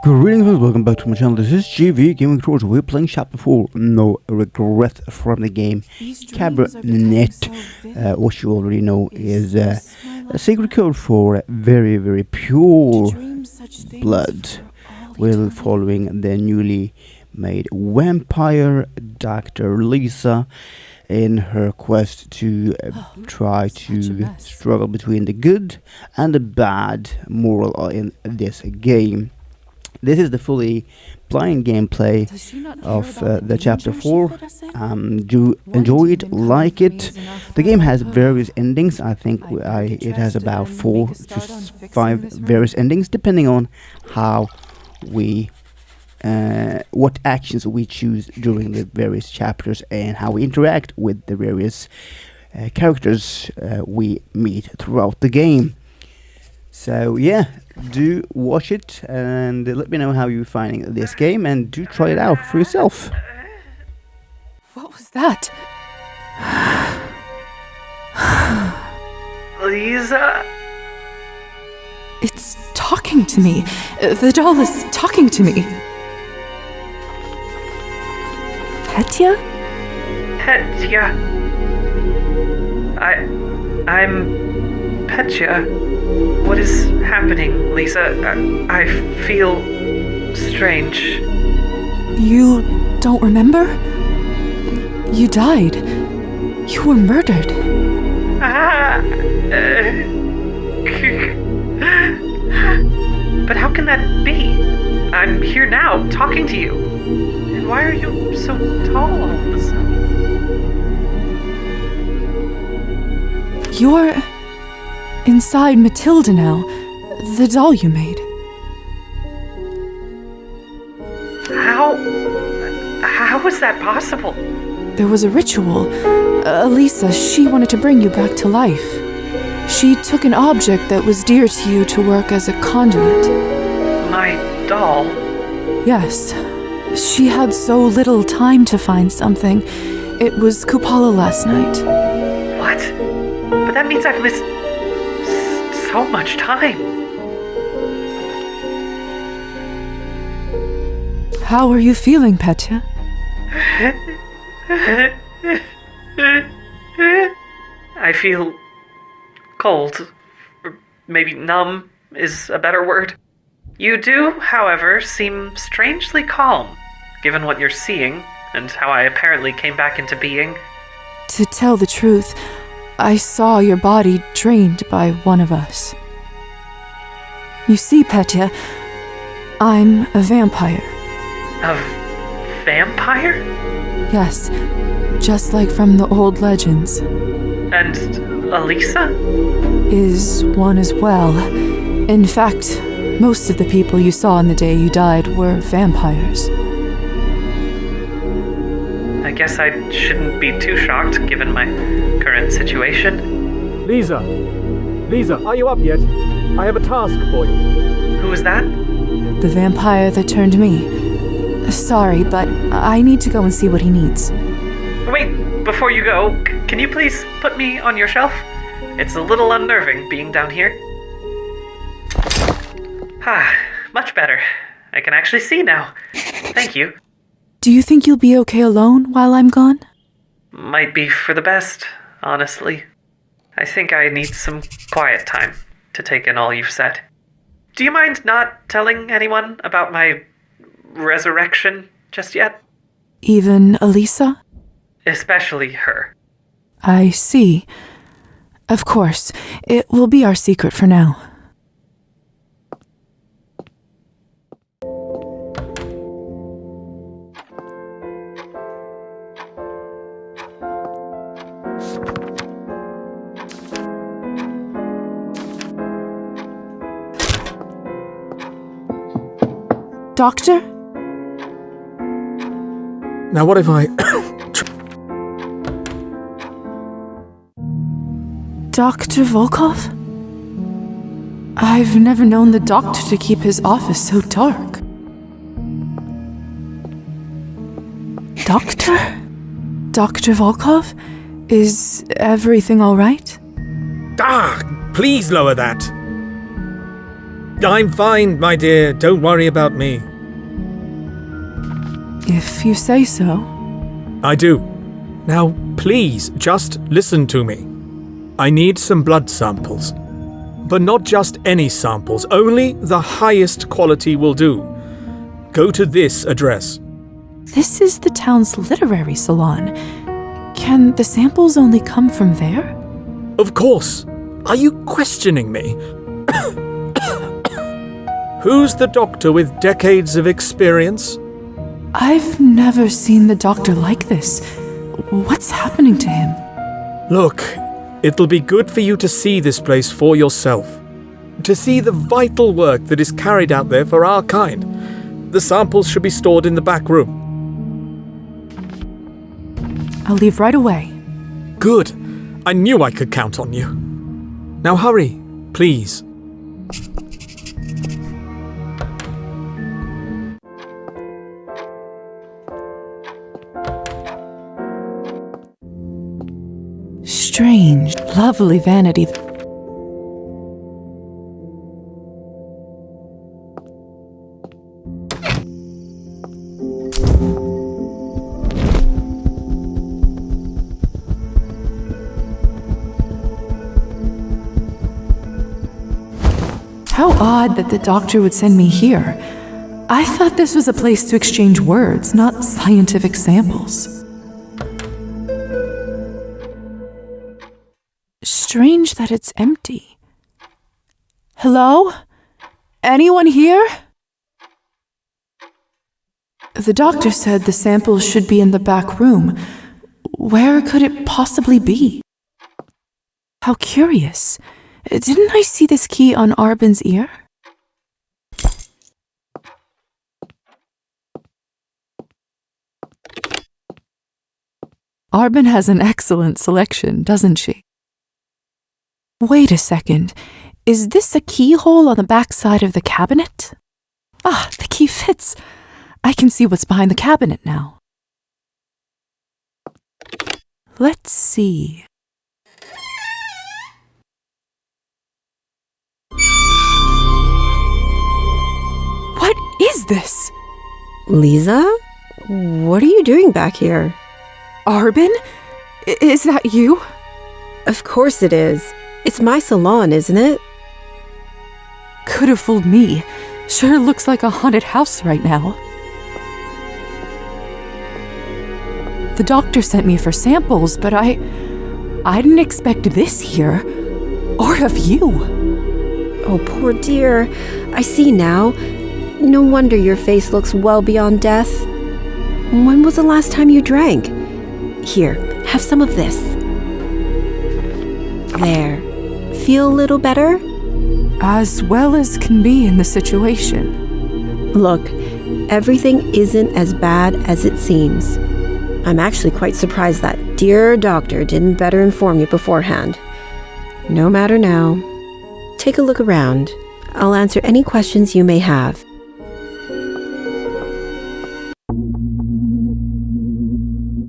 Greetings and welcome back to my channel. This is GamerVictorious. We're playing Chapter 4, No Regrets, from the game Cabernet, which you already know is a secret code for very, very pure blood. We're following the newly made vampire Dr. Liza in her quest to try to struggle between the good and the bad moral in this game. This is the fully blind gameplay of the Chapter 4. Do enjoy it, like it. The game has various endings. I think it has about 4 to 5 various endings, depending on how we what actions we choose during the various chapters and how we interact with the various characters we meet throughout the game. So yeah, do watch it and let me know how you're finding this game, and do try it out for yourself. What was that? Liza? It's talking to me. The doll is talking to me. Petya? Petya. I'm Petya. What is happening, Liza? I feel strange. You don't remember? You died. You were murdered. But how can that be? I'm here now, talking to you. And why are you so tall all of a sudden? You're inside Matilda now, the doll you made. How is that possible? There was a ritual. Lisa, she wanted to bring you back to life. She took an object that was dear to you to work as a conduit. My doll? Yes. She had so little time to find something. It was Kupala last night. What? But that means I've missed so much time. How are you feeling, Petya? I feel cold. Or maybe numb is a better word. You do, however, seem strangely calm, given what you're seeing, and how I apparently came back into being. To tell the truth, I saw your body drained by one of us. You see, Petya, I'm a vampire. A vampire? Yes, just like from the old legends. And Elisa? Is one as well. In fact, most of the people you saw on the day you died were vampires. I guess I shouldn't be too shocked, given my current situation. Liza, are you up yet? I have a task for you. Who is that? The vampire that turned me. Sorry, but I need to go and see what he needs. Wait, before you go, can you please put me on your shelf? It's a little unnerving being down here. Much better. I can actually see now. Thank you. Do you think you'll be okay alone while I'm gone? Might be for the best, honestly. I think I need some quiet time to take in all you've said. Do you mind not telling anyone about my resurrection just yet? Even Elisa? Especially her. I see. Of course, it will be our secret for now. Doctor? Now what if I... Dr. Volkov? I've never known the doctor to keep his office so dark. Doctor? Dr. Volkov? Is everything all right? Please lower that. I'm fine, my dear. Don't worry about me. If you say so. I do. Now, please, just listen to me. I need some blood samples. But not just any samples, only the highest quality will do. Go to this address. This is the town's literary salon. Can the samples only come from there? Of course. Are you questioning me? Who's the doctor with decades of experience? I've never seen the doctor like this. What's happening to him? Look, it'll be good for you to see this place for yourself. To see the vital work that is carried out there for our kind. The samples should be stored in the back room. I'll leave right away. Good. I knew I could count on you. Now hurry, please. Strange, lovely vanity. How odd that the doctor would send me here. I thought this was a place to exchange words, not scientific samples. Strange that it's empty. Hello? Anyone here? The doctor said the samples should be in the back room. Where could it possibly be? How curious. Didn't I see this key on Arbin's ear? Arbin has an excellent selection, doesn't she? Wait a second. Is this a keyhole on the back side of the cabinet? Ah, the key fits. I can see what's behind the cabinet now. Let's see. What is this? Liza? What are you doing back here? Arbin? Is that you? Of course it is. It's my salon, isn't it? Could have fooled me. Sure looks like a haunted house right now. The doctor sent me for samples, but I didn't expect this here. Or of you. Oh, poor dear. I see now. No wonder your face looks well beyond death. When was the last time you drank? Here, have some of this. There. Feel a little better? As well as can be in the situation. Look, everything isn't as bad as it seems. I'm actually quite surprised that dear doctor didn't better inform you beforehand. No matter now. Take a look around. I'll answer any questions you may have.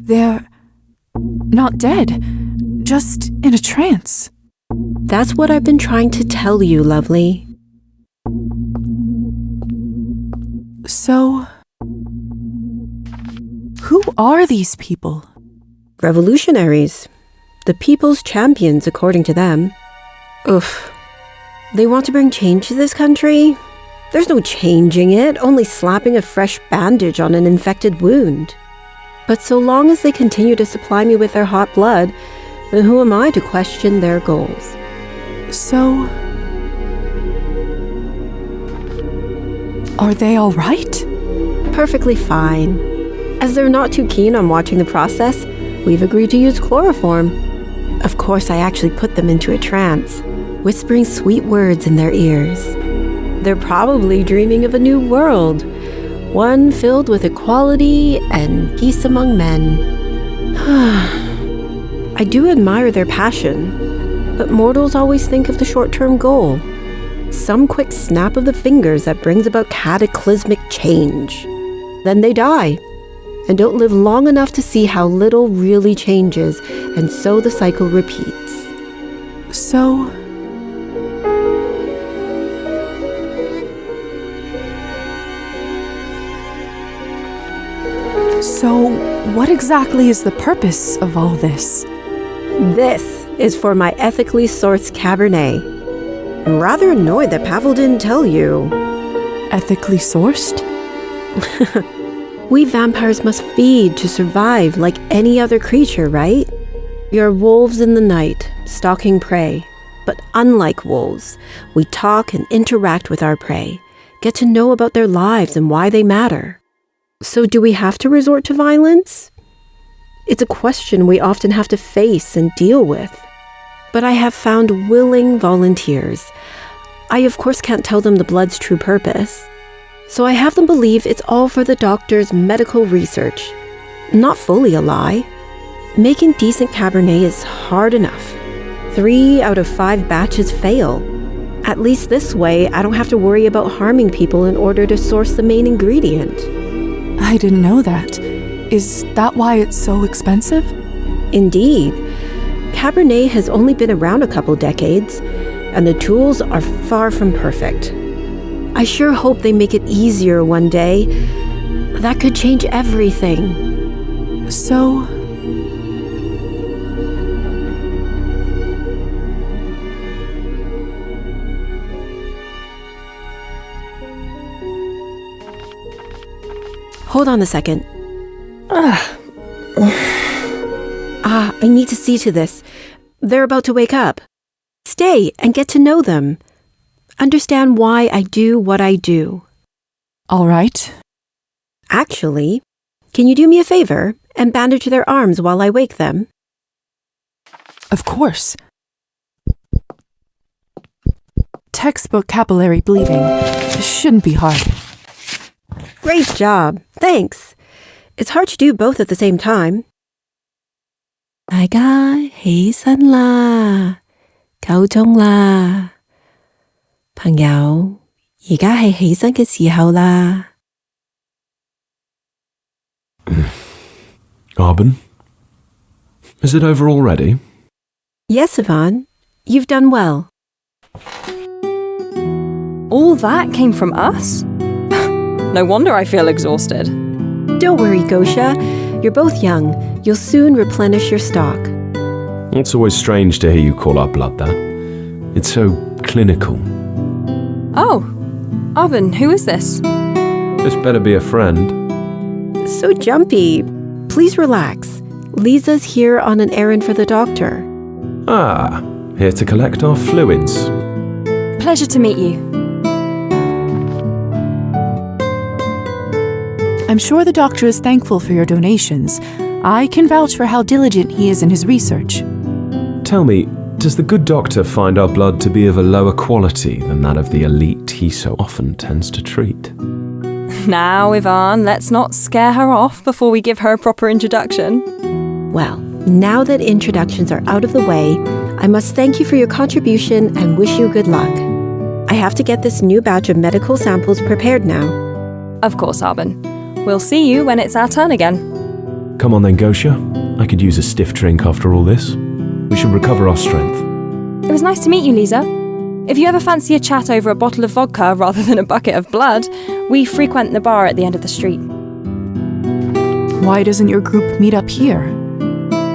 They're not dead, just in a trance. That's what I've been trying to tell you, lovely. So, who are these people? Revolutionaries. The people's champions, according to them. Oof. They want to bring change to this country? There's no changing it, only slapping a fresh bandage on an infected wound. But so long as they continue to supply me with their hot blood, then who am I to question their goals? So, are they all right? Perfectly fine. As they're not too keen on watching the process, we've agreed to use chloroform. Of course, I actually put them into a trance, whispering sweet words in their ears. They're probably dreaming of a new world, one filled with equality and peace among men. I do admire their passion, but mortals always think of the short-term goal. Some quick snap of the fingers that brings about cataclysmic change. Then they die, and don't live long enough to see how little really changes, and so the cycle repeats. So, So, what exactly is the purpose of all this? This is for my ethically sourced Cabernet. I'm rather annoyed that Pavel didn't tell you. Ethically sourced? We vampires must feed to survive like any other creature, right? We are wolves in the night, stalking prey. But unlike wolves, we talk and interact with our prey, get to know about their lives and why they matter. So do we have to resort to violence? It's a question we often have to face and deal with. But I have found willing volunteers. I of course can't tell them the blood's true purpose. So I have them believe it's all for the doctor's medical research. Not fully a lie. Making decent Cabernet is hard enough. 3 out of 5 batches fail. At least this way, I don't have to worry about harming people in order to source the main ingredient. I didn't know that. Is that why it's so expensive? Indeed. Cabernet has only been around a couple decades, and the tools are far from perfect. I sure hope they make it easier one day. That could change everything. So... Hold on a second. I need to see to this. They're about to wake up. Stay and get to know them. Understand why I do what I do. All right. Actually, can you do me a favor and bandage their arms while I wake them? Of course. Textbook capillary bleeding. Shouldn't be hard. Great job. Thanks. It's hard to do both at the same time. 大家起身啦，夠鐘啦。朋友，而家係起身嘅時候啦。Arben? Is it over already? Yes, Yvonne. You've done well. All that came from us? No wonder I feel exhausted. Don't worry, Gosha. You're both young. You'll soon replenish your stock. It's always strange to hear you call our blood that. It's so clinical. Oh, Arben, who is this? This better be a friend. So jumpy. Please relax. Liza's here on an errand for the doctor. Ah, here to collect our fluids. Pleasure to meet you. I'm sure the doctor is thankful for your donations. I can vouch for how diligent he is in his research. Tell me, does the good doctor find our blood to be of a lower quality than that of the elite he so often tends to treat? Now, Ivan, let's not scare her off before we give her a proper introduction. Well, now that introductions are out of the way, I must thank you for your contribution and wish you good luck. I have to get this new batch of medical samples prepared now. Of course, Arben. We'll see you when it's our turn again. Come on then, Gosha. I could use a stiff drink after all this. We should recover our strength. It was nice to meet you, Liza. If you ever fancy a chat over a bottle of vodka rather than a bucket of blood, we frequent the bar at the end of the street. Why doesn't your group meet up here?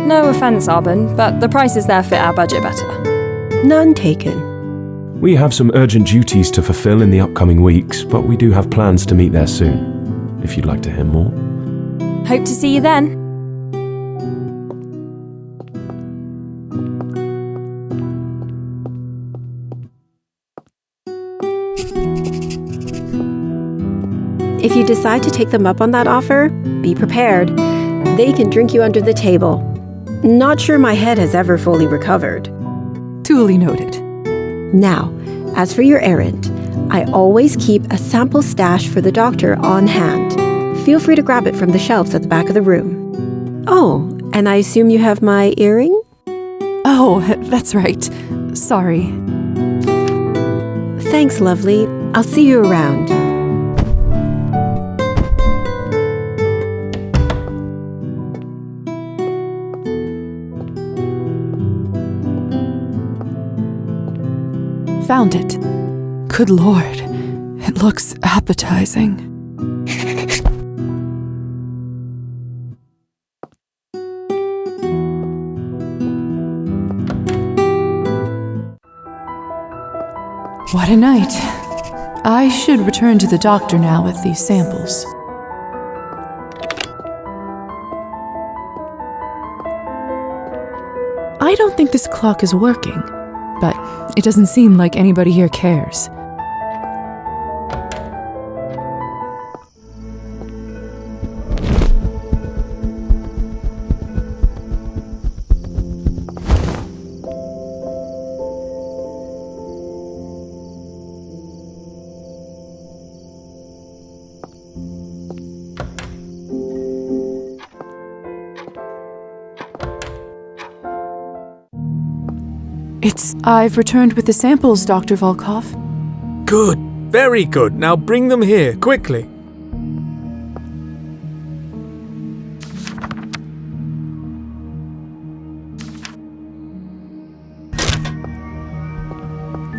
No offence, Arben, but the prices there fit our budget better. None taken. We have some urgent duties to fulfill in the upcoming weeks, but we do have plans to meet there soon. If you'd like to hear more. Hope to see you then. If you decide to take them up on that offer, be prepared. They can drink you under the table. Not sure my head has ever fully recovered. Duly noted. Now, as for your errand, I always keep a sample stash for the doctor on hand. Feel free to grab it from the shelves at the back of the room. Oh, and I assume you have my earring? Oh, that's right. Sorry. Thanks, lovely. I'll see you around. Found it. Good Lord. It looks appetizing. What a night. I should return to the doctor now with these samples. I don't think this clock is working, but it doesn't seem like anybody here cares. I've returned with the samples, Dr. Volkov. Good, very good. Now bring them here, quickly.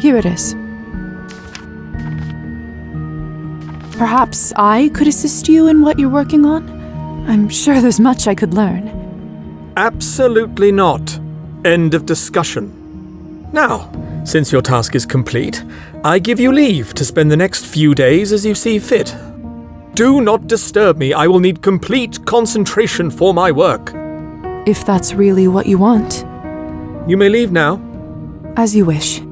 Here it is. Perhaps I could assist you in what you're working on? I'm sure there's much I could learn. Absolutely not. End of discussion. Now, since your task is complete, I give you leave to spend the next few days as you see fit. Do not disturb me. I will need complete concentration for my work. If that's really what you want. You may leave now. As you wish.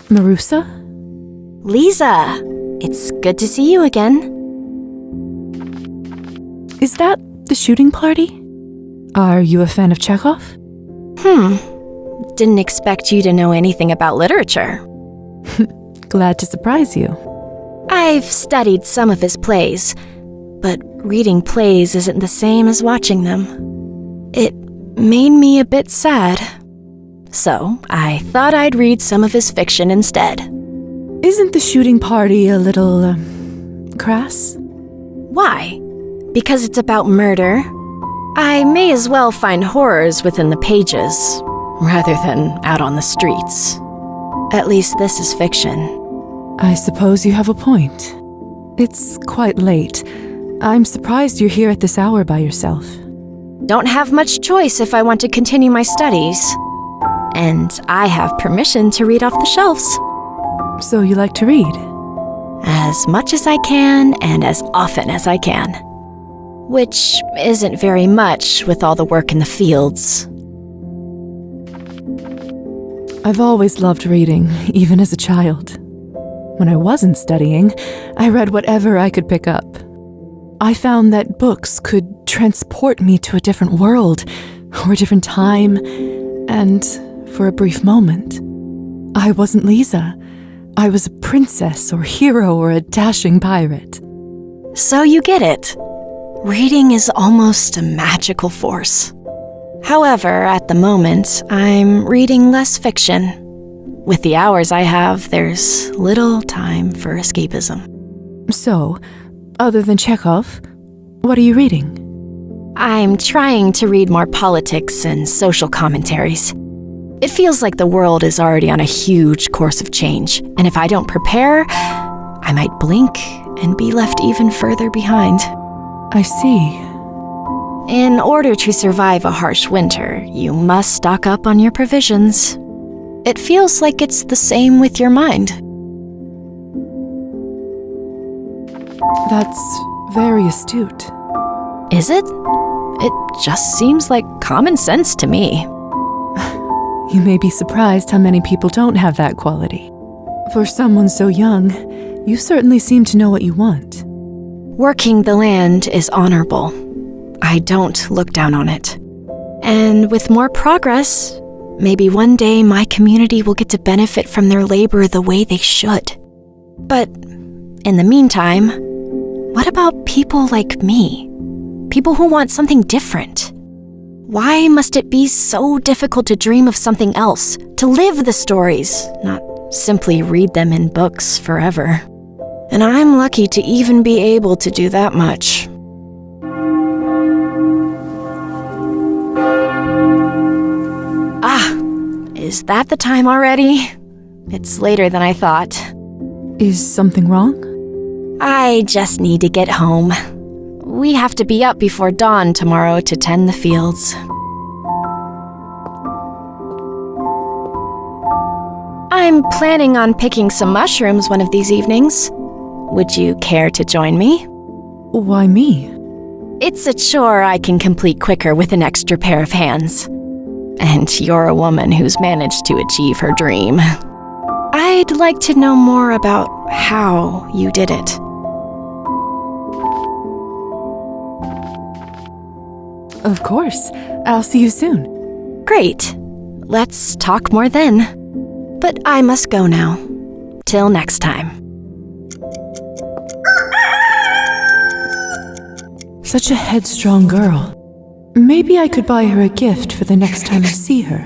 Marusa? Liza! It's good to see you again. Is that the shooting party? Are you a fan of Chekhov? Didn't expect you to know anything about literature. Glad to surprise you. I've studied some of his plays, but reading plays isn't the same as watching them. It made me a bit sad. So, I thought I'd read some of his fiction instead. Isn't the shooting party a little, crass? Why? Because it's about murder? I may as well find horrors within the pages, rather than out on the streets. At least this is fiction. I suppose you have a point. It's quite late. I'm surprised you're here at this hour by yourself. Don't have much choice if I want to continue my studies. And I have permission to read off the shelves. So you like to read? As much as I can and as often as I can. Which isn't very much with all the work in the fields. I've always loved reading, even as a child. When I wasn't studying, I read whatever I could pick up. I found that books could transport me to a different world, or a different time, and for a brief moment, I wasn't Liza. I was a princess or hero or a dashing pirate. So you get it. Reading is almost a magical force. However, at the moment, I'm reading less fiction. With the hours I have, there's little time for escapism. So, other than Chekhov, what are you reading? I'm trying to read more politics and social commentaries. It feels like the world is already on a huge course of change, and if I don't prepare, I might blink and be left even further behind. I see. In order to survive a harsh winter, you must stock up on your provisions. It feels like it's the same with your mind. That's very astute. Is it? It just seems like common sense to me. You may be surprised how many people don't have that quality. For someone so young, you certainly seem to know what you want. Working the land is honorable. I don't look down on it. And with more progress, maybe one day my community will get to benefit from their labor the way they should. But in the meantime, what about people like me? People who want something different? Why must it be so difficult to dream of something else, to live the stories, not simply read them in books forever? And I'm lucky to even be able to do that much. Ah, is that the time already? It's later than I thought. Is something wrong? I just need to get home. We have to be up before dawn tomorrow to tend the fields. I'm planning on picking some mushrooms one of these evenings. Would you care to join me? Why me? It's a chore I can complete quicker with an extra pair of hands. And you're a woman who's managed to achieve her dream. I'd like to know more about how you did it. Of course. I'll see you soon. Great. Let's talk more then. But I must go now. Till next time. Such a headstrong girl. Maybe I could buy her a gift for the next time I see her.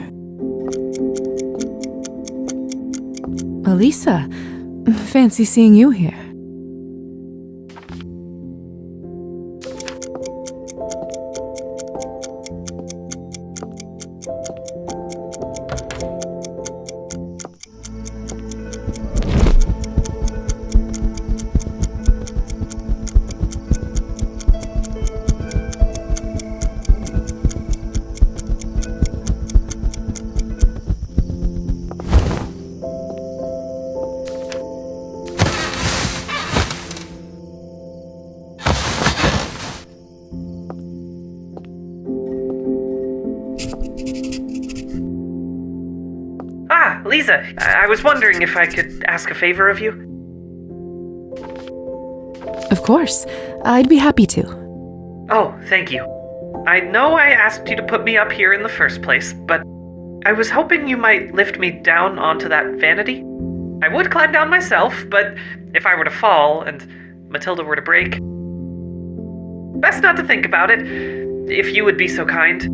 Liza, fancy seeing you here. Liza, I was wondering if I could ask a favor of you. Of course. I'd be happy to. Oh, thank you. I know I asked you to put me up here in the first place, but I was hoping you might lift me down onto that vanity. I would climb down myself, but if I were to fall and Matilda were to break... Best not to think about it, if you would be so kind.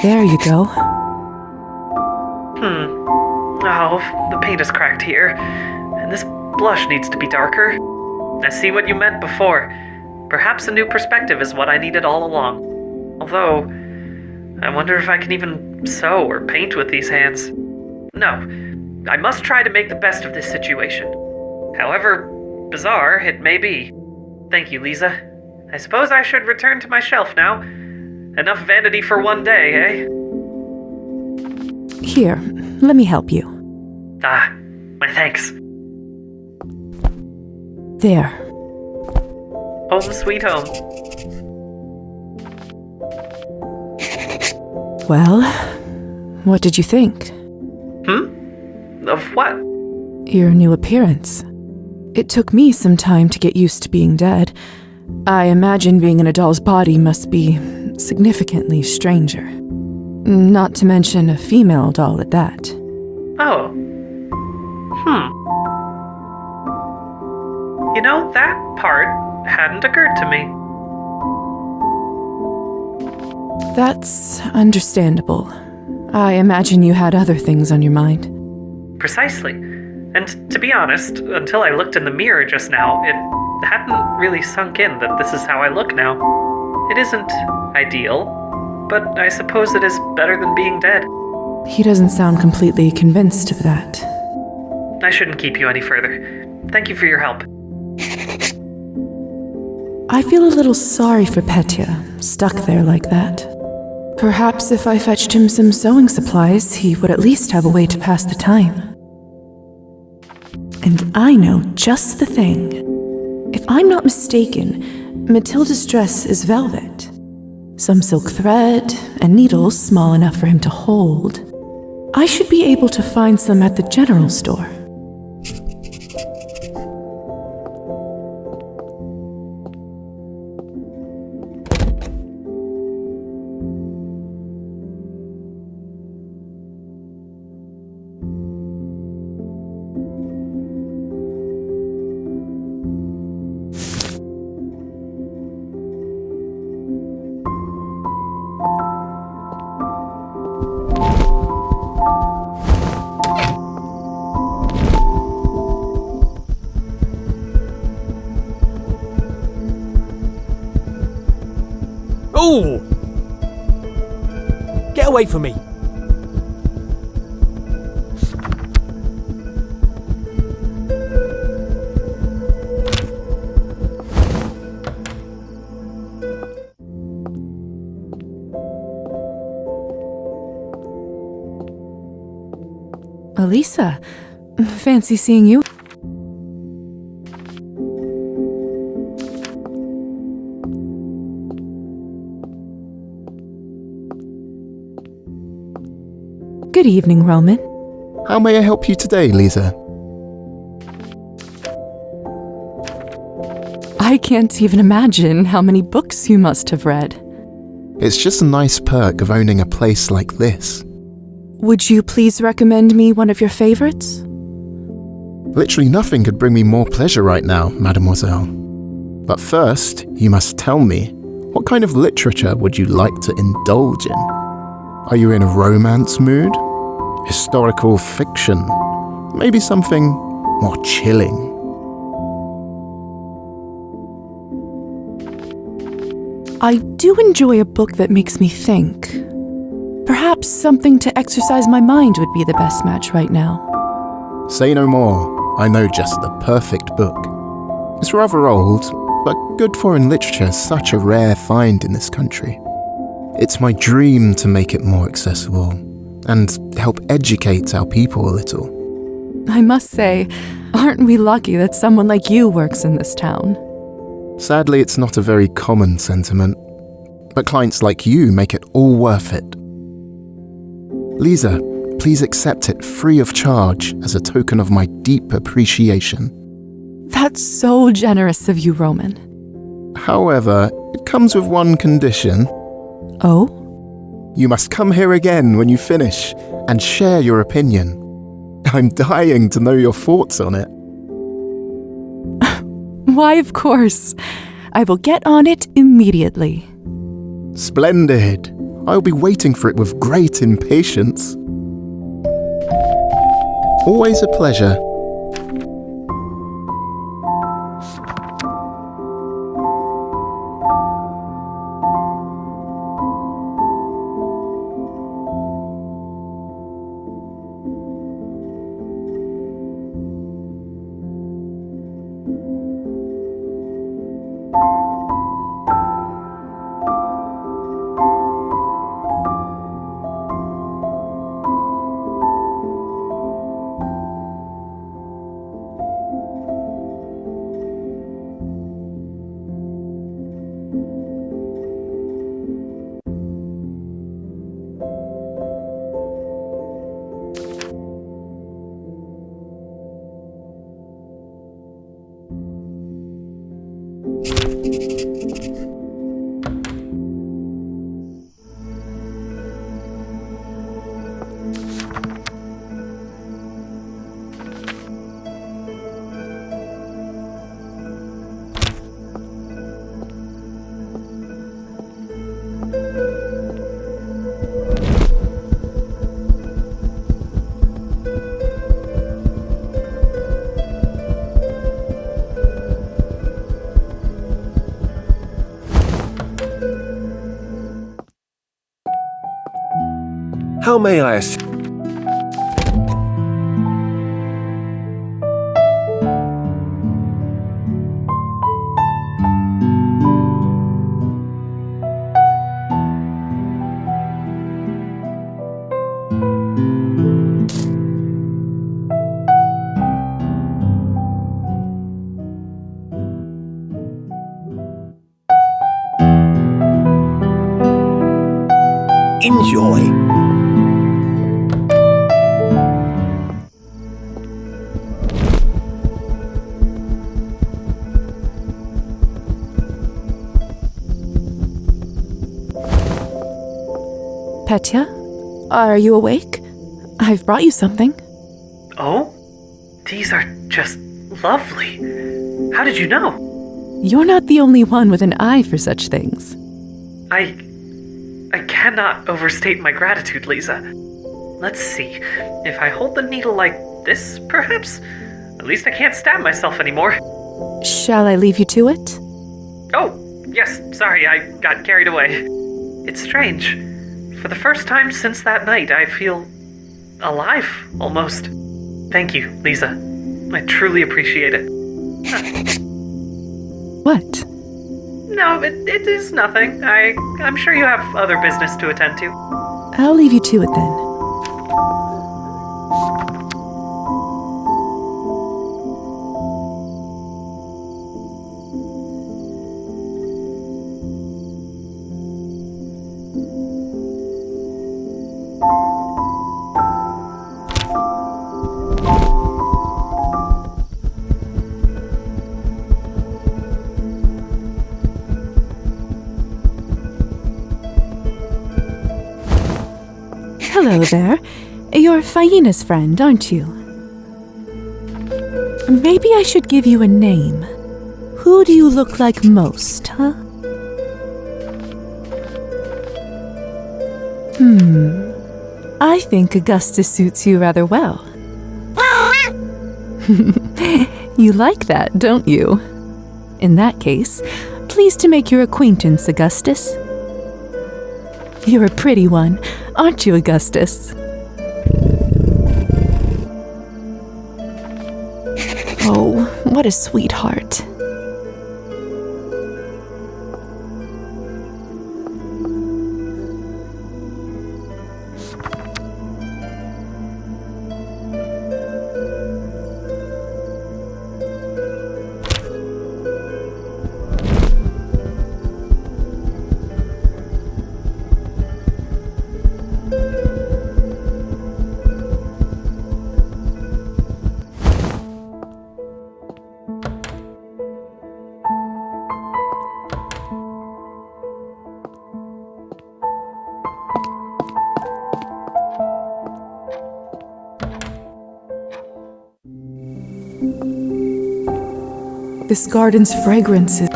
There you go. Oh, the paint is cracked here, and this blush needs to be darker. I see what you meant before. Perhaps a new perspective is what I needed all along. Although, I wonder if I can even sew or paint with these hands. No, I must try to make the best of this situation. However bizarre it may be. Thank you, Liza. I suppose I should return to my shelf now. Enough vanity for one day, eh? Here, let me help you. Ah, my thanks. There. Home sweet home. Well, what did you think? Of what? Your new appearance. It took me some time to get used to being dead. I imagine being in a doll's body must be significantly stranger. Not to mention a female doll at that. Oh. You know, that part hadn't occurred to me. That's understandable. I imagine you had other things on your mind. Precisely. And to be honest, until I looked in the mirror just now, it hadn't really sunk in that this is how I look now. It isn't ideal, but I suppose it is better than being dead. He doesn't sound completely convinced of that. I shouldn't keep you any further. Thank you for your help. I feel a little sorry for Petya, stuck there like that. Perhaps if I fetched him some sewing supplies, he would at least have a way to pass the time. And I know just the thing. If I'm not mistaken, Matilda's dress is velvet. Some silk thread and needles small enough for him to hold. I should be able to find some at the general store. Oh! Get away from me! Liza, fancy seeing you. Good evening, Roman. How may I help you today, Liza? I can't even imagine how many books you must have read. It's just a nice perk of owning a place like this. Would you please recommend me one of your favorites? Literally nothing could bring me more pleasure right now, mademoiselle. But first, you must tell me, what kind of literature would you like to indulge in? Are you in a romance mood? Historical fiction? Maybe something more chilling? I do enjoy a book that makes me think. Perhaps something to exercise my mind would be the best match right now. Say no more. I know just the perfect book. It's rather old, but good foreign literature is such a rare find in this country. It's my dream to make it more accessible and help educate our people a little. I must say, aren't we lucky that someone like you works in this town? Sadly, it's not a very common sentiment, but clients like you make it all worth it. Liza, please accept it free of charge as a token of my deep appreciation. That's so generous of you, Roman. However, it comes with one condition. Oh? You must come here again when you finish and share your opinion. I'm dying to know your thoughts on it. Why, of course. I will get on it immediately. Splendid. I'll be waiting for it with great impatience. Always a pleasure. How may I enjoy? Petya, are you awake? I've brought you something. Oh? These are just lovely. How did you know? You're not the only one with an eye for such things. I cannot overstate my gratitude, Liza. Let's see. If I hold the needle like this, perhaps? At least I can't stab myself anymore. Shall I leave you to it? Oh, yes, sorry, I got carried away. It's strange. For the first time since that night, I feel alive, almost. Thank you, Liza. I truly appreciate it. What? No, it is nothing. I'm sure you have other business to attend to. I'll leave you to it then. Hello there. You're Faina's friend, aren't you? Maybe I should give you a name. Who do you look like most, huh? I think Augustus suits you rather well. You like that, don't you? In that case, pleased to make your acquaintance, Augustus. You're a pretty one, aren't you, Augustus? Oh, what a sweetheart. This garden's fragrance is...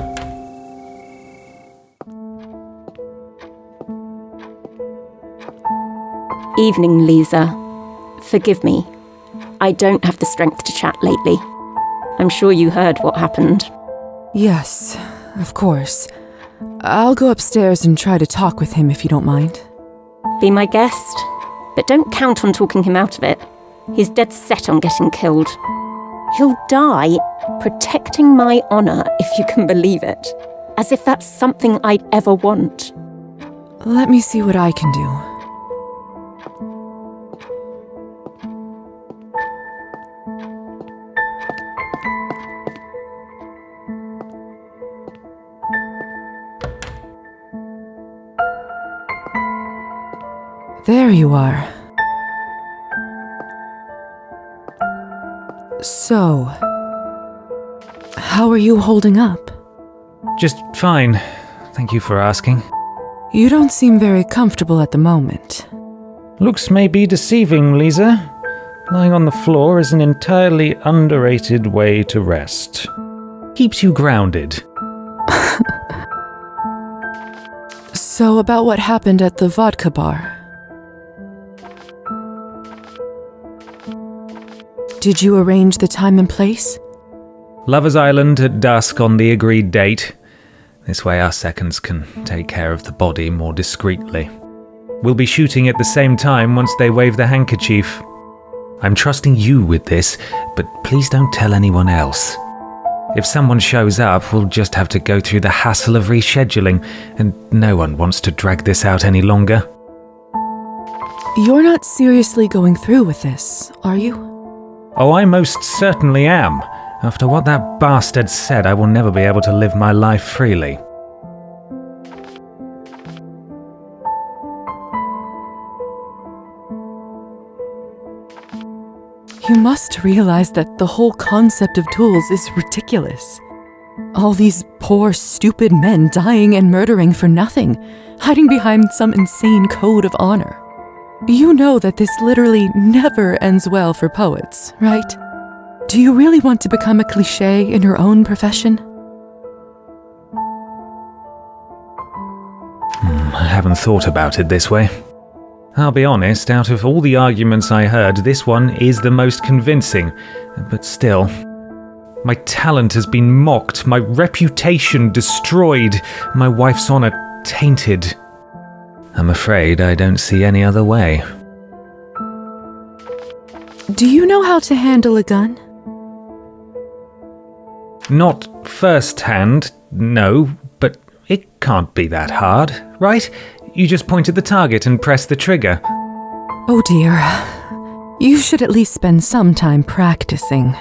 Evening, Liza. Forgive me. I don't have the strength to chat lately. I'm sure you heard what happened. Yes, of course. I'll go upstairs and try to talk with him if you don't mind. Be my guest, but don't count on talking him out of it. He's dead set on getting killed. He'll die protecting my honor, if you can believe it. As if that's something I'd ever want. Let me see what I can do. There you are. So, how are you holding up? Just fine. Thank you for asking. You don't seem very comfortable at the moment. Looks may be deceiving, Liza. Lying on the floor is an entirely underrated way to rest. Keeps you grounded. So about what happened at the vodka bar. Did you arrange the time and place? Lover's Island at dusk on the agreed date. This way our seconds can take care of the body more discreetly. We'll be shooting at the same time once they wave the handkerchief. I'm trusting you with this, but please don't tell anyone else. If someone shows up, we'll just have to go through the hassle of rescheduling, and no one wants to drag this out any longer. You're not seriously going through with this, are you? Oh, I most certainly am. After what that bastard said, I will never be able to live my life freely. You must realize that the whole concept of duels is ridiculous. All these poor, stupid men dying and murdering for nothing, hiding behind some insane code of honor. You know that this literally never ends well for poets, right? Do you really want to become a cliché in your own profession? I haven't thought about it this way. I'll be honest, out of all the arguments I heard, this one is the most convincing. But still, my talent has been mocked, my reputation destroyed, my wife's honor tainted. I'm afraid I don't see any other way. Do you know how to handle a gun? Not first-hand, no, but it can't be that hard, right? You just point at the target and press the trigger. Oh dear. You should at least spend some time practicing.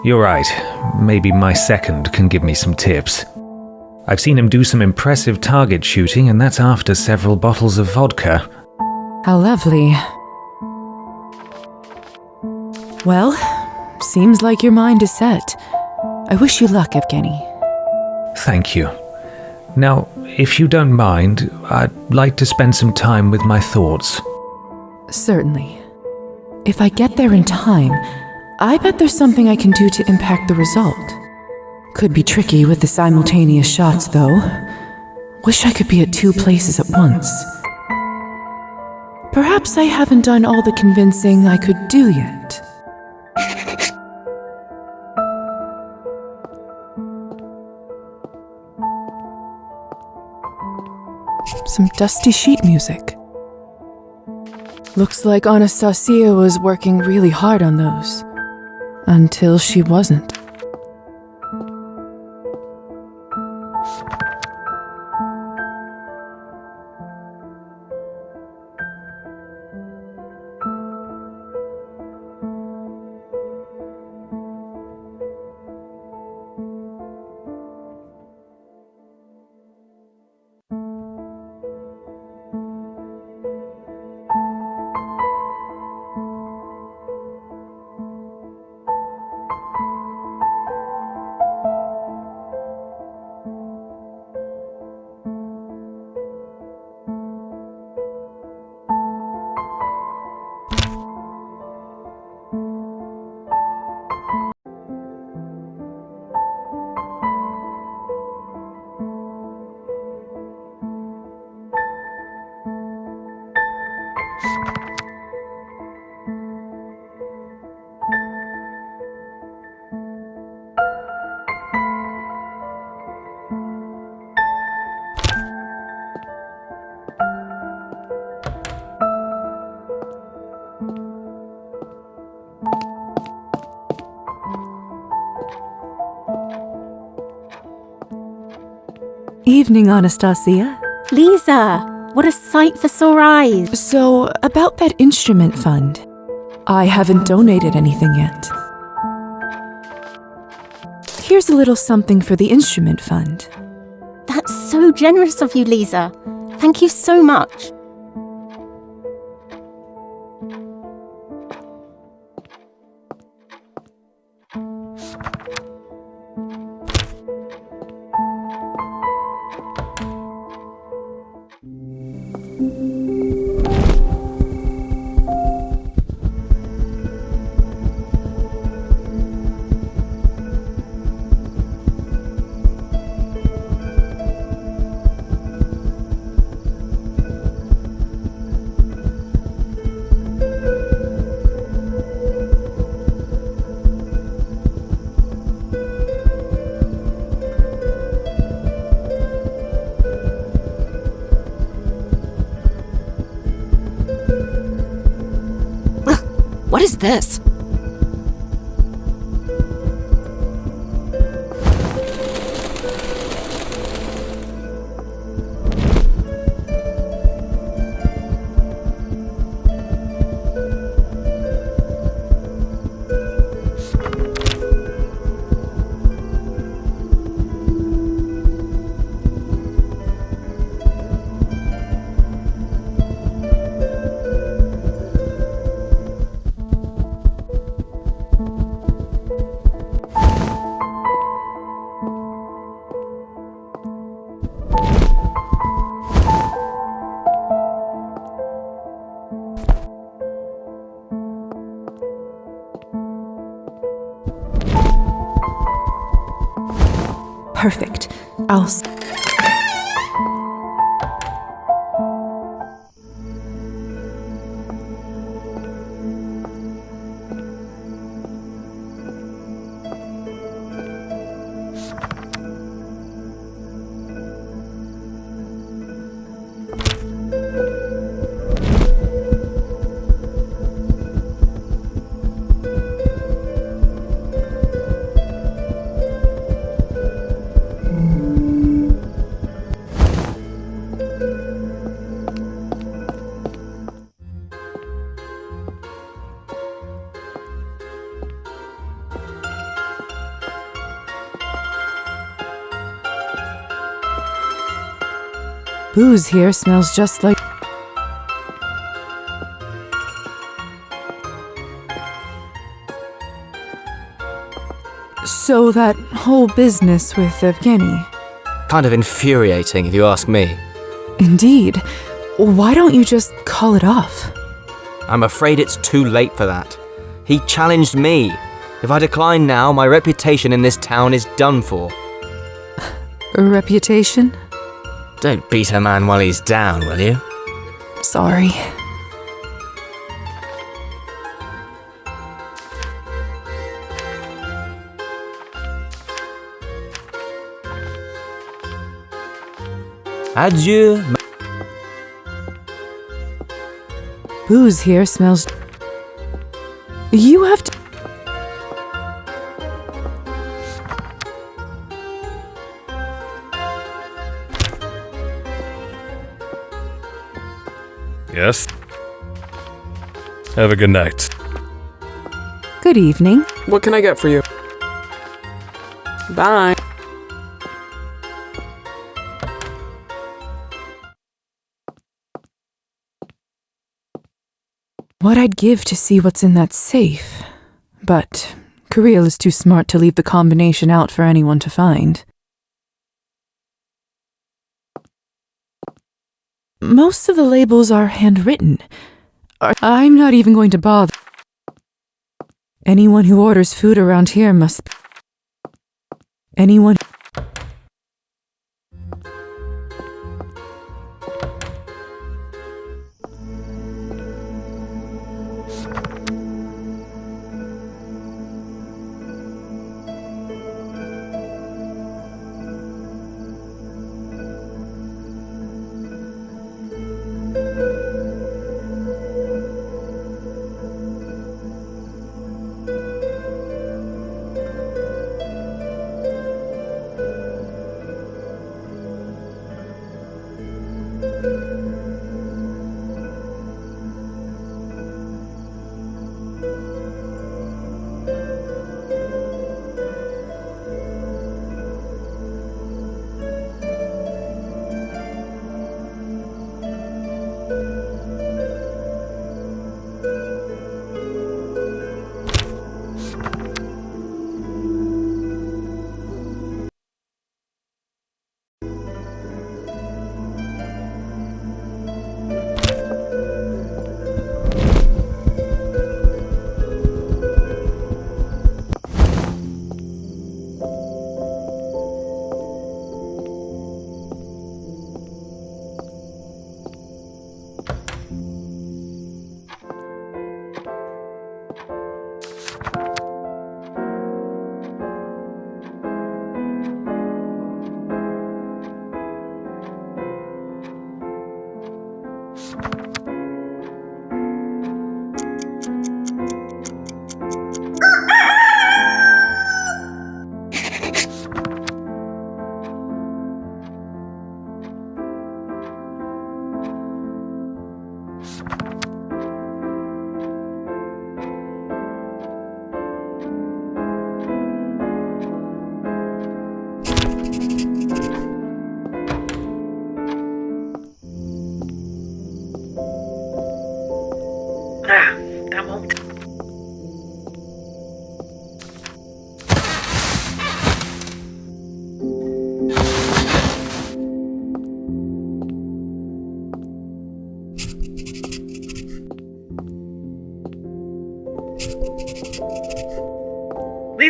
You're right. Maybe my second can give me some tips. I've seen him do some impressive target shooting, and that's after several bottles of vodka. How lovely. Well, seems like your mind is set. I wish you luck, Evgeny. Thank you. Now, if you don't mind, I'd like to spend some time with my thoughts. Certainly. If I get there in time, I bet there's something I can do to impact the result. Could be tricky with the simultaneous shots, though. Wish I could be at two places at once. Perhaps I haven't done all the convincing I could do yet. Some dusty sheet music. Looks like Anastasia was working really hard on those. Until she wasn't. Evening, Anastasia. Liza, what a sight for sore eyes. So, about that instrument fund. I haven't donated anything yet. Here's a little something for the instrument fund. That's so generous of you, Liza. Thank you so much. What is this? Perfect. I'll... Booze here smells just like... So that whole business with Evgeny... Kind of infuriating, if you ask me. Indeed. Why don't you just call it off? I'm afraid it's too late for that. He challenged me. If I decline now, my reputation in this town is done for. A reputation? Don't beat a man while he's down, will you? Sorry. Adieu. Booze here smells... You have to... Yes? Have a good night. Good evening. What can I get for you? Bye. What I'd give to see what's in that safe. But Kirill is too smart to leave the combination out for anyone to find. Most of the labels are handwritten. I'm not even going to bother. Anyone who orders food around here must... Anyone...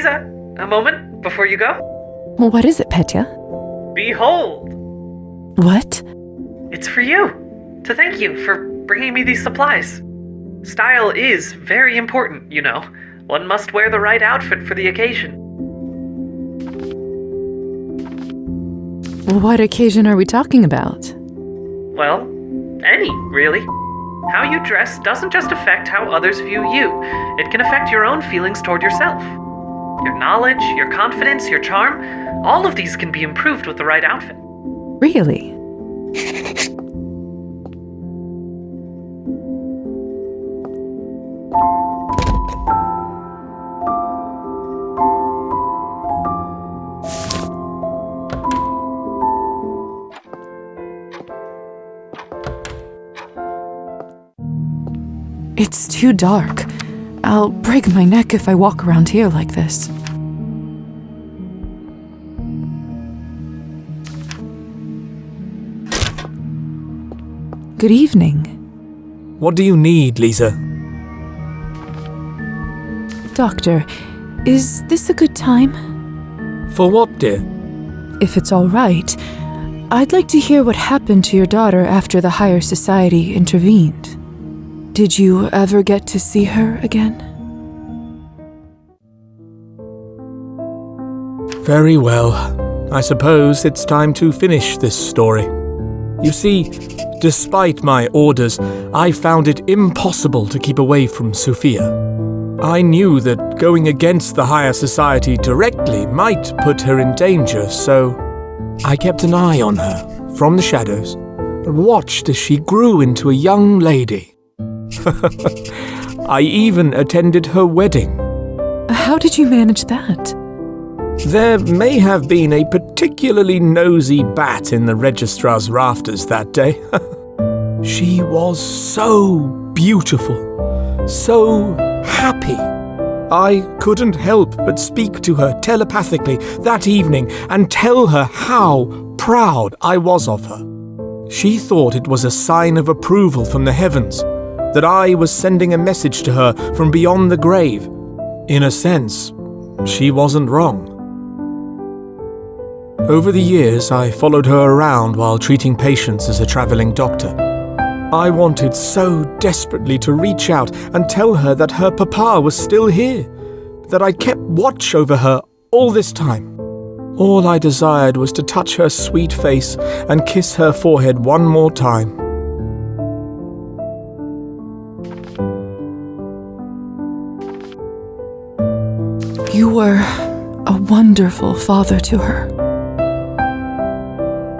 Liza, a moment before you go. What is it, Petya? Behold! What? It's for you, to thank you for bringing me these supplies. Style is very important, you know. One must wear the right outfit for the occasion. What occasion are we talking about? Well, any, really. How you dress doesn't just affect how others view you. It can affect your own feelings toward yourself. Your knowledge, your confidence, your charm, all of these can be improved with the right outfit. Really? It's too dark. I'll break my neck if I walk around here like this. Good evening. What do you need, Liza? Doctor, is this a good time? For what, dear? If it's all right, I'd like to hear what happened to your daughter after the higher society intervened. Did you ever get to see her again? Very well. I suppose it's time to finish this story. You see, despite my orders, I found it impossible to keep away from Sophia. I knew that going against the higher society directly might put her in danger, so I kept an eye on her from the shadows and watched as she grew into a young lady. I even attended her wedding. How did you manage that? There may have been a particularly nosy bat in the registrar's rafters that day. She was so beautiful, so happy. I couldn't help but speak to her telepathically that evening and tell her how proud I was of her. She thought it was a sign of approval from the heavens, that I was sending a message to her from beyond the grave. In a sense, she wasn't wrong. Over the years, I followed her around while treating patients as a traveling doctor. I wanted so desperately to reach out and tell her that her papa was still here, that I'd kept watch over her all this time. All I desired was to touch her sweet face and kiss her forehead one more time. You were a wonderful father to her.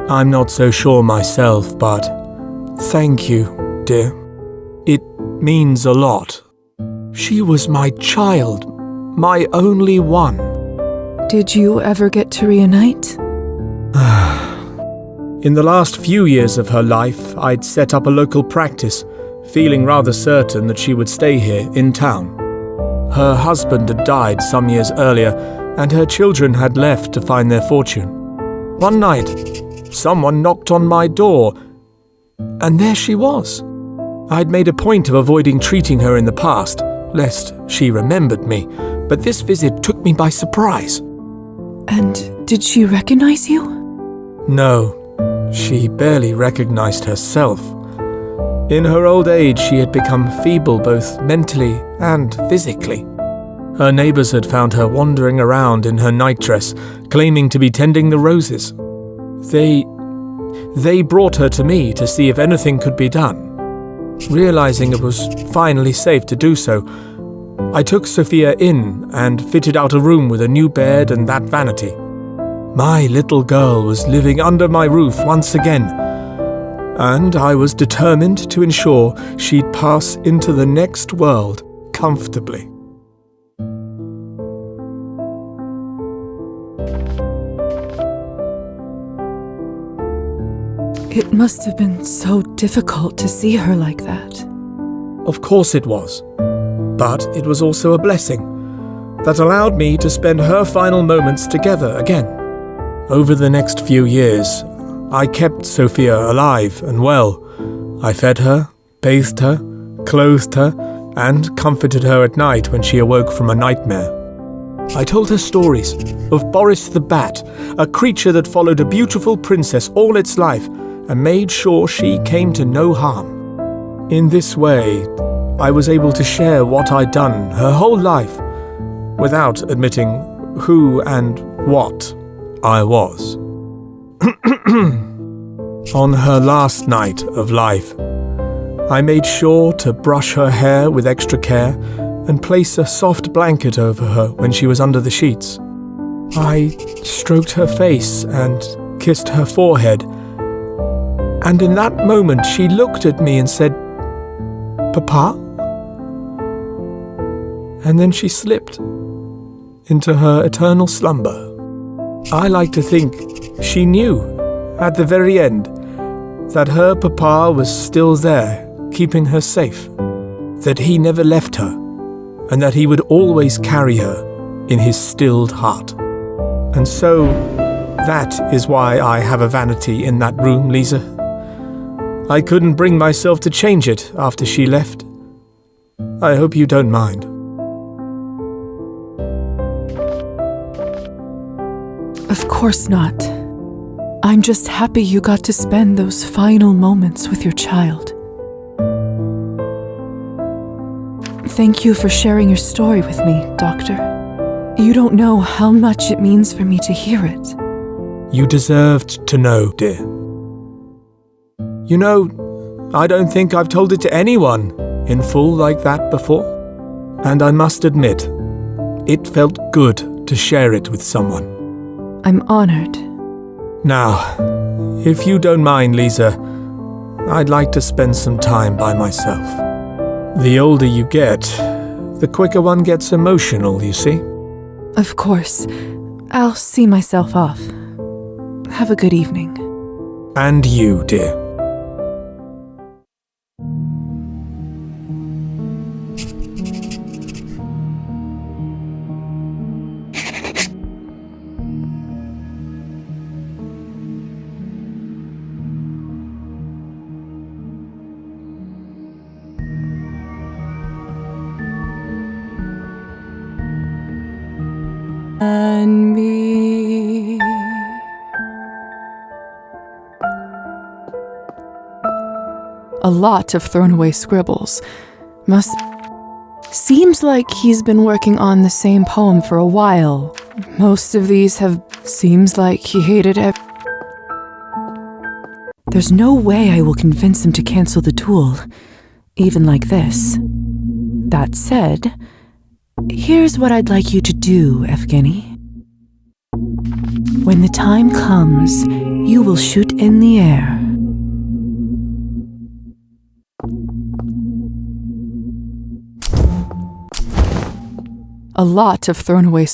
I'm not so sure myself, but thank you, dear. It means a lot. She was my child, my only one. Did you ever get to reunite? In the last few years of her life, I'd set up a local practice, feeling rather certain that she would stay here in town. Her husband had died some years earlier, and her children had left to find their fortune. One night, someone knocked on my door, and there she was. I'd made a point of avoiding treating her in the past, lest she remembered me, but this visit took me by surprise. And did she recognize you? No, she barely recognized herself. In her old age, she had become feeble both mentally and physically. Her neighbors had found her wandering around in her nightdress, claiming to be tending the roses. They brought her to me to see if anything could be done. Realizing it was finally safe to do so, I took Sophia in and fitted out a room with a new bed and that vanity. My little girl was living under my roof once again, and I was determined to ensure she'd pass into the next world comfortably. It must have been so difficult to see her like that. Of course it was. But it was also a blessing that allowed me to spend her final moments together again. Over the next few years, I kept Sophia alive and well. I fed her, bathed her, clothed her, and comforted her at night when she awoke from a nightmare. I told her stories of Boris the Bat, a creature that followed a beautiful princess all its life and made sure she came to no harm. In this way, I was able to share what I'd done her whole life without admitting who and what I was. On her last night of life, I made sure to brush her hair with extra care and place a soft blanket over her when she was under the sheets. I stroked her face and kissed her forehead, and in that moment she looked at me and said, "Papa?" And then she slipped into her eternal slumber. I like to think she knew, at the very end, that her papa was still there, keeping her safe, that he never left her, and that he would always carry her in his stilled heart. And so, that is why I have a vanity in that room, Liza. I couldn't bring myself to change it after she left. I hope you don't mind. Of course not. I'm just happy you got to spend those final moments with your child. Thank you for sharing your story with me, Doctor. You don't know how much it means for me to hear it. You deserved to know, dear. You know, I don't think I've told it to anyone in full like that before. And I must admit, it felt good to share it with someone. I'm honored. Now, if you don't mind, Liza, I'd like to spend some time by myself. The older you get, the quicker one gets emotional, you see. Of course. I'll see myself off. Have a good evening. And you, dear. And me. A lot of thrown away scribbles. Seems like he's been working on the same poem for a while. Most of these seems like he hated There's no way I will convince him to cancel the duel, even like this. That said, here's what I'd like you to do, Evgeny. When the time comes, you will shoot in the air. A lot of thrown away.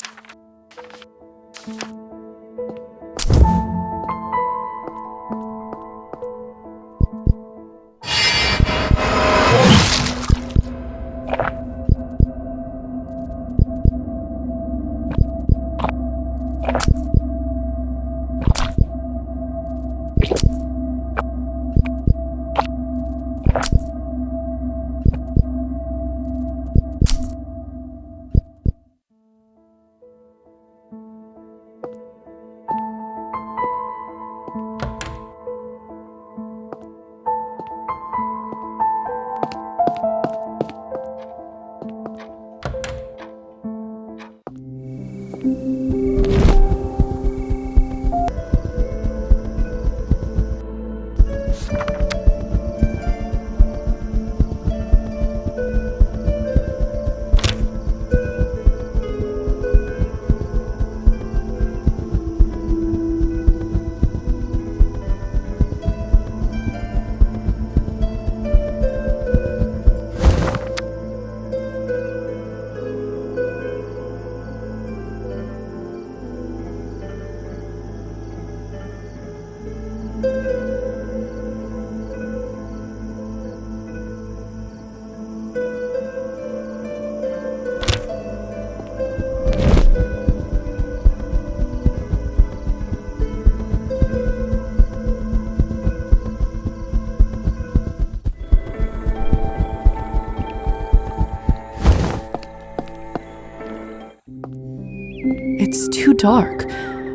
dark.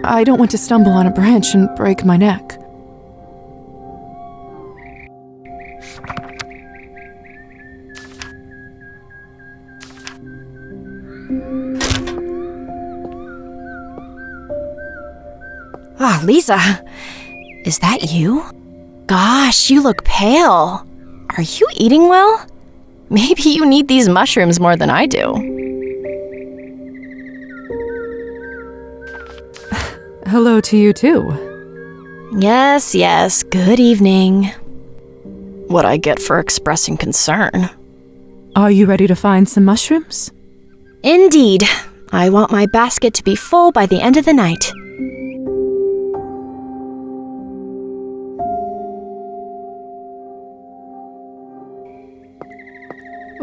I don't want to stumble on a branch and break my neck. Ah, Liza, is that you? Gosh, you look pale. Are you eating well? Maybe you need these mushrooms more than I do. Hello to you too. Yes, good evening. What I get for expressing concern. Are you ready to find some mushrooms? Indeed. I want my basket to be full by the end of the night.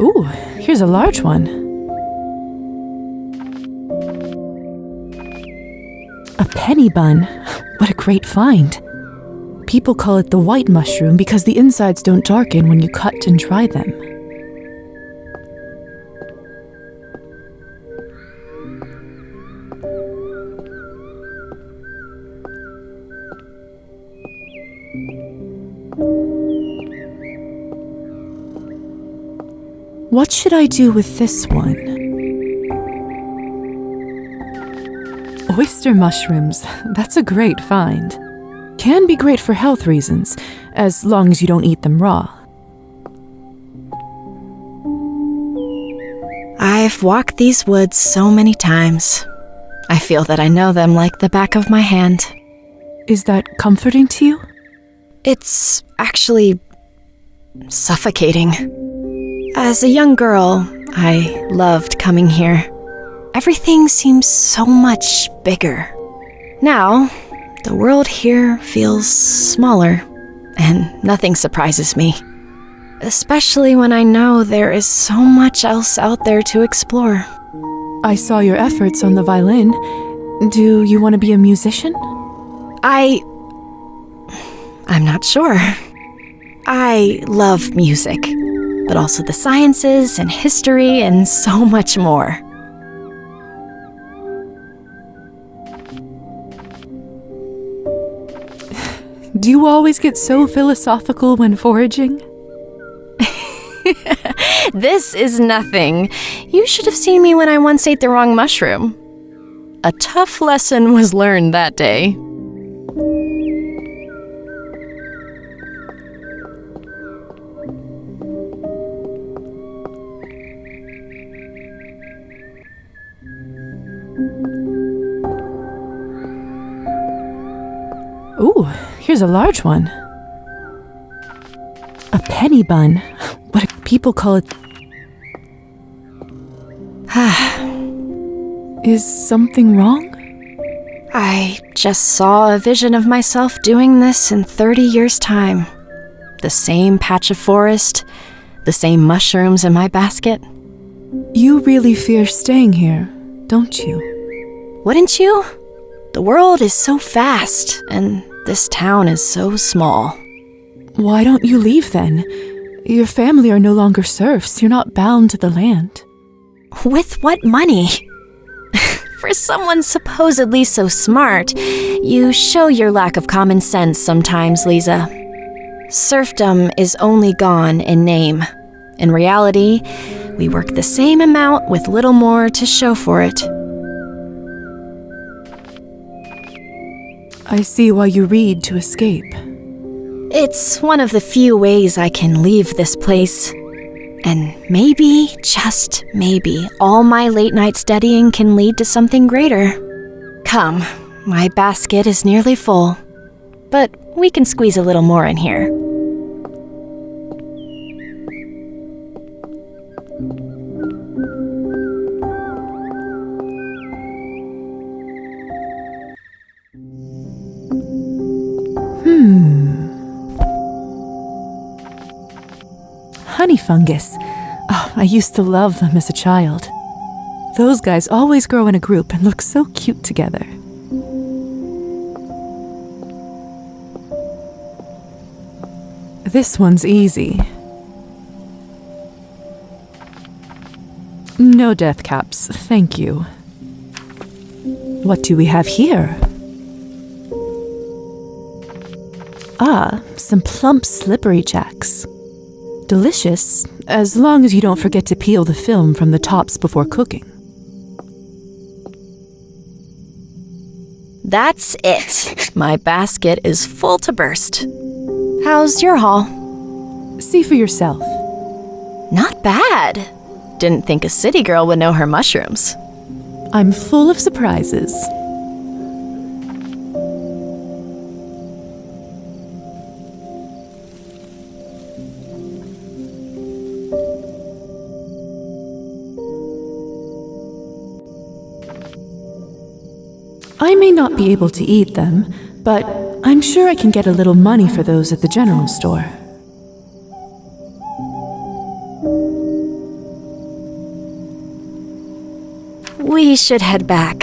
Ooh, here's a large one. A penny bun. What a great find. People call it the white mushroom because the insides don't darken when you cut and dry them. What should I do with this one? Oyster mushrooms. That's a great find. Can be great for health reasons, as long as you don't eat them raw. I've walked these woods so many times. I feel that I know them like the back of my hand. Is that comforting to you? It's actually suffocating. As a young girl, I loved coming here. Everything seems so much bigger. Now, the world here feels smaller, and nothing surprises me. Especially when I know there is so much else out there to explore. I saw your efforts on the violin. Do you want to be a musician? I'm not sure. I love music, but also the sciences and history and so much more. Do you always get so philosophical when foraging? This is nothing. You should have seen me when I once ate the wrong mushroom. A tough lesson was learned that day. Ooh, here's a large one. A penny bun. What do people call it? Is something wrong? I just saw a vision of myself doing this in 30 years' time. The same patch of forest, the same mushrooms in my basket. You really fear staying here, don't you? Wouldn't you? The world is so vast, and this town is so small. Why don't you leave then? Your family are no longer serfs. You're not bound to the land. With what money? For someone supposedly so smart, you show your lack of common sense sometimes, Liza. Serfdom is only gone in name. In reality, we work the same amount with little more to show for it. I see why you read to escape. It's one of the few ways I can leave this place. And maybe, just maybe, all my late-night studying can lead to something greater. Come, my basket is nearly full. But we can squeeze a little more in here. Honey fungus. Oh, I used to love them as a child. Those guys always grow in a group and look so cute together. This one's easy. No death caps, thank you. What do we have here? Ah, some plump slippery jacks. Delicious, as long as you don't forget to peel the film from the tops before cooking. That's it. My basket is full to burst. How's your haul? See for yourself. Not bad. Didn't think a city girl would know her mushrooms. I'm full of surprises. I may not be able to eat them, but I'm sure I can get a little money for those at the general store. We should head back.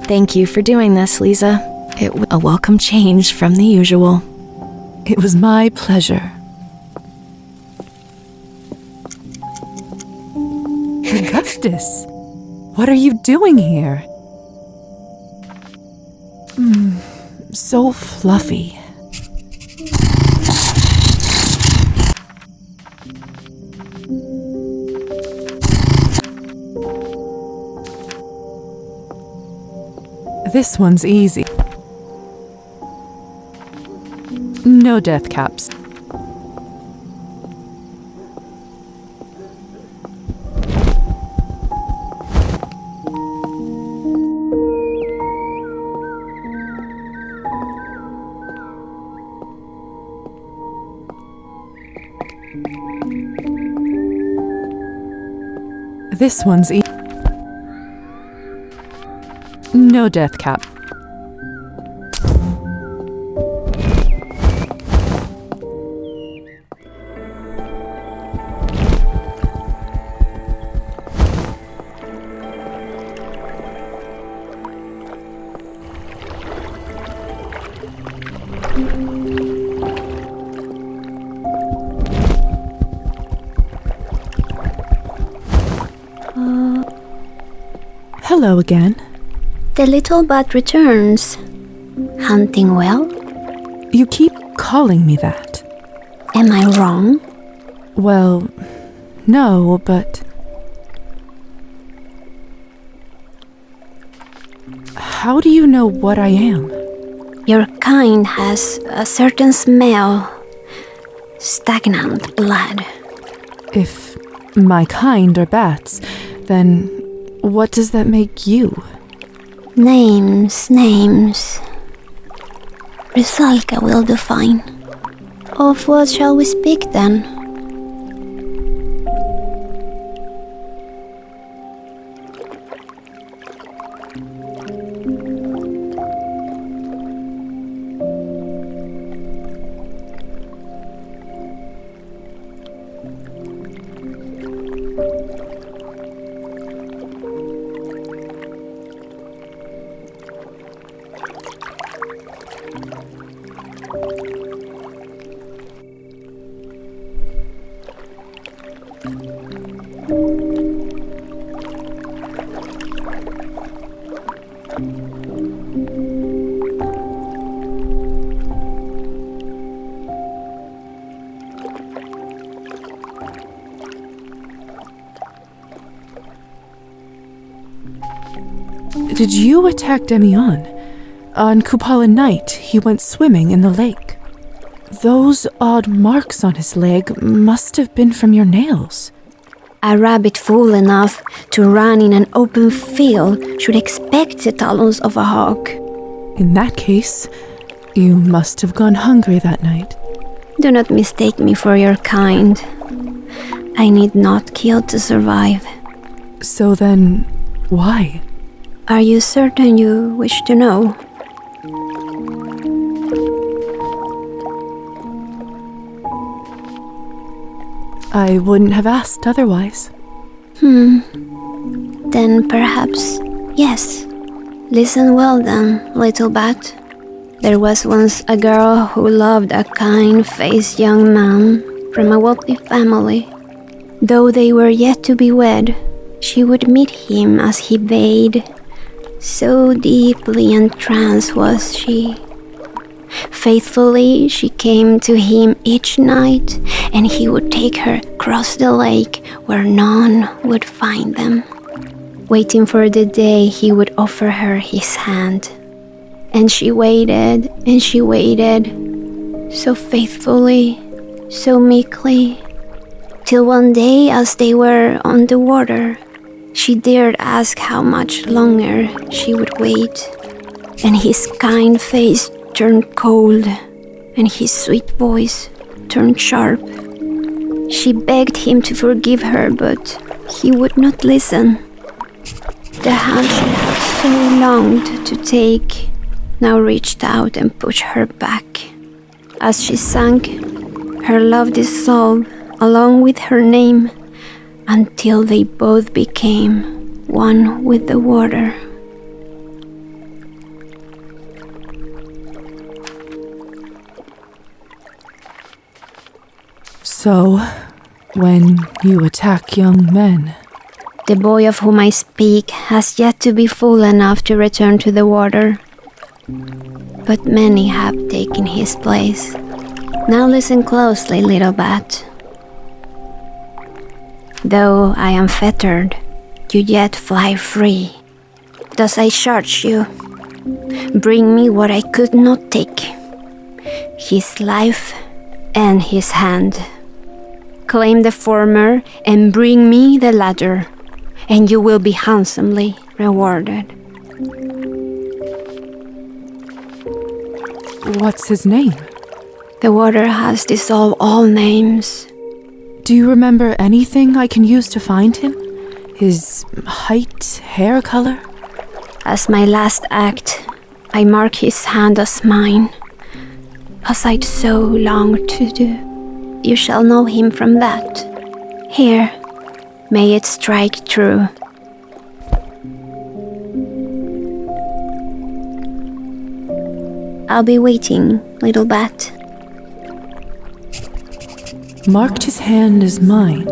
Thank you for doing this, Liza. It was a welcome change from the usual. It was my pleasure. Augustus, what are you doing here? So fluffy. This one's easy. No death caps. This one's no death cap. Hello again. The little bat returns. Hunting well? You keep calling me that. Am I wrong? Well, no, but... How do you know what I am? Your kind has a certain smell. Stagnant blood. If my kind are bats, then what does that make you? Names. Rysalka will define. Of what shall we speak then? Did you attack Demian? On Kupala night, he went swimming in the lake. Those odd marks on his leg must have been from your nails. A rabbit fool enough to run in an open field should expect the talons of a hawk. In that case, you must have gone hungry that night. Do not mistake me for your kind. I need not kill to survive. So then, why? Are you certain you wish to know? I wouldn't have asked otherwise. Then perhaps, yes. Listen well then, little bat. There was once a girl who loved a kind-faced young man from a wealthy family. Though they were yet to be wed, She would meet him as he bathed. So deeply entranced was she. Faithfully she came to him each night, and he would take her across the lake where none would find them, waiting for the day he would offer her his hand. And she waited, so faithfully, so meekly, till one day as they were on the water, she dared ask how much longer she would wait, and his kind face turned cold, and his sweet voice turned sharp. She begged him to forgive her, but he would not listen. The hand she had so longed to take now reached out and pushed her back. As she sank, her love dissolved along with her name, until they both became one with the water. So, when you attack young men... The boy of whom I speak has yet to be fool enough to return to the water, but many have taken his place. Now listen closely, little bat. Though I am fettered, you yet fly free. Thus I charge you, bring me what I could not take, his life and his hand. Claim the former and bring me the latter, and you will be handsomely rewarded. What's his name? The water has dissolved all names. Do you remember anything I can use to find him? His height, hair color? As my last act, I mark his hand as mine, as I'd so longed to do. You shall know him from that. Here, may it strike true. I'll be waiting, little bat. Marked his hand as mine.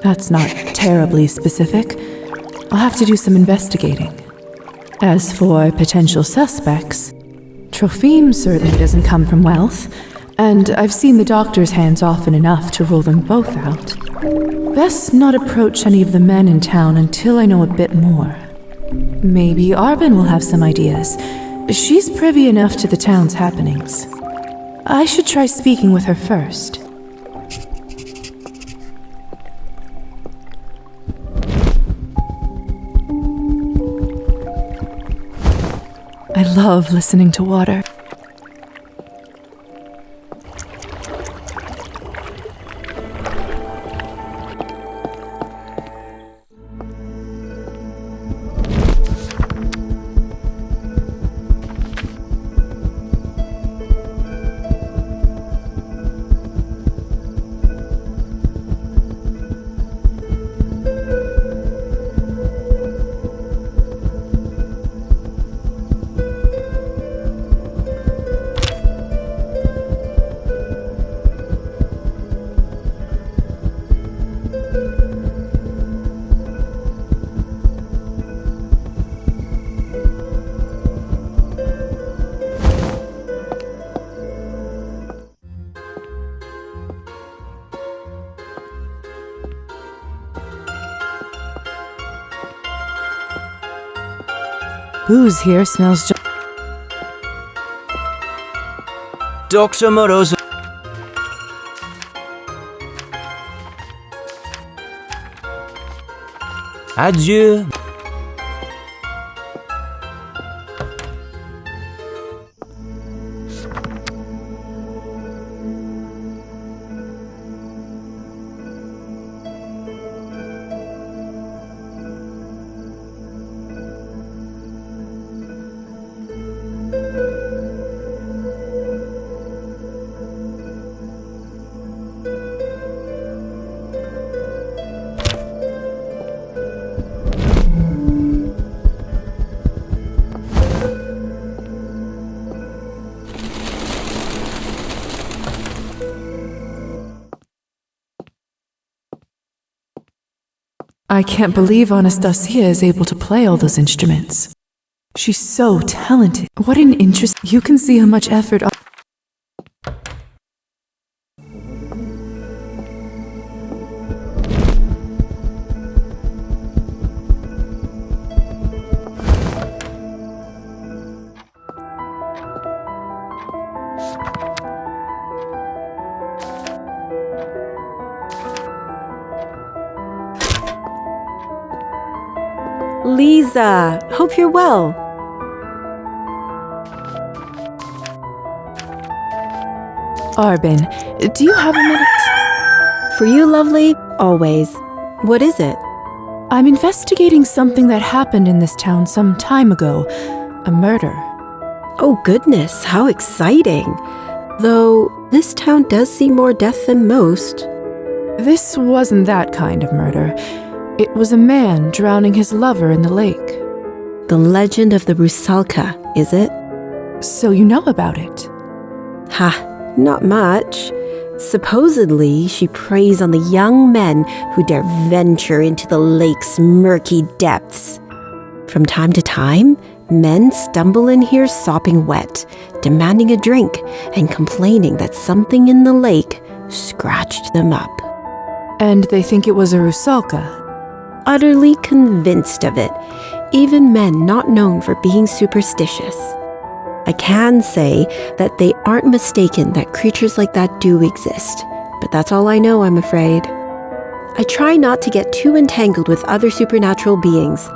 That's not terribly specific. I'll have to do some investigating. As for potential suspects, Trophime certainly doesn't come from wealth, and I've seen the doctor's hands often enough to rule them both out. Best not approach any of the men in town until I know a bit more. Maybe Arbin will have some ideas. She's privy enough to the town's happenings. I should try speaking with her first. I love listening to water. Booze here smells just... Dr. Morozo. Adieu. I can't believe Anastasia is able to play all those instruments. She's so talented. What an interest. You can see how much effort. Liza, hope you're well. Arbin, do you have a minute? For you, lovely, always. What is it? I'm investigating something that happened in this town some time ago. A murder. Oh goodness, how exciting. Though, this town does see more death than most. This wasn't that kind of murder. It was a man drowning his lover in the lake. The legend of the Rusalka, is it? So you know about it? Ha, not much. Supposedly, she preys on the young men who dare venture into the lake's murky depths. From time to time, men stumble in here sopping wet, demanding a drink and complaining that something in the lake scratched them up. And they think it was a Rusalka? Utterly convinced of it, even men not known for being superstitious. I can say that they aren't mistaken that creatures like that do exist, but that's all I know, I'm afraid. I try not to get too entangled with other supernatural beings.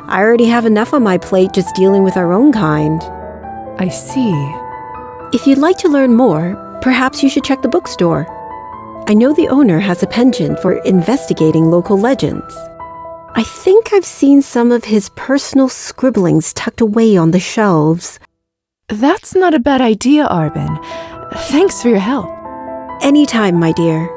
I already have enough on my plate just dealing with our own kind. I see. If you'd like to learn more, perhaps you should check the bookstore. I know the owner has a penchant for investigating local legends. I think I've seen some of his personal scribblings tucked away on the shelves. That's not a bad idea, Arbin. Thanks for your help. Anytime, my dear.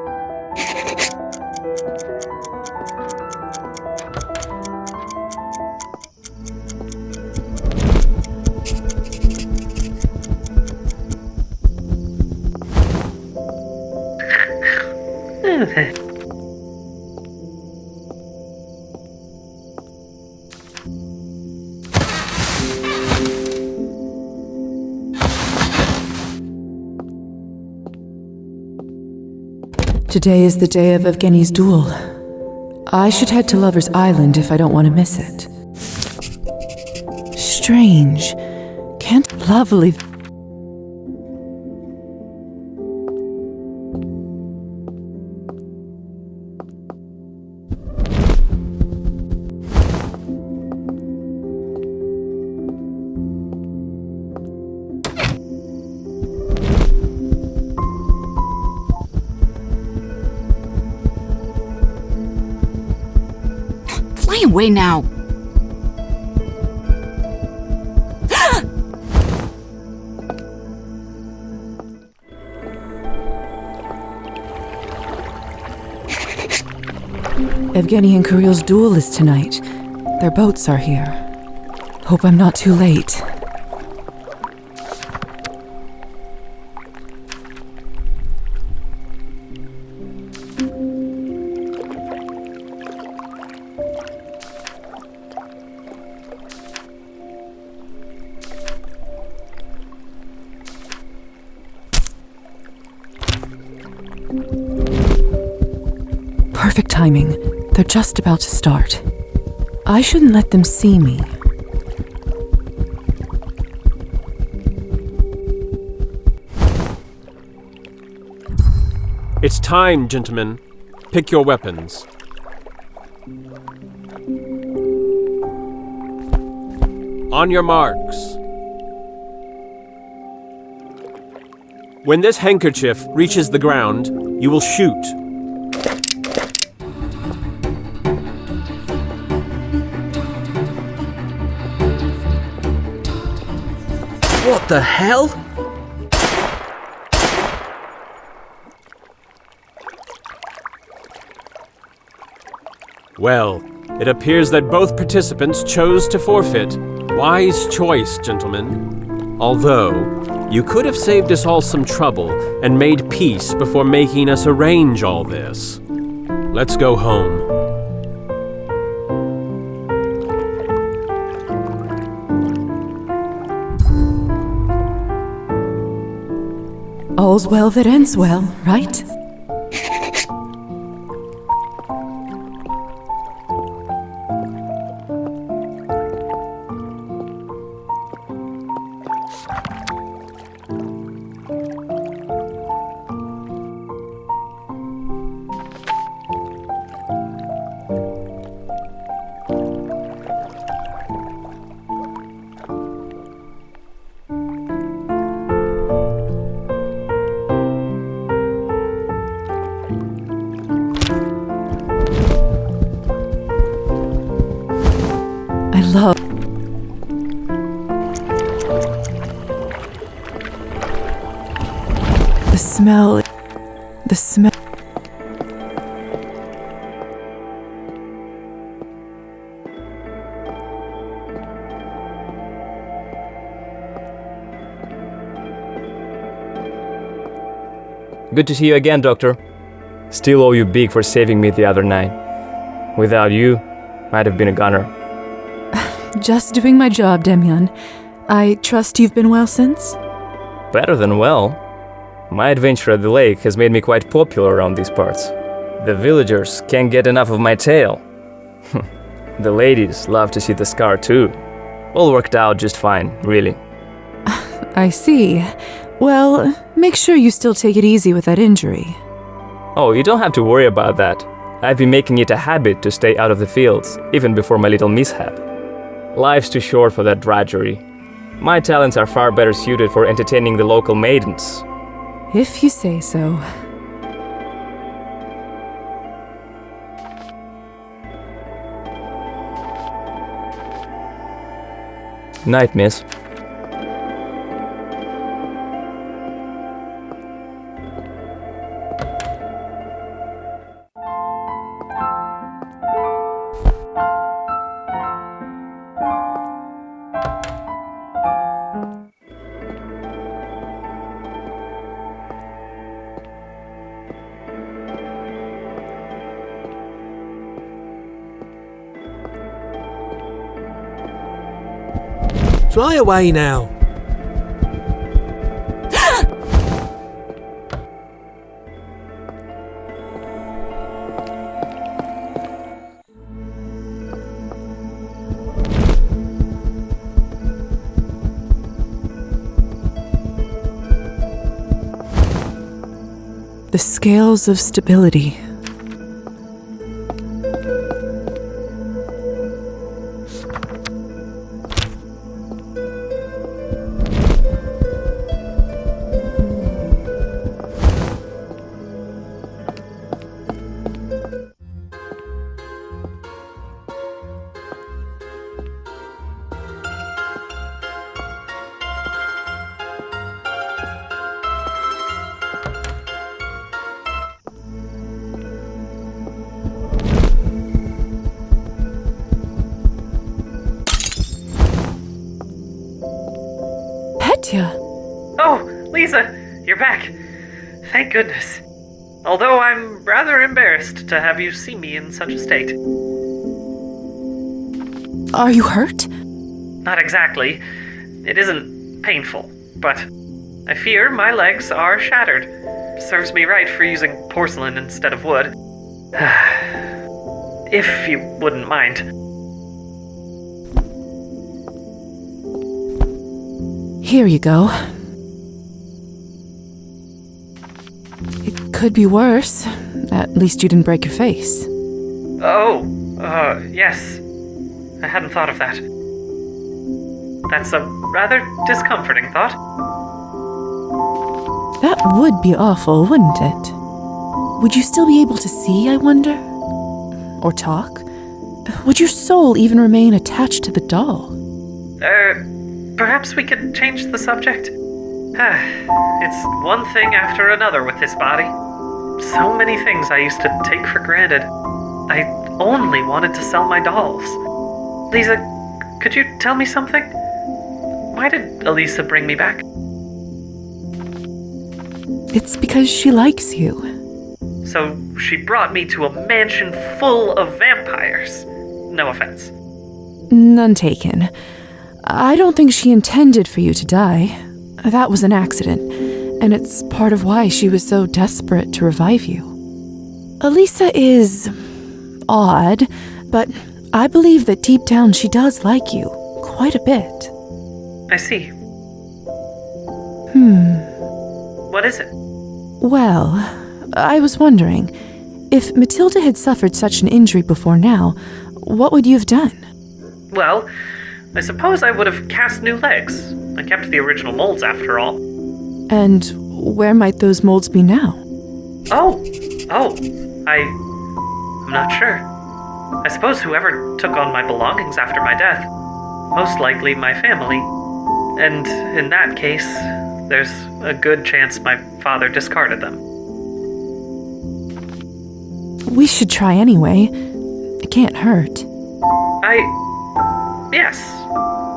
Today is the day of Evgeny's duel. I should head to Lover's Island if I don't want to miss it. Strange. Can't lovely... Away now. Evgeny and Kirill's duel is tonight. Their boats are here. Hope I'm not too late. Perfect timing. They're just about to start. I shouldn't let them see me. It's time, gentlemen. Pick your weapons. On your marks. When this handkerchief reaches the ground, you will shoot. What the hell? Well, it appears that both participants chose to forfeit. Wise choice, gentlemen. Although, you could have saved us all some trouble and made peace before making us arrange all this. Let's go home. All's well that ends well, right? I love the smell. The smell. Good to see you again, Doctor. Still owe you big for saving me the other night. Without you, I'd have been a gunner. Just doing my job, Demian. I trust you've been well since? Better than well. My adventure at the lake has made me quite popular around these parts. The villagers can't get enough of my tale. The ladies love to see the scar too. All worked out just fine, really. I see. Well, make sure you still take it easy with that injury. Oh, you don't have to worry about that. I've been making it a habit to stay out of the fields, even before my little mishap. Life's too short for that drudgery. My talents are far better suited for entertaining the local maidens. If you say so. Night, miss. Fly away now. The scales of stability. Oh, Liza, you're back. Thank goodness. Although I'm rather embarrassed to have you see me in such a state. Are you hurt? Not exactly. It isn't painful, but I fear my legs are shattered. Serves me right for using porcelain instead of wood. If you wouldn't mind. Here you go. It could be worse. At least you didn't break your face. Oh, yes. I hadn't thought of that. That's a rather discomforting thought. That would be awful, wouldn't it? Would you still be able to see, I wonder? Or talk? Would your soul even remain attached to the doll? Perhaps we could change the subject? It's one thing after another with this body. So many things I used to take for granted. I only wanted to sell my dolls. Liza, could you tell me something? Why did Elisa bring me back? It's because she likes you. So she brought me to a mansion full of vampires. No offense. None taken. I don't think she intended for you to die. That was an accident. And it's part of why she was so desperate to revive you. Elisa is odd, but I believe that deep down she does like you quite a bit. I see. What is it? Well, I was wondering, if Matilda had suffered such an injury before now, what would you have done? Well, I suppose I would have cast new legs. I kept the original molds after all. And where might those molds be now? I'm not sure. I suppose whoever took on my belongings after my death, most likely my family. And in that case, there's a good chance my father discarded them. We should try anyway. It can't hurt. Yes.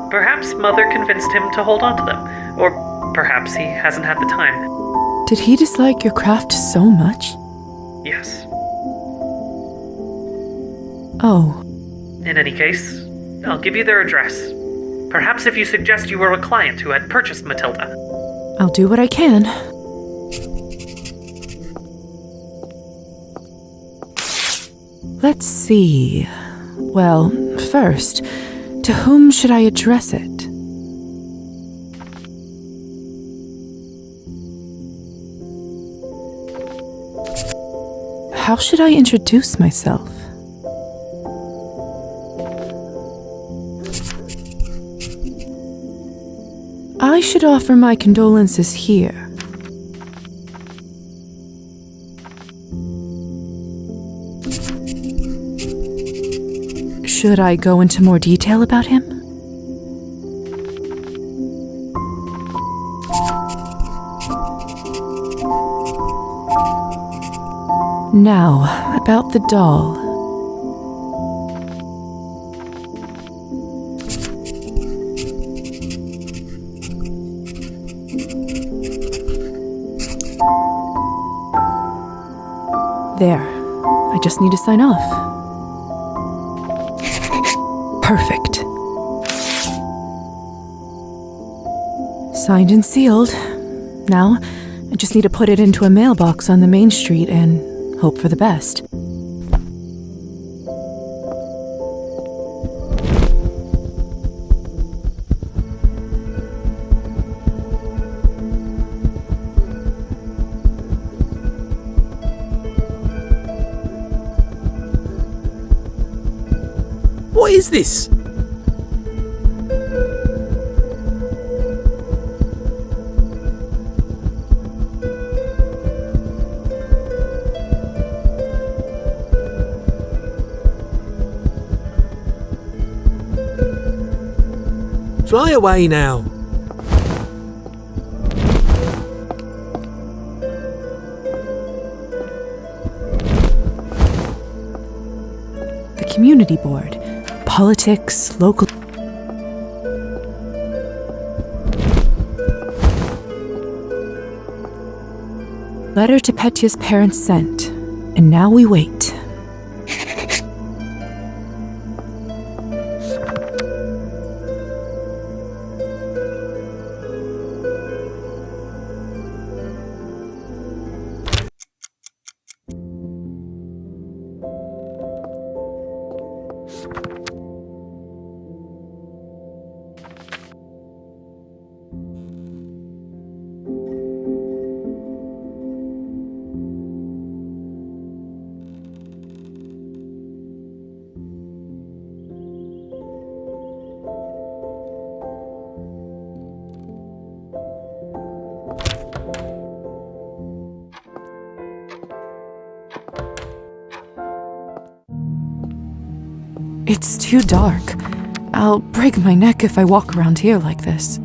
Perhaps Mother convinced him to hold on to them. Or perhaps he hasn't had the time. Did he dislike your craft so much? Yes. Oh. In any case, I'll give you their address. Perhaps if you suggest you were a client who had purchased Matilda. I'll do what I can. Let's see. Well, first, to whom should I address it? How should I introduce myself? I should offer my condolences here. Should I go into more detail about him? Now, about the doll. There. I just need to sign off. Perfect. Signed and sealed. Now, I just need to put it into a mailbox on the main street and hope for the best. What is this? Fly away now. The community board. Politics, local... Letter to Petya's parents sent, and now we wait. It's too dark. I'll break my neck if I walk around here like this.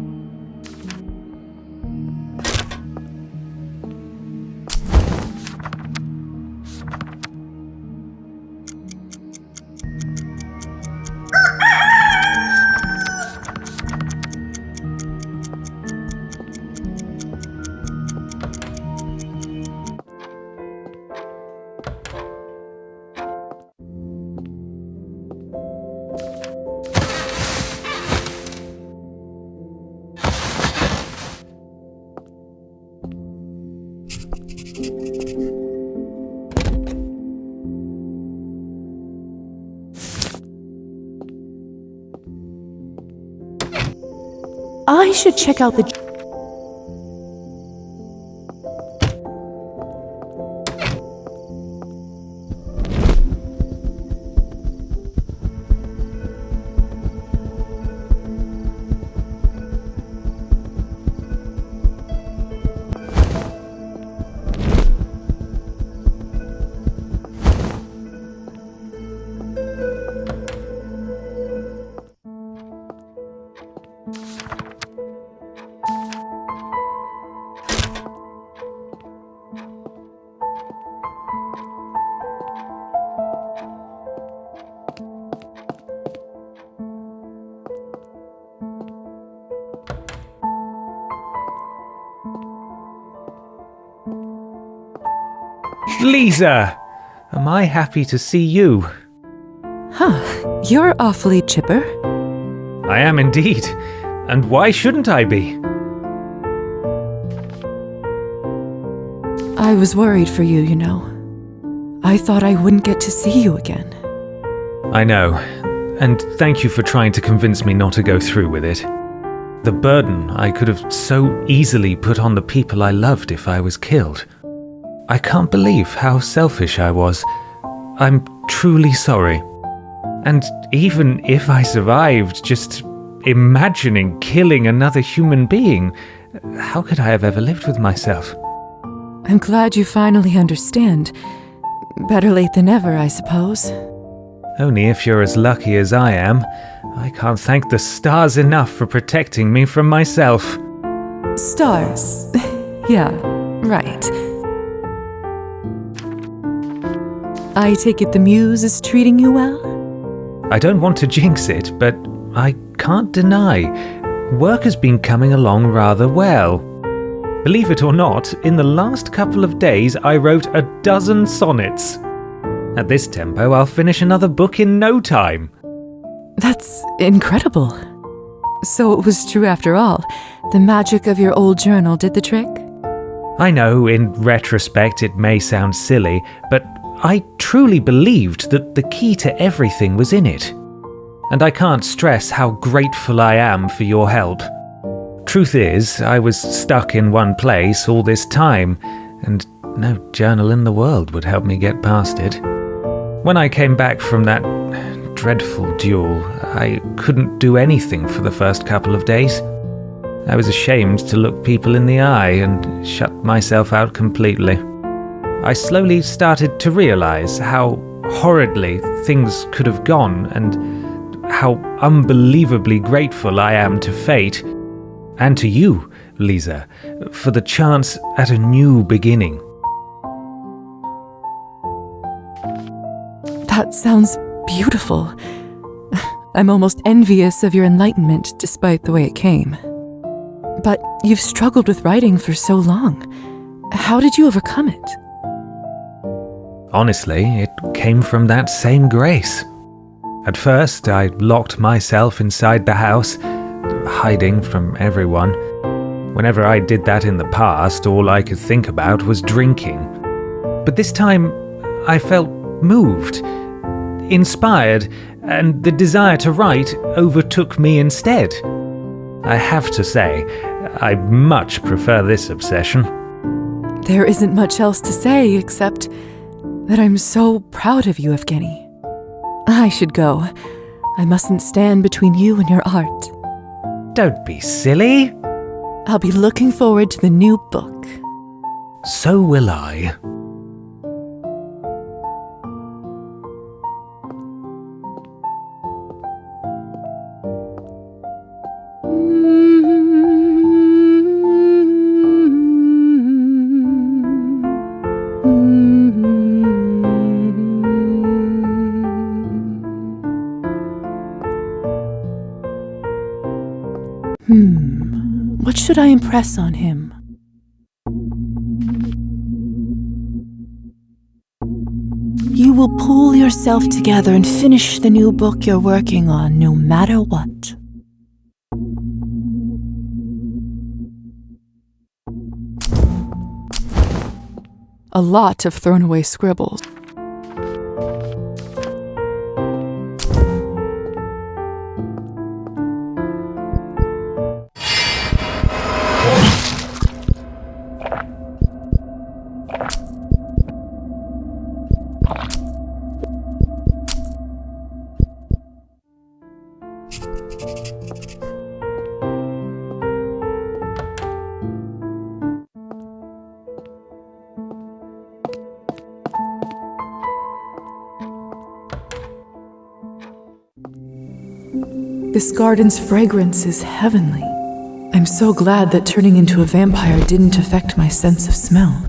should check out the... Liza! Am I happy to see you? Huh, you're awfully chipper. I am indeed. And why shouldn't I be? I was worried for you, you know. I thought I wouldn't get to see you again. I know. And thank you for trying to convince me not to go through with it. The burden I could have so easily put on the people I loved if I was killed. I can't believe how selfish I was. I'm truly sorry. And even if I survived, just imagining killing another human being, how could I have ever lived with myself? I'm glad you finally understand. Better late than never, I suppose. Only if you're as lucky as I am. I can't thank the stars enough for protecting me from myself. Stars. Yeah, right. I take it the muse is treating you well? I don't want to jinx it, but I can't deny, work has been coming along rather well. Believe it or not, in the last couple of days I wrote 12 sonnets. At this tempo, I'll finish another book in no time. That's incredible. So it was true after all. The magic of your old journal did the trick? I know, in retrospect, it may sound silly, but I truly believed that the key to everything was in it. And I can't stress how grateful I am for your help. Truth is, I was stuck in one place all this time, and no journal in the world would help me get past it. When I came back from that dreadful duel, I couldn't do anything for the first couple of days. I was ashamed to look people in the eye and shut myself out completely. I slowly started to realize how horridly things could have gone and how unbelievably grateful I am to fate, and to you, Liza, for the chance at a new beginning. That sounds beautiful. I'm almost envious of your enlightenment despite the way it came. But you've struggled with writing for so long. How did you overcome it? Honestly, it came from that same grace. At first, I locked myself inside the house, hiding from everyone. Whenever I did that in the past, all I could think about was drinking. But this time, I felt moved, inspired, and the desire to write overtook me instead. I have to say, I much prefer this obsession. There isn't much else to say except that I'm so proud of you, Evgeny. I should go. I mustn't stand between you and your art. Don't be silly. I'll be looking forward to the new book. So will I. What should I impress on him? You will pull yourself together and finish the new book you're working on, no matter what. A lot of thrown away scribbles. This garden's fragrance is heavenly. I'm so glad that turning into a vampire didn't affect my sense of smell.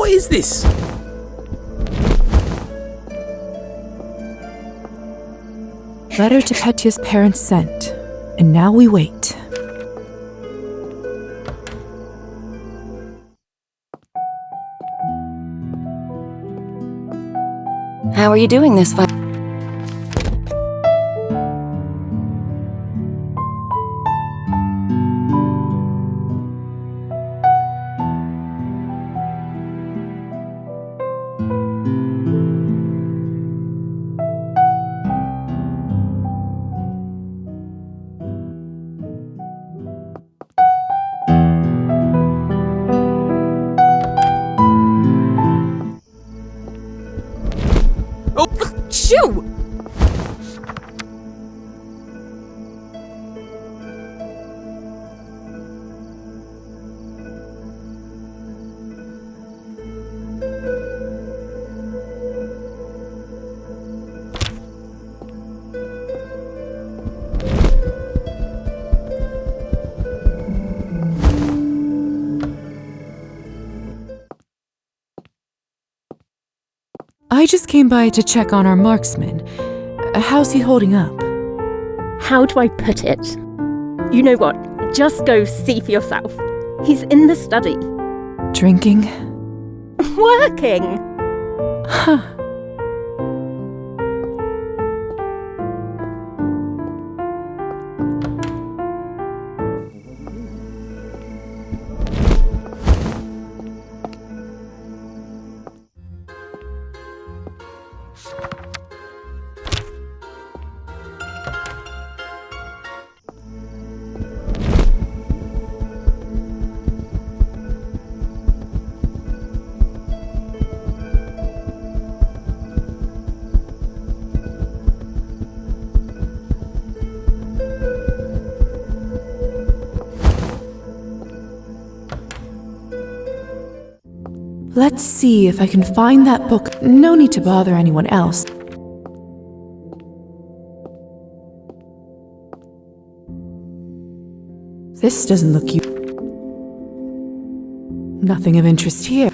What is this? Letter to Petya's parents sent, and now we wait. How are you doing this, Shoo! I just came by to check on our marksman. How's he holding up? How do I put it? You know what? Just go see for yourself. He's in the study. Drinking? Working! Huh. Let's see if I can find that book. No need to bother anyone else. This doesn't look Nothing of interest here.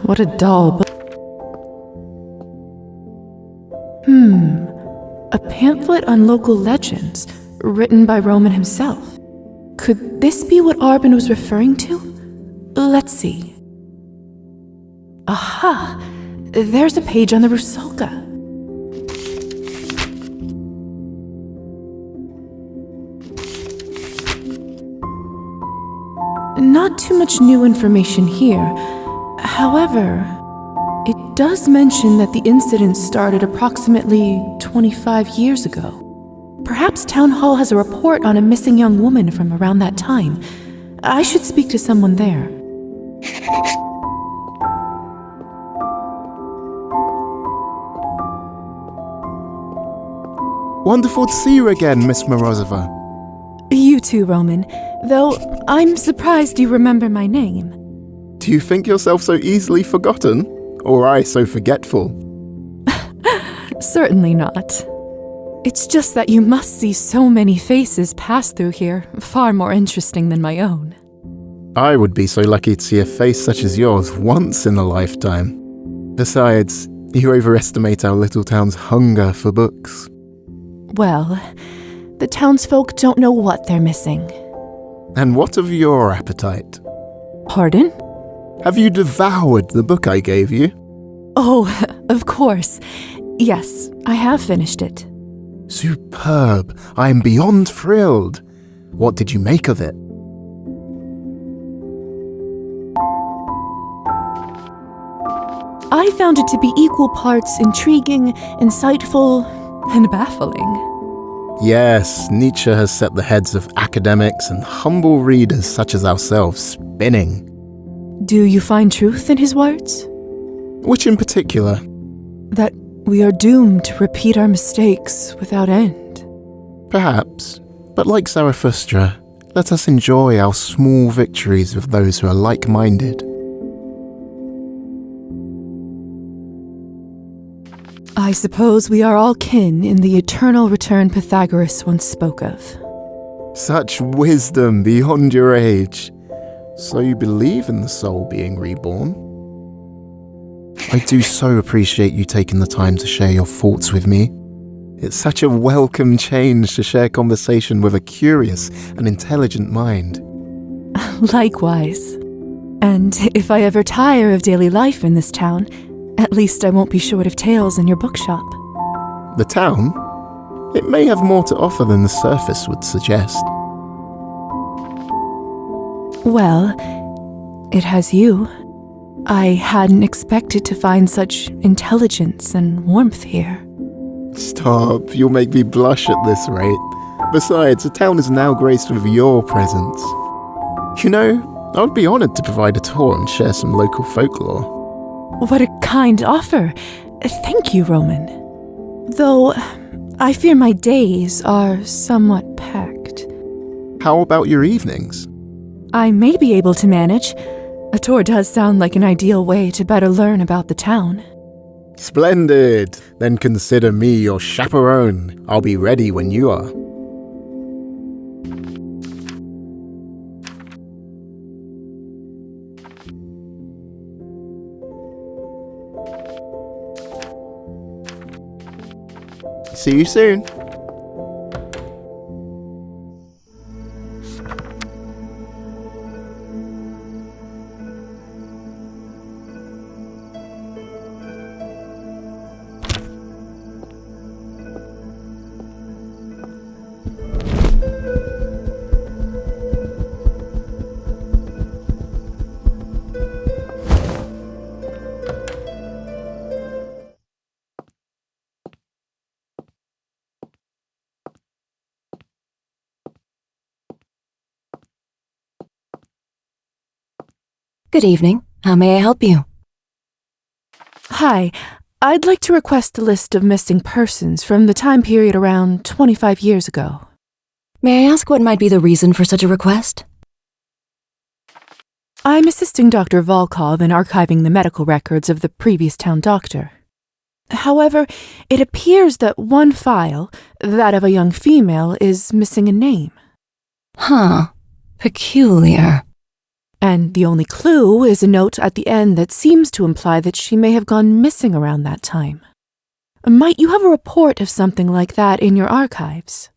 What a dull book. A pamphlet on local legends, written by Roman himself. Could this be what Arbin was referring to? Let's see. Aha! There's a page on the Rusalka. Not too much new information here. However, it does mention that the incident started approximately 25 years ago. Perhaps Town Hall has a report on a missing young woman from around that time. I should speak to someone there. Wonderful to see you again, Miss Morozova. You too, Roman. Though I'm surprised you remember my name. Do you think yourself so easily forgotten? Or I so forgetful? Certainly not. It's just that you must see so many faces pass through here, far more interesting than my own. I would be so lucky to see a face such as yours once in a lifetime. Besides, you overestimate our little town's hunger for books. Well, the townsfolk don't know what they're missing. And what of your appetite? Pardon? Have you devoured the book I gave you? Oh, of course. Yes, I have finished it. Superb. I am beyond thrilled. What did you make of it? found it to be equal parts intriguing, insightful, and baffling. Yes, Nietzsche has set the heads of academics and humble readers such as ourselves spinning. Do you find truth in his words? Which in particular? That we are doomed to repeat our mistakes without end. Perhaps, but like Zarathustra, let us enjoy our small victories with those who are like-minded. I suppose we are all kin in the eternal return Pythagoras once spoke of. Such wisdom beyond your age. So you believe in the soul being reborn? I do so appreciate you taking the time to share your thoughts with me. It's such a welcome change to share conversation with a curious and intelligent mind. Likewise. And if I ever tire of daily life in this town, at least I won't be short of tales in your bookshop. The town? It may have more to offer than the surface would suggest. Well, it has you. I hadn't expected to find such intelligence and warmth here. Stop, you'll make me blush at this rate. Besides, the town is now graced with your presence. You know, I would be honoured to provide a tour and share some local folklore. What a kind offer. Thank you, Roman. Though, I fear my days are somewhat packed. How about your evenings? I may be able to manage. A tour does sound like an ideal way to better learn about the town. Splendid! Then consider me your chaperone. I'll be ready when you are. See you soon. Good evening. How may I help you? Hi, I'd like to request a list of missing persons from the time period around 25 years ago. May I ask what might be the reason for such a request? I'm assisting Dr. Volkov in archiving the medical records of the previous town doctor. However, it appears that one file, that of a young female, is missing a name. Huh. Peculiar. And the only clue is a note at the end that seems to imply that she may have gone missing around that time. Might you have a report of something like that in your archives?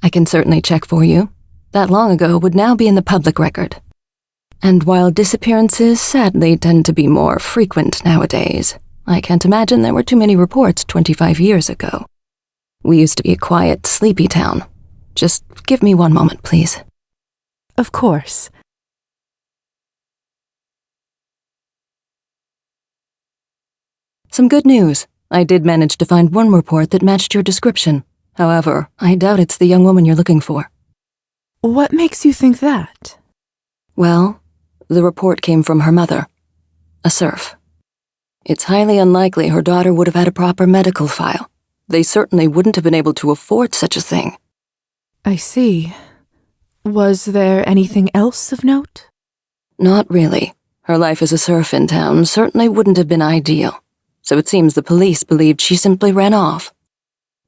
I can certainly check for you. That long ago would now be in the public record. And while disappearances sadly tend to be more frequent nowadays, I can't imagine there were too many reports 25 years ago. We used to be a quiet, sleepy town. Just give me one moment, please. Of course. Some good news. I did manage to find one report that matched your description. However, I doubt it's the young woman you're looking for. What makes you think that? Well, the report came from her mother, a serf. It's highly unlikely her daughter would have had a proper medical file. They certainly wouldn't have been able to afford such a thing. I see. Was there anything else of note? Not really. Her life as a serf in town certainly wouldn't have been ideal. So it seems the police believed she simply ran off.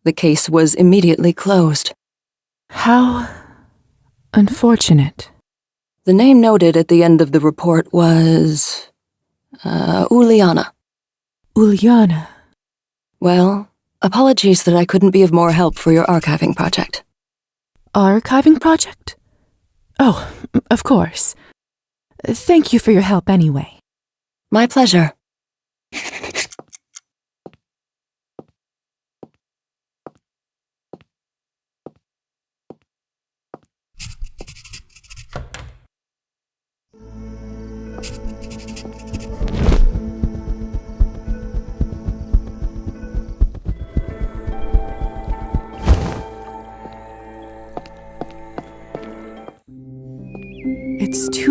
The case was immediately closed. How unfortunate. The name noted at the end of the report was... Uliana. Uliana. Well, apologies that I couldn't be of more help for your archiving project. Archiving project? Oh, of course. Thank you for your help anyway. My pleasure.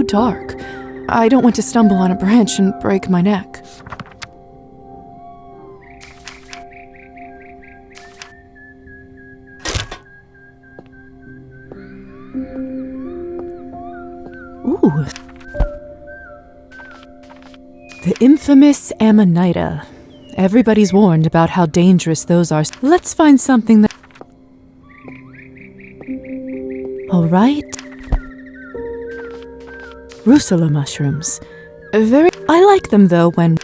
dark. I don't want to stumble on a branch and break my neck. Ooh. The infamous Amanita. Everybody's warned about how dangerous those are. Let's find something that... All right. Rusula mushrooms. I like them though when...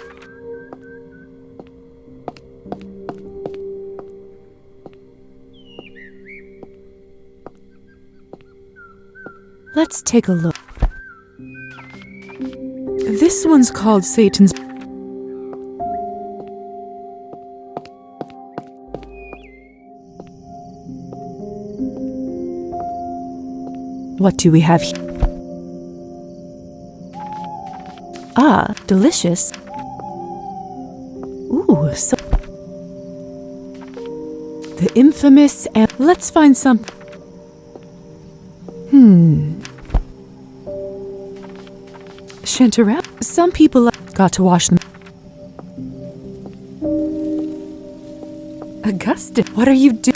Let's take a look. This one's called Satan's... What do we have here? Ah, delicious. Ooh, so... The infamous and... Let's find some... Chanterelle? Some people got to wash them. Augustus, what are you doing?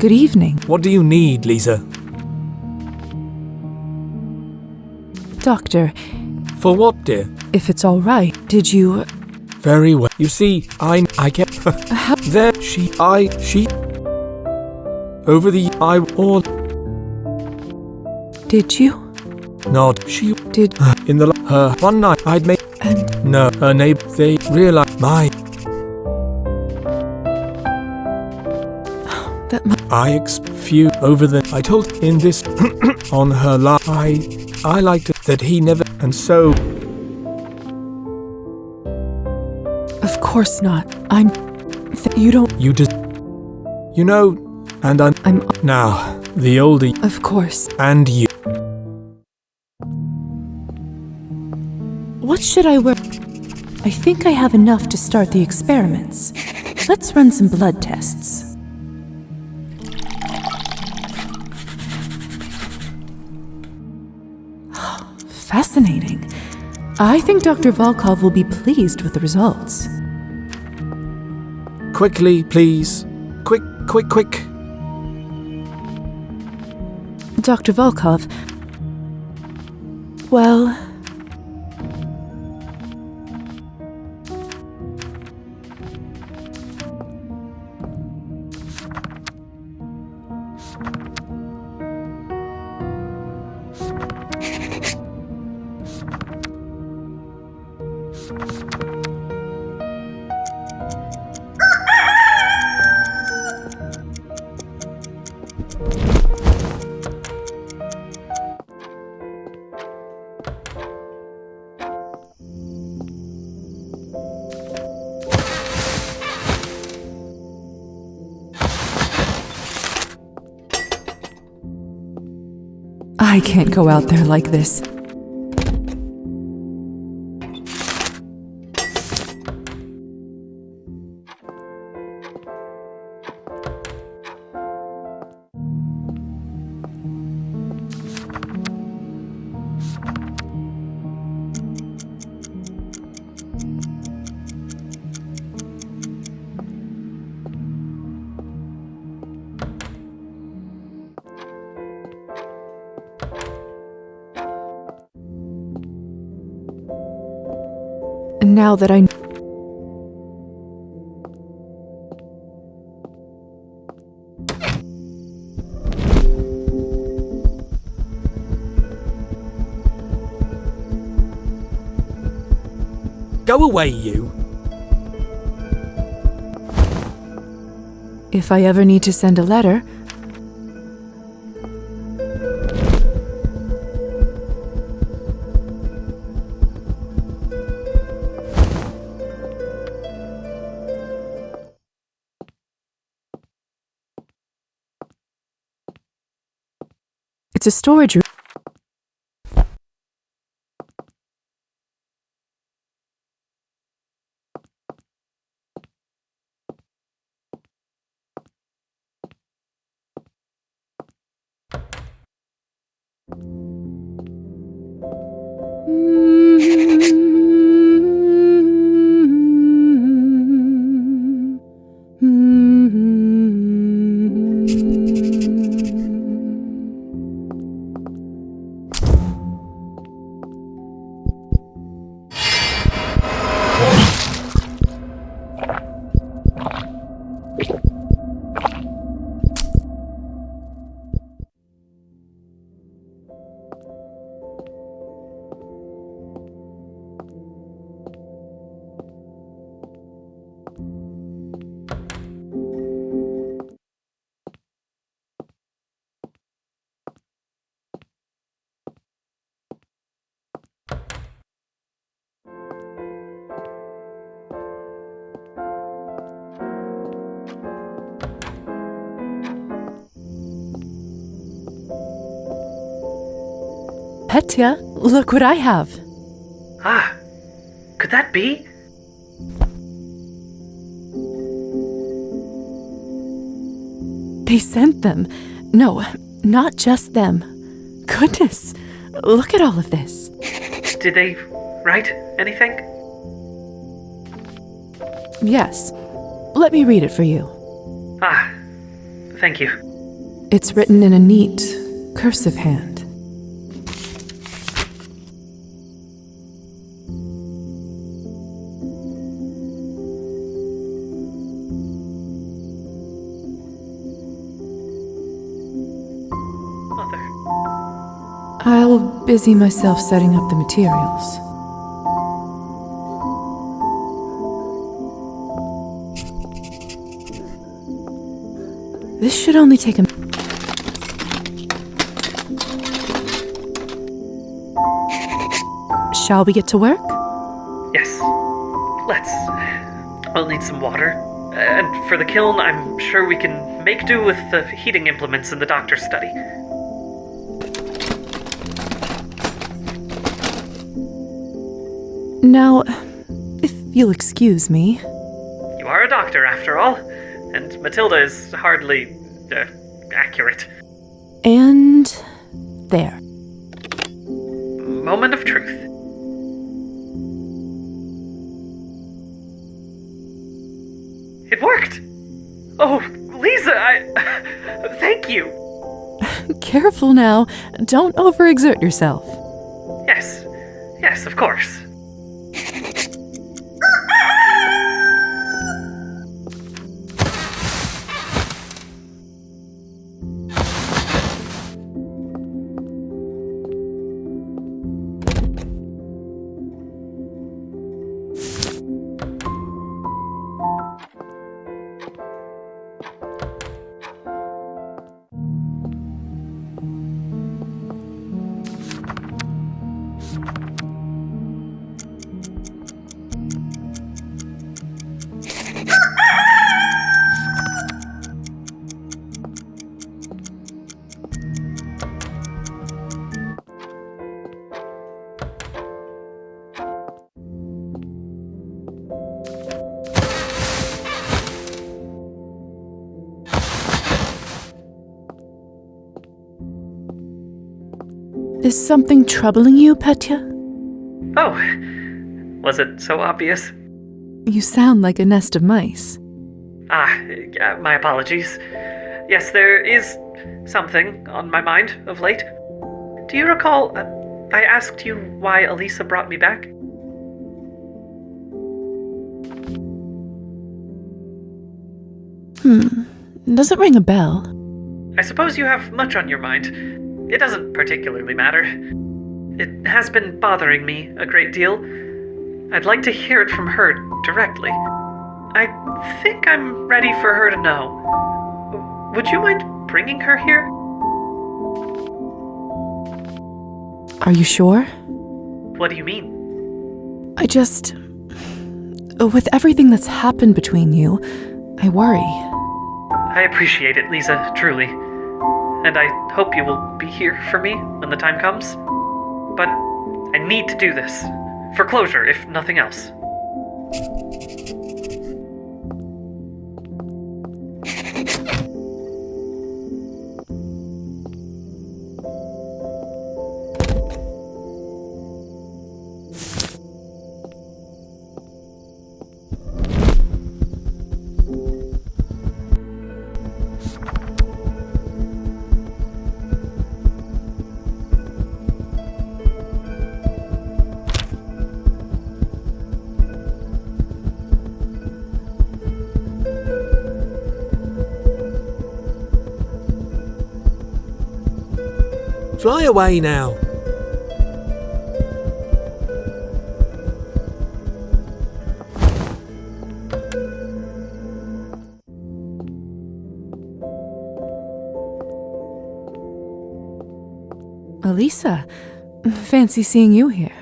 Good evening. What do you need, Liza? Doctor. For what, dear? If it's all right, did you... Very well. You see, I get... There, she... Over the... all... Did you? Not. She... Did... In the... Her... One night, I'd made... And... No, her neighbor... They realized... My... few over the... I told in this... on her last... I liked it that he never... And so... Of course not. I'm... You don't... You just... You know... And I'm... Now, the older... Of course. And you... What should I wear? I think I have enough to start the experiments. Let's run some blood tests. Fascinating. I think Dr. Volkov will be pleased with the results. Quickly, please. Quick. Dr. Volkov. Well... I can't go out there like this. Now that I... Go away, you! If I ever need to send a letter... It's a storage room. Petya, look what I have. Ah, could that be? They sent them. No, not just them. Goodness, look at all of this. Did they write anything? Yes. Let me read it for you. Ah, thank you. It's written in a neat, cursive hand. I'll busy myself setting up the materials. This should only take a... Shall we get to work? Yes. Let's. We'll need some water. And for the kiln, I'm sure we can make do with the heating implements in the doctor's study. Now, if you'll excuse me... You are a doctor, after all, and Matilda is hardly, accurate. And... there. Moment of truth. It worked! Oh, Liza, thank you! Careful now. Don't overexert yourself. Yes, of course. Is something troubling you, Petya? Oh, was it so obvious? You sound like a nest of mice. My apologies. Yes, there is something on my mind of late. Do you recall, I asked you why Elisa brought me back? Doesn't ring a bell. I suppose you have much on your mind. It doesn't particularly matter. It has been bothering me a great deal. I'd like to hear it from her directly. I think I'm ready for her to know. Would you mind bringing her here? Are you sure? What do you mean? With everything that's happened between you, I worry. I appreciate it, Liza, truly. And I hope you will be here for me when the time comes. But I need to do this. For closure, if nothing else. Fly away now. Elisa, fancy seeing you here.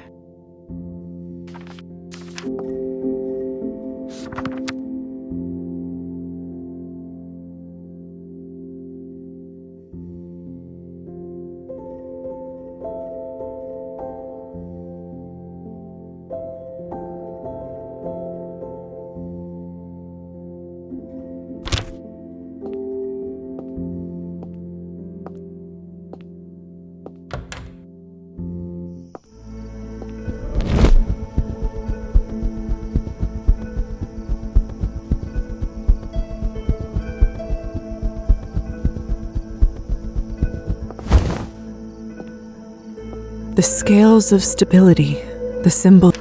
The scales of stability, the symbol.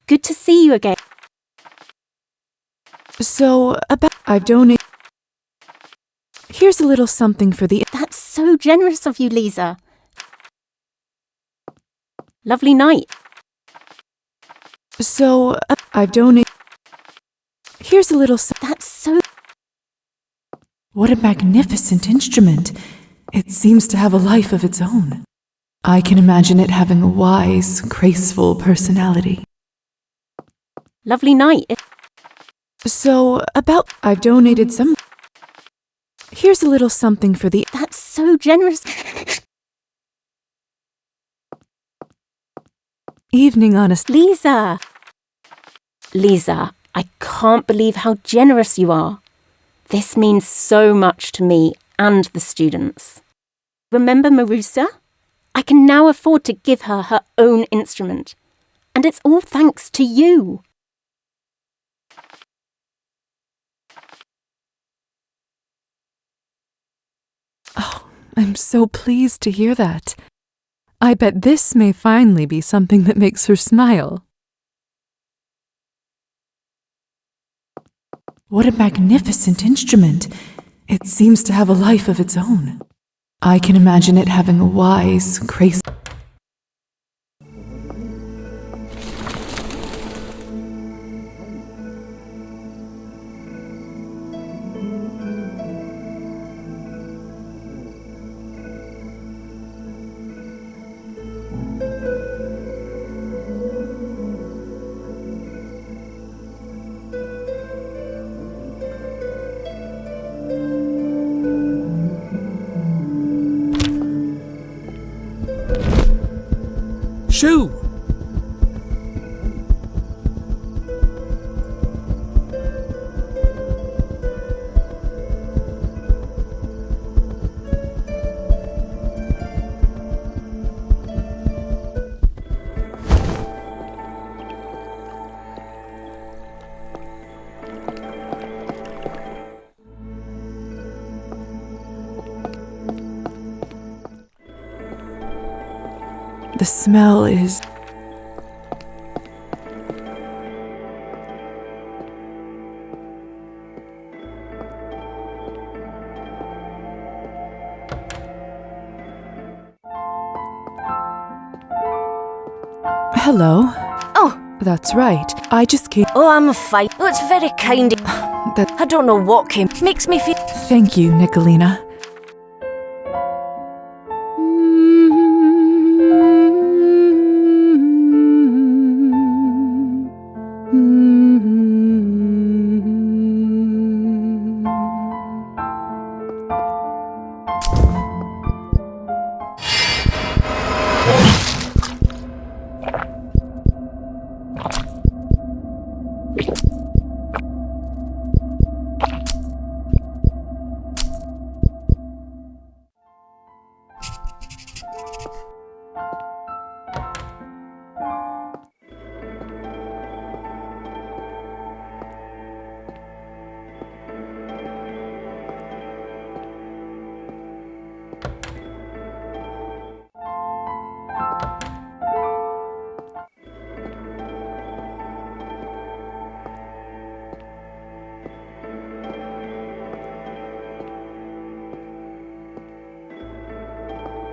Good to see you again. So, I've donated. Here's a little something for the. That's so generous of you, Liza. Lovely night. So, I've donated. Here's a little. That's so. What a magnificent instrument. It seems to have a life of its own. I can imagine it having a wise, graceful personality. Lovely night. So, I've donated some. Here's a little something for the. That's so generous. Evening, honest. Liza! Liza, I can't believe how generous you are. This means so much to me and the students. Remember Marusa? I can now afford to give her her own instrument. And it's all thanks to you. Oh, I'm so pleased to hear that. I bet this may finally be something that makes her smile. What a magnificent instrument. It seems to have a life of its own. I can imagine it having a wise, graceful. The smell is... Hello. Oh. That's right. I just came... Oh, I'm fine. Oh, it's very kind of... I don't know what came. Makes me feel... Thank you, Nicolina.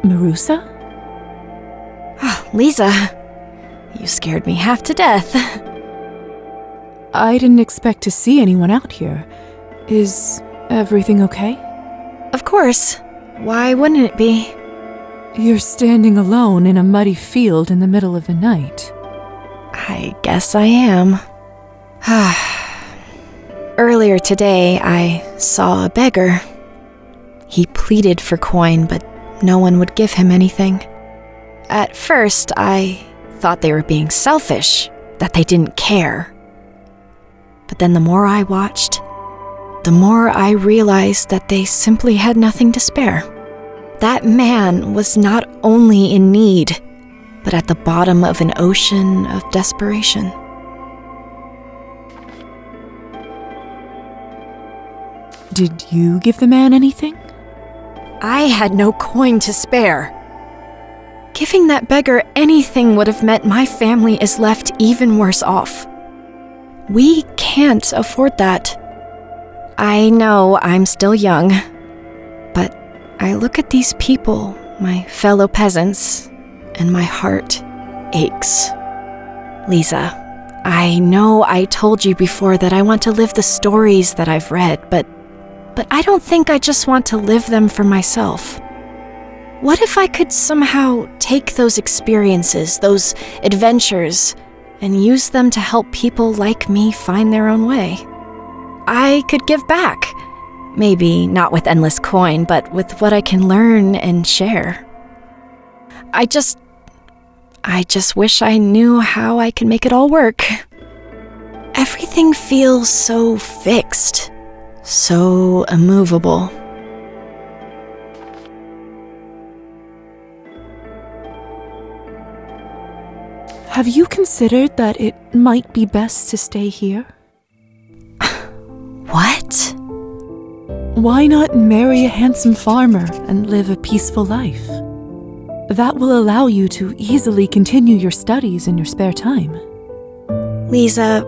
Marusa? Oh, Liza, you scared me half to death. I didn't expect to see anyone out here. Is everything okay? Of course. Why wouldn't it be? You're standing alone in a muddy field in the middle of the night. I guess I am. Earlier today, I saw a beggar. He pleaded for coin, but no one would give him anything. At first, I thought they were being selfish, that they didn't care. But then the more I watched, the more I realized that they simply had nothing to spare. That man was not only in need, but at the bottom of an ocean of desperation. Did you give the man anything? I had no coin to spare. Giving that beggar anything would have meant my family is left even worse off. We can't afford that. I know I'm still young, but I look at these people, my fellow peasants, and my heart aches. Liza, I know I told you before that I want to live the stories that I've read, but I don't think I just want to live them for myself. What if I could somehow take those experiences, those adventures, and use them to help people like me find their own way? I could give back. Maybe not with endless coin, but with what I can learn and share. I just wish I knew how I can make it all work. Everything feels so fixed, so immovable. Have you considered that it might be best to stay here? What? Why not marry a handsome farmer and live a peaceful life? That will allow you to easily continue your studies in your spare time. Liza,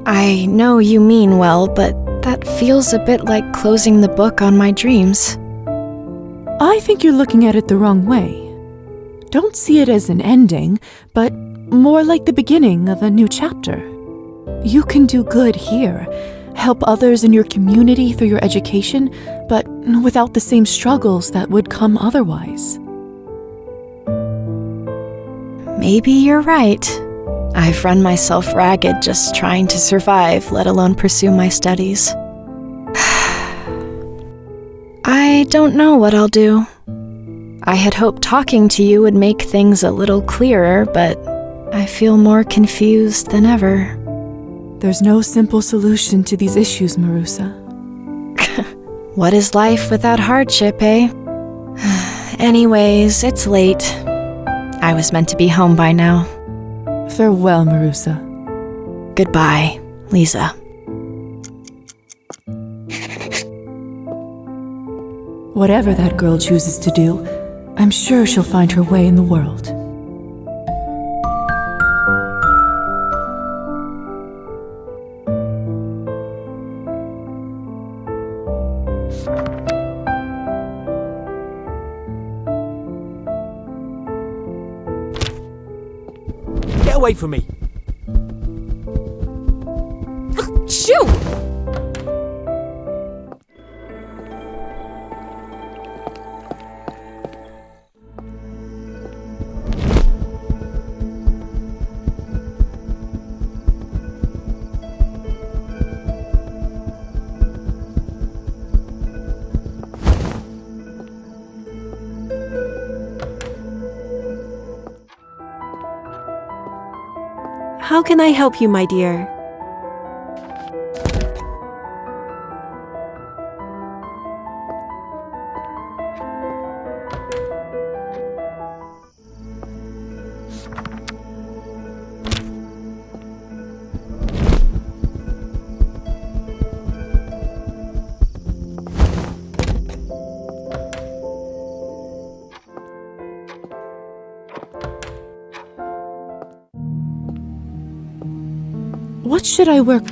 I know you mean well, but that feels a bit like closing the book on my dreams. I think you're looking at it the wrong way. Don't see it as an ending, but more like the beginning of a new chapter. You can do good here, help others in your community through your education, but without the same struggles that would come otherwise. Maybe you're right. I've run myself ragged just trying to survive, let alone pursue my studies. I don't know what I'll do. I had hoped talking to you would make things a little clearer, but I feel more confused than ever. There's no simple solution to these issues, Marusa. What is life without hardship, eh? Anyways, it's late. I was meant to be home by now. Farewell, Marusa. Goodbye, Liza. Whatever that girl chooses to do, I'm sure she'll find her way in the world. away from me! Shoo! How can I help you, my dear? What should I work?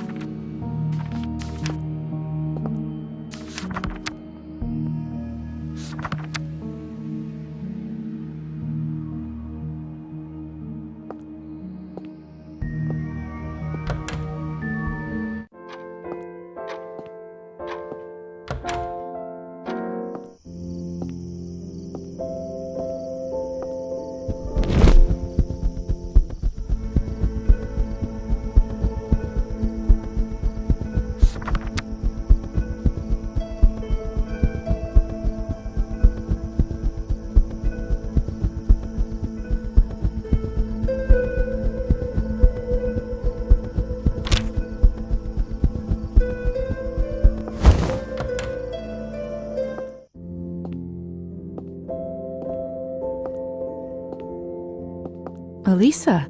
Liza,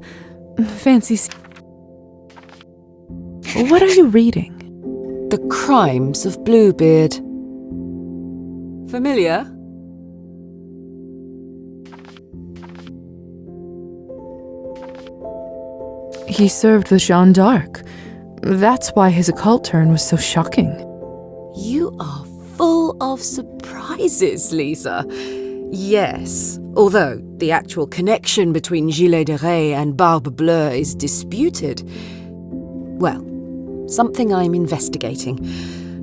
fancy. What are you reading? The Crimes of Bluebeard. Familiar? He served with Jeanne d'Arc. That's why his occult turn was so shocking. You are full of surprises, Liza. Yes, although the actual connection between Gilet de Rais and Barbe Bleue is disputed. Well, something I'm investigating.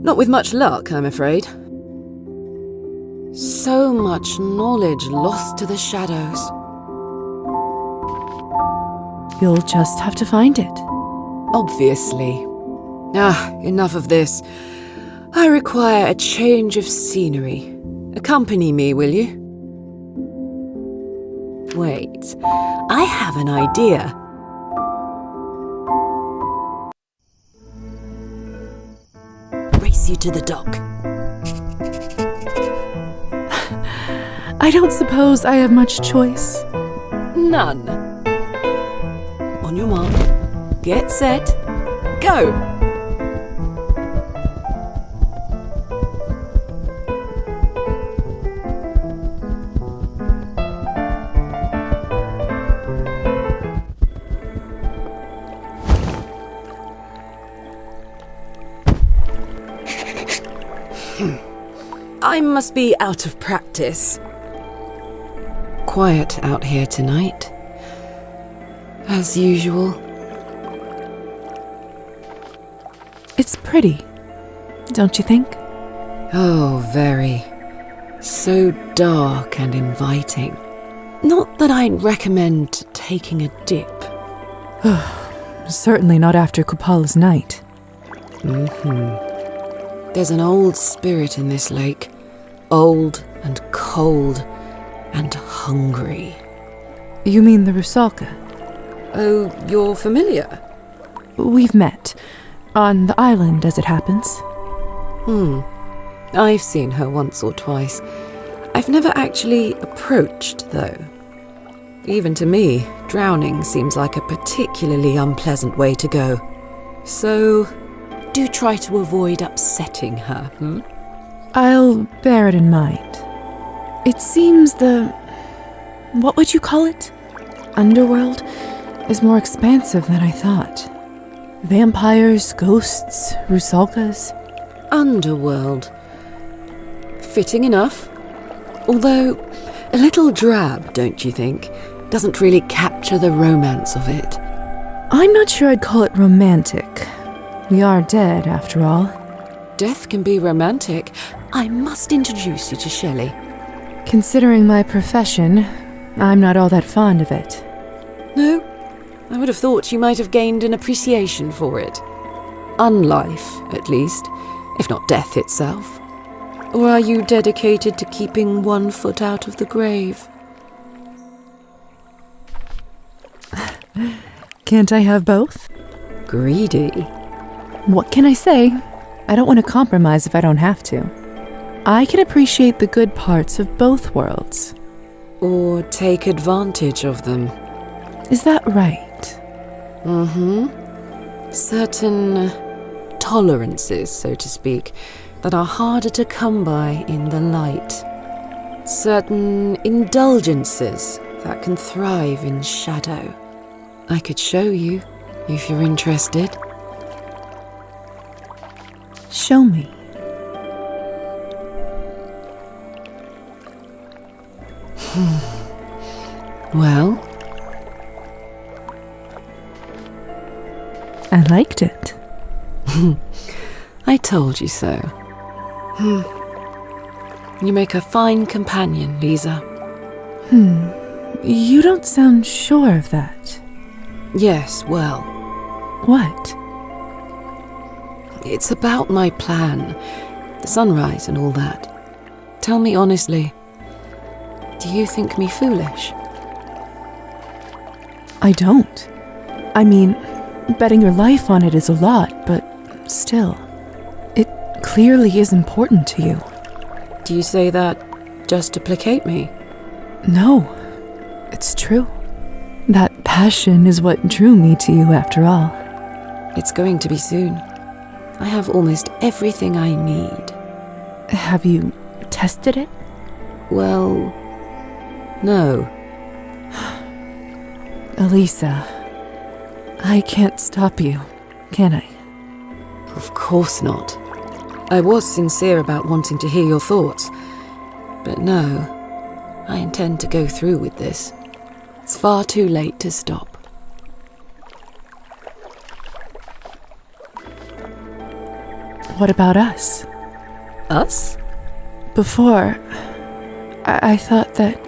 Not with much luck, I'm afraid. So much knowledge lost to the shadows. You'll just have to find it. Obviously. Enough of this. I require a change of scenery. Accompany me, will you? Wait, I have an idea. Race you to the dock. I don't suppose I have much choice. None. On your mark, get set, go! I must be out of practice. Quiet out here tonight. As usual. It's pretty, don't you think? Oh, very. So dark and inviting. Not that I'd recommend taking a dip. Certainly not after Kupala's night. There's an old spirit in this lake. Old and cold and hungry. You mean the Rusalka? Oh, you're familiar? We've met. On the island, as it happens. I've seen her once or twice. I've never actually approached, though. Even to me, drowning seems like a particularly unpleasant way to go. So, do try to avoid upsetting her, I'll bear it in mind. It seems what would you call it? Underworld is more expansive than I thought. Vampires, ghosts, Rusalkas. Underworld. Fitting enough. Although, a little drab, don't you think? Doesn't really capture the romance of it. I'm not sure I'd call it romantic. We are dead, after all. Death can be romantic. I must introduce you to Shelley. Considering my profession, I'm not all that fond of it. No? I would have thought you might have gained an appreciation for it. Unlife, at least, if not death itself. Or are you dedicated to keeping one foot out of the grave? Can't I have both? Greedy. What can I say? I don't want to compromise if I don't have to. I can appreciate the good parts of both worlds. Or take advantage of them. Is that right? Certain tolerances, so to speak, that are harder to come by in the light. Certain indulgences that can thrive in shadow. I could show you, if you're interested. Show me. Well? I liked it. I told you so. You make a fine companion, Liza. You don't sound sure of that. Yes, well. What? It's about my plan. The sunrise and all that. Tell me honestly, do you think me foolish? I don't. I mean, betting your life on it is a lot, but still, it clearly is important to you. Do you say that just to placate me? No, it's true. That passion is what drew me to you after all. It's going to be soon. I have almost everything I need. Have you tested it? Well, no. Elisa, I can't stop you, can I? Of course not. I was sincere about wanting to hear your thoughts. But no, I intend to go through with this. It's far too late to stop. What about us? Us? Before, I thought that...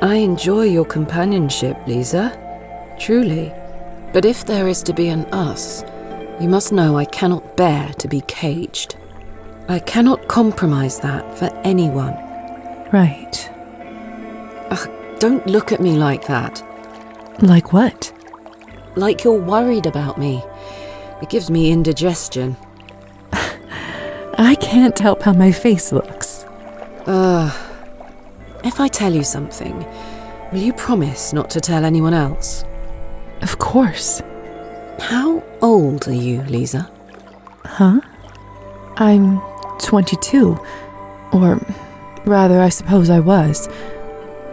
I enjoy your companionship, Liza. Truly. But if there is to be an us, you must know I cannot bear to be caged. I cannot compromise that for anyone. Right. Ugh, don't look at me like that. Like what? Like you're worried about me. It gives me indigestion. I can't help how my face looks. If I tell you something, will you promise not to tell anyone else? Of course. How old are you, Liza? Huh? I'm 22. Or rather, I suppose I was.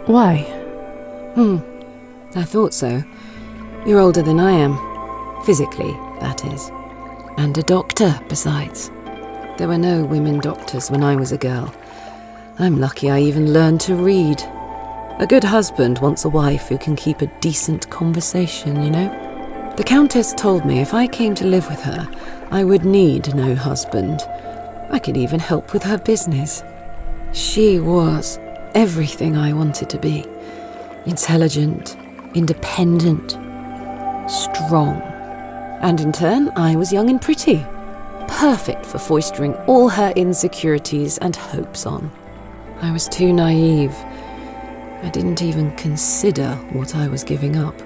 Why? I thought so. You're older than I am. Physically, that is. And a doctor, besides. There were no women doctors when I was a girl. I'm lucky I even learned to read. A good husband wants a wife who can keep a decent conversation, you know? The Countess told me if I came to live with her, I would need no husband. I could even help with her business. She was everything I wanted to be. Intelligent, independent, strong. And in turn, I was young and pretty. Perfect for foistering all her insecurities and hopes on. I was too naive. I didn't even consider what I was giving up.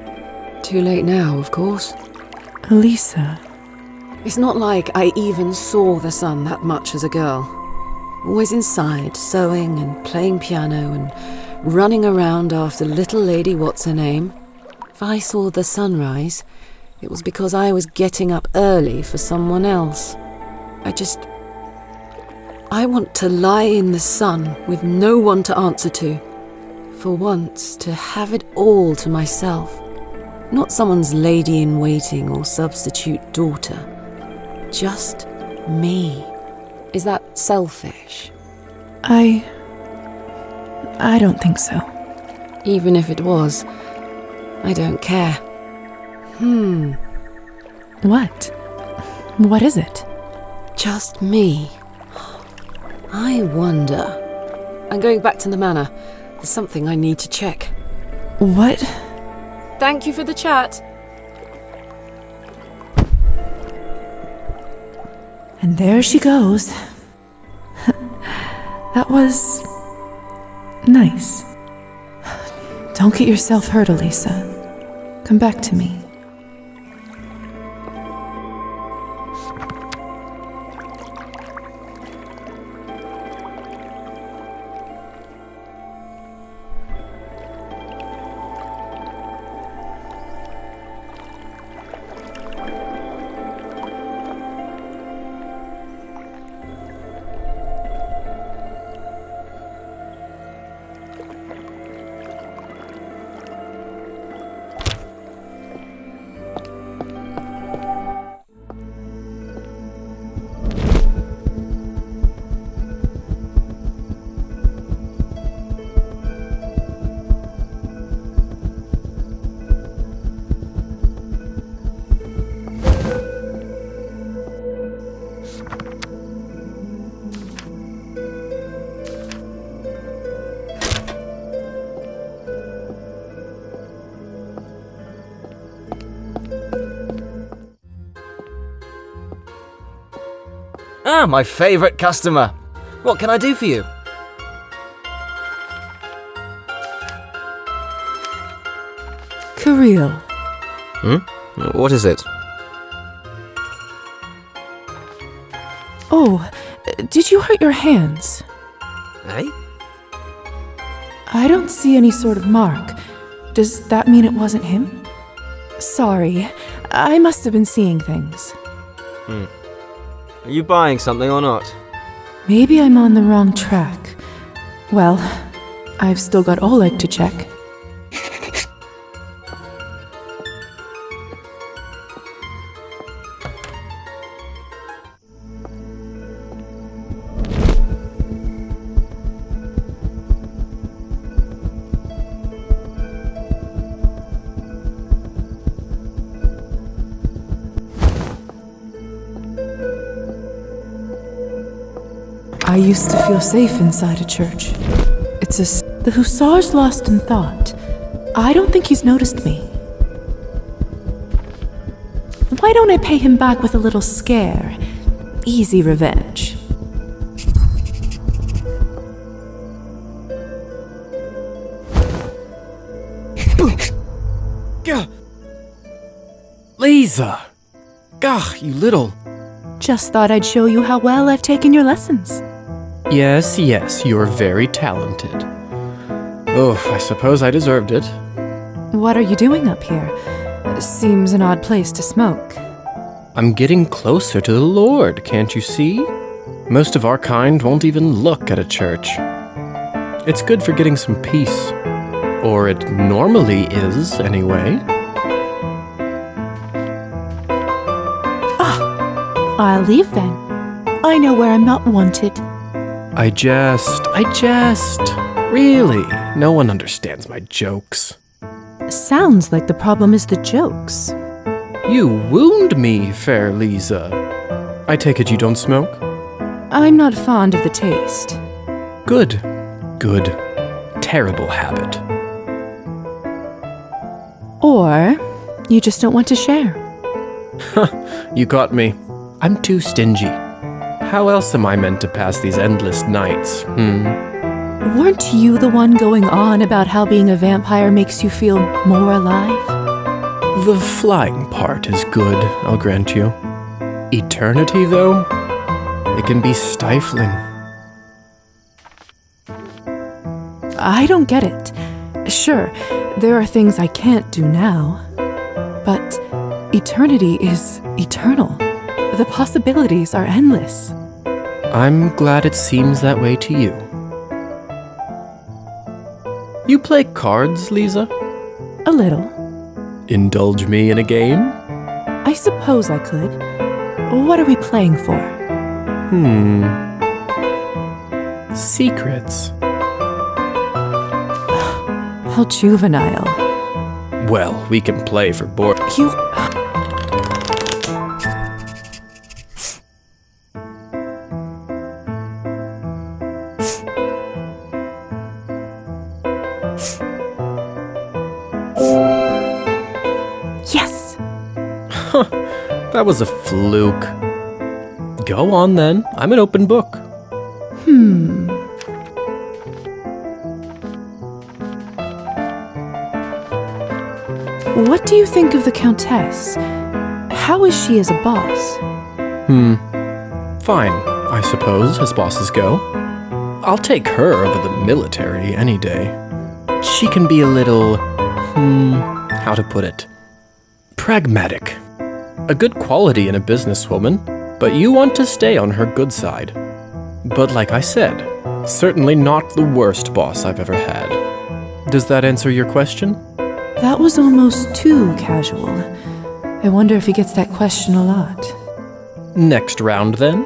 Too late now, of course. Elisa. It's not like I even saw the sun that much as a girl. Always inside, sewing and playing piano and running around after little lady what's-her-name. If I saw the sunrise, it was because I was getting up early for someone else. I want to lie in the sun with no one to answer to. For once, to have it all to myself. Not someone's lady-in-waiting or substitute daughter. Just me. Is that selfish? I don't think so. Even if it was, I don't care. What? What is it? Just me. I wonder. I'm going back to the manor. There's something I need to check. What? Thank you for the chat. And there she goes. That was nice. Don't get yourself hurt, Elisa. Come back to me. Ah, my favourite customer. What can I do for you? Kirill. What is it? Oh, did you hurt your hands? Eh? I don't see any sort of mark. Does that mean it wasn't him? Sorry, I must have been seeing things. Are you buying something or not? Maybe I'm on the wrong track. Well, I've still got Oleg to check. I used to feel safe inside a church. The hussar's lost in thought. I don't think he's noticed me. Why don't I pay him back with a little scare? Easy revenge. Liza! Gah, you little... Just thought I'd show you how well I've taken your lessons. Yes, you're very talented. Oh, I suppose I deserved it. What are you doing up here? Seems an odd place to smoke. I'm getting closer to the Lord, can't you see? Most of our kind won't even look at a church. It's good for getting some peace. Or it normally is, anyway. I'll leave then. I know where I'm not wanted. I jest. Really, no one understands my jokes. Sounds like the problem is the jokes. You wound me, fair Liza. I take it you don't smoke? I'm not fond of the taste. Good. Terrible habit. Or you just don't want to share. You got me. I'm too stingy. How else am I meant to pass these endless nights, Weren't you the one going on about how being a vampire makes you feel more alive? The flying part is good, I'll grant you. Eternity, though? It can be stifling. I don't get it. Sure, there are things I can't do now. But eternity is eternal. The possibilities are endless. I'm glad it seems that way to you. You play cards, Liza? A little. Indulge me in a game? I suppose I could. What are we playing for? Secrets. How juvenile. Well, we can play for board. You... Yes! That was a fluke. Go on then. I'm an open book. What do you think of the Countess? How is she as a boss? Fine, I suppose, as bosses go. I'll take her over the military any day. She can be a little... how to put it? Pragmatic. A good quality in a businesswoman, but you want to stay on her good side. But like I said, certainly not the worst boss I've ever had. Does that answer your question? That was almost too casual. I wonder if he gets that question a lot. Next round, then?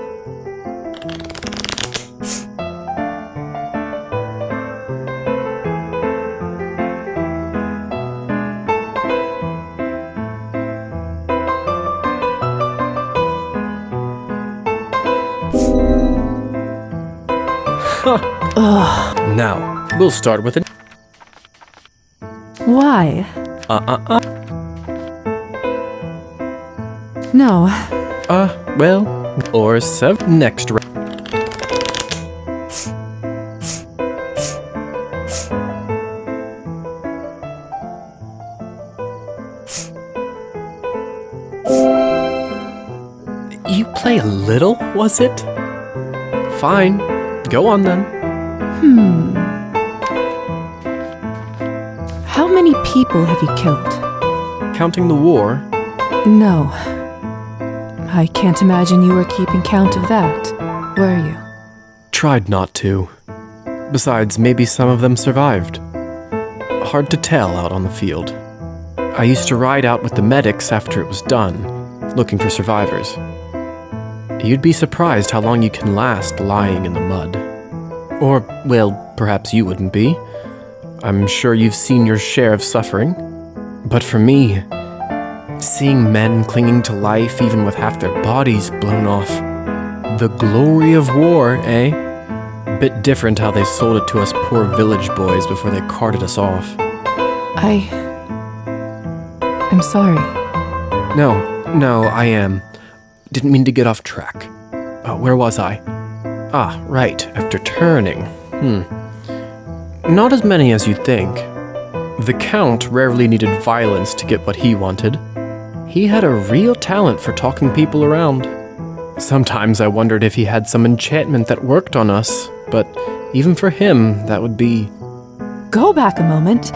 Now, we'll start with an... Why? No. Well, or next round. You play a little, was it? Fine. Go on then. How many people have you killed? Counting the war? No. I can't imagine you were keeping count of that, were you? Tried not to. Besides, maybe some of them survived. Hard to tell out on the field. I used to ride out with the medics after it was done, looking for survivors. You'd be surprised how long you can last lying in the mud. Or, well, perhaps you wouldn't be. I'm sure you've seen your share of suffering. But for me, seeing men clinging to life even with half their bodies blown off, the glory of war, eh? Bit different how they sold it to us poor village boys before they carted us off. I'm sorry. No, I am. Didn't mean to get off track. Where was I? Right, after turning. Not as many as you'd think. The Count rarely needed violence to get what he wanted. He had a real talent for talking people around. Sometimes I wondered if he had some enchantment that worked on us, but even for him, that would be... Go back a moment.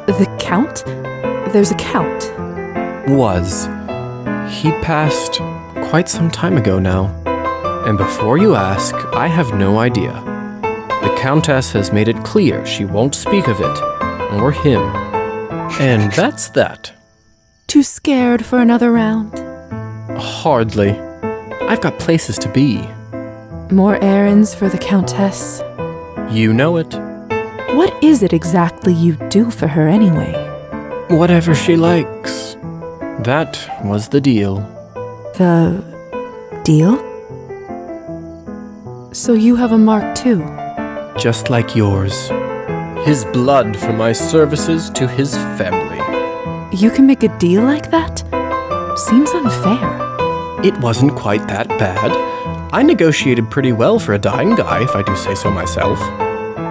The Count? There's a Count. Was. He passed quite some time ago now. And before you ask, I have no idea. The Countess has made it clear she won't speak of it, or him. And that's that. Too scared for another round? Hardly. I've got places to be. More errands for the Countess? You know it. What is it exactly you do for her anyway? Whatever she likes. That was the deal. The... deal? So you have a mark too? Just like yours. His blood for my services to his family. You can make a deal like that? Seems unfair. It wasn't quite that bad. I negotiated pretty well for a dying guy, if I do say so myself.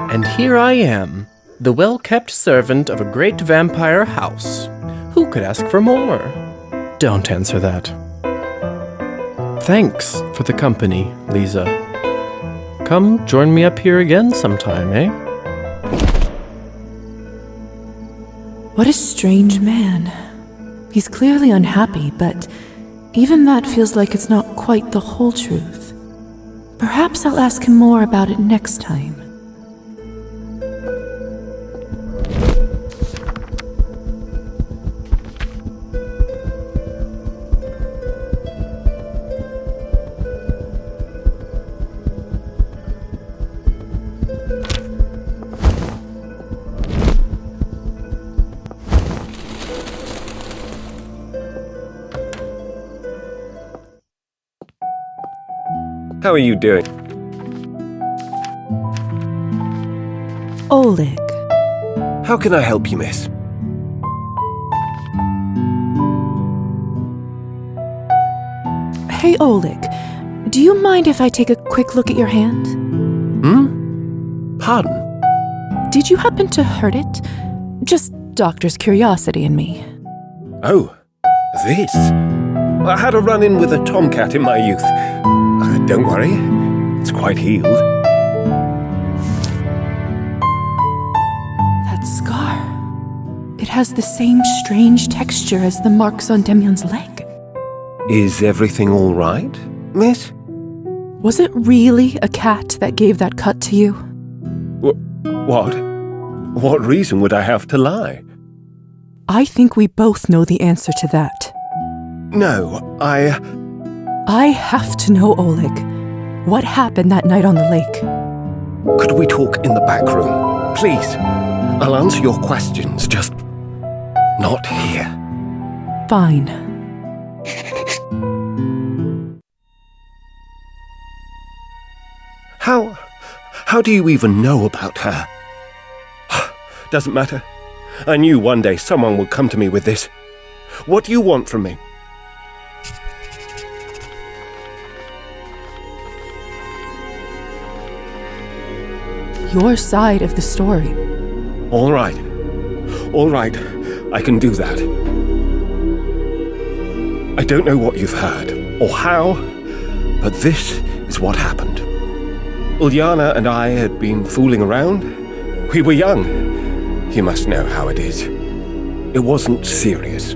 And here I am, the well-kept servant of a great vampire house. Who could ask for more? Don't answer that. Thanks for the company, Liza. Come join me up here again sometime, eh? What a strange man. He's clearly unhappy, but even that feels like it's not quite the whole truth. Perhaps I'll ask him more about it next time. How are you doing? Oleg. How can I help you, miss? Hey, Oleg. Do you mind if I take a quick look at your hand? Pardon? Did you happen to hurt it? Just doctor's curiosity in me. Oh, this? I had a run-in with a tomcat in my youth. Don't worry, it's quite healed. That scar. It has the same strange texture as the marks on Demyon's leg. Is everything all right, miss? Was it really a cat that gave that cut to you? What? What reason would I have to lie? I think we both know the answer to that. No, I have to know, Oleg. What happened that night on the lake? Could we talk in the back room? Please. I'll answer your questions, just not here. Fine. How do you even know about her? Doesn't matter. I knew one day someone would come to me with this. What do you want from me? Your side of the story. All right. I can do that. I don't know what you've heard, or how, but this is what happened. Ulyana and I had been fooling around. We were young. You must know how it is. It wasn't serious.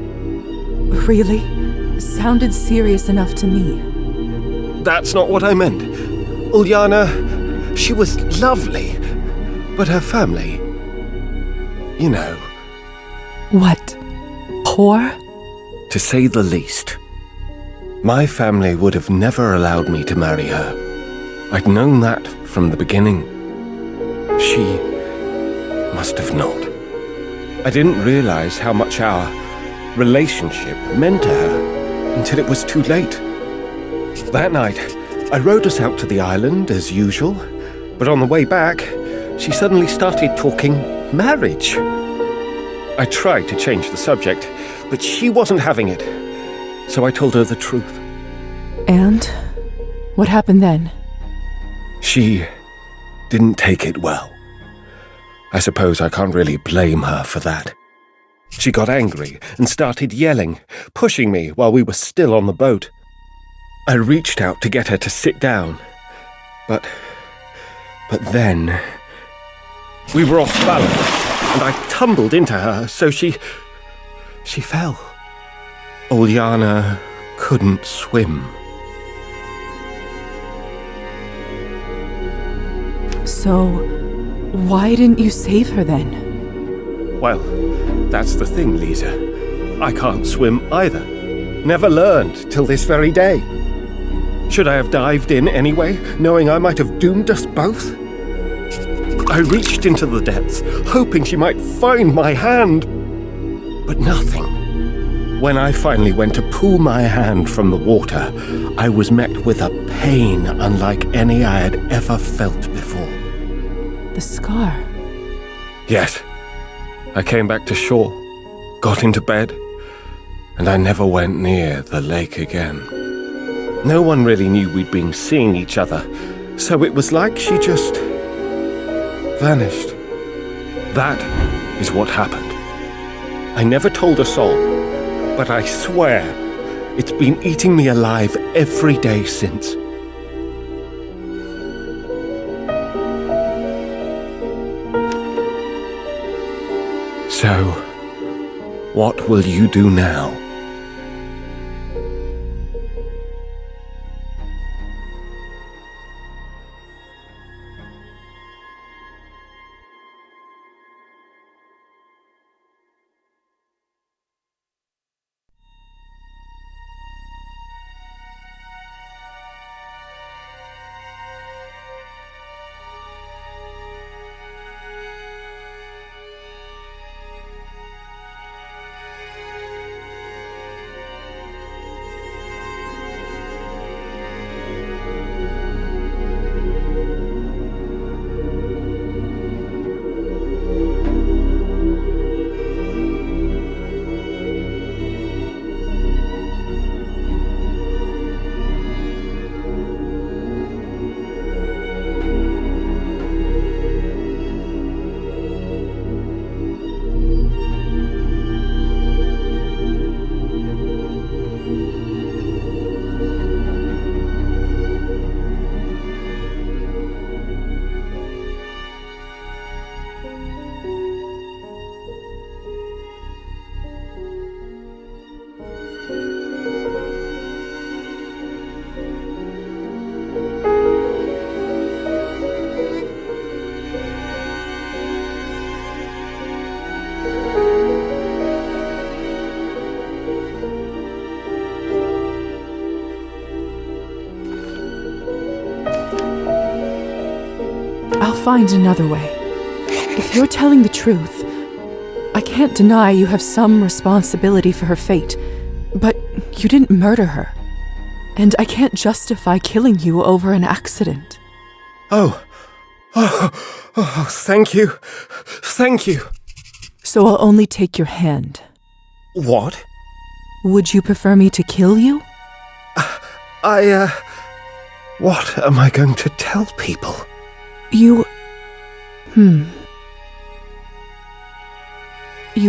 Really? Sounded serious enough to me. That's not what I meant. Ulyana, she was lovely, but her family, you know. What? Poor? To say the least. My family would have never allowed me to marry her. I'd known that from the beginning. She must have not. I didn't realize how much our relationship meant to her until it was too late. That night, I rode us out to the island as usual, but on the way back, she suddenly started talking marriage. I tried to change the subject, but she wasn't having it, so I told her the truth. And? What happened then? She didn't take it well. I suppose I can't really blame her for that. She got angry and started yelling, pushing me while we were still on the boat. I reached out to get her to sit down, but then we were off balance, and I tumbled into her, so she fell. Ulyana couldn't swim. So, why didn't you save her then? Well, that's the thing, Liza. I can't swim either. Never learned till this very day. Should I have dived in anyway, knowing I might have doomed us both? I reached into the depths, hoping she might find my hand, but nothing. When I finally went to pull my hand from the water, I was met with a pain unlike any I had ever felt before. The scar. Yes. I came back to shore, got into bed, and I never went near the lake again. No one really knew we'd been seeing each other, so it was like she just vanished. That is what happened. I never told a soul, but I swear it's been eating me alive every day since. So, what will you do now? find another way. If you're telling the truth, I can't deny you have some responsibility for her fate, but you didn't murder her. And I can't justify killing you over an accident. Oh, thank you. Thank you. So I'll only take your hand. What? Would you prefer me to kill you? What am I going to tell people? You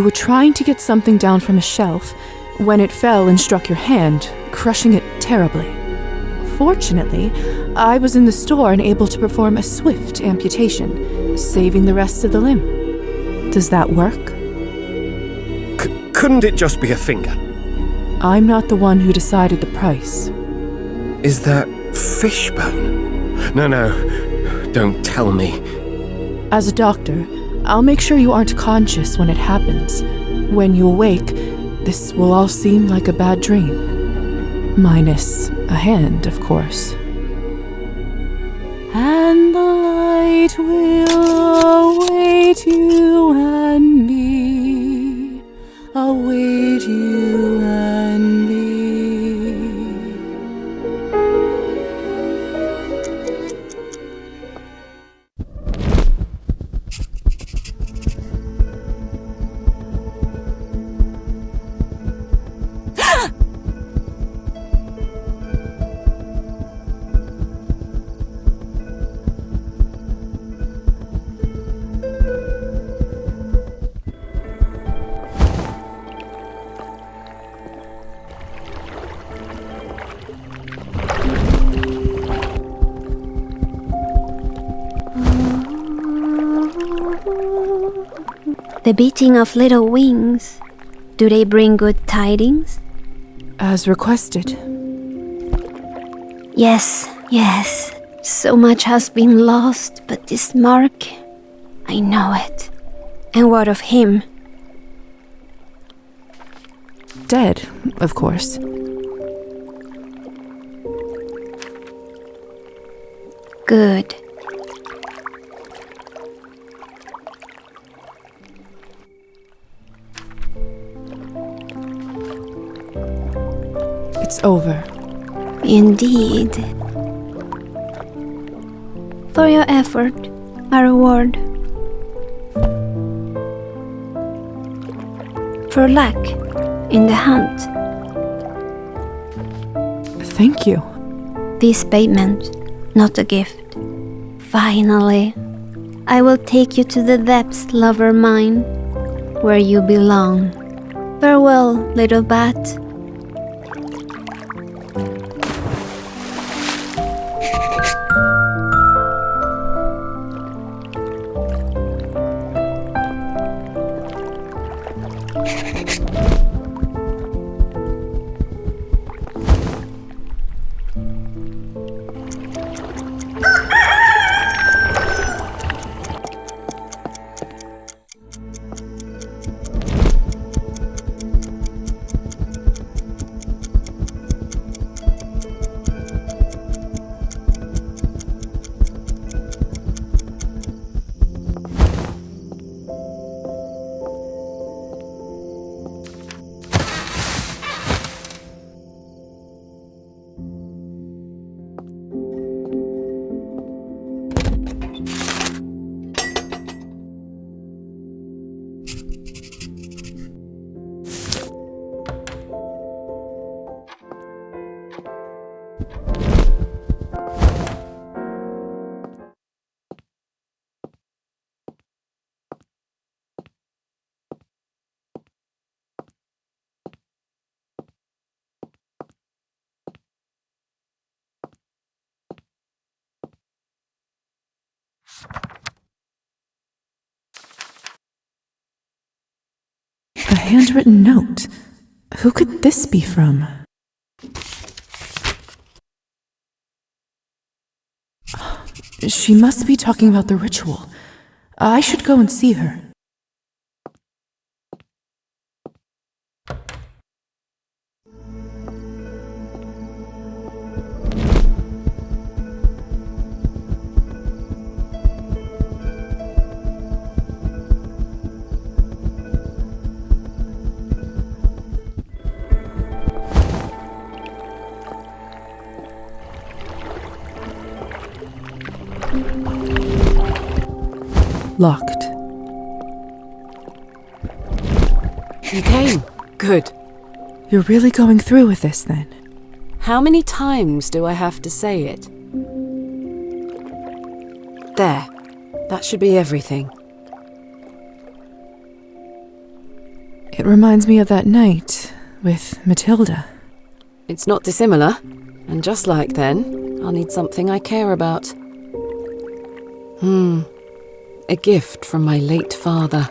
were trying to get something down from a shelf when it fell and struck your hand, crushing it terribly. Fortunately, I was in the store and able to perform a swift amputation, saving the rest of the limb. Does that work? Couldn't it just be a finger? I'm not the one who decided the price. Is that fishbone? No, don't tell me. As a doctor, I'll make sure you aren't conscious when it happens. When you awake, this will all seem like a bad dream. Minus a hand, of course. And the light will await you and me. Await you and me. The beating of little wings. Do they bring good tidings? As requested. Yes. So much has been lost, but this mark, I know it. And what of him? Dead, of course. Good. It's over. Indeed. For your effort, a reward. For luck in the hunt. Thank you. This payment, not a gift. Finally, I will take you to the depths, lover mine, where you belong. Farewell, little bat. A handwritten note. Who could this be from? She must be talking about the ritual. I should go and see her. Locked. You came. Good. You're really going through with this then? How many times do I have to say it? There. That should be everything. It reminds me of that night with Matilda. It's not dissimilar. And just like then, I'll need something I care about. A gift from my late father.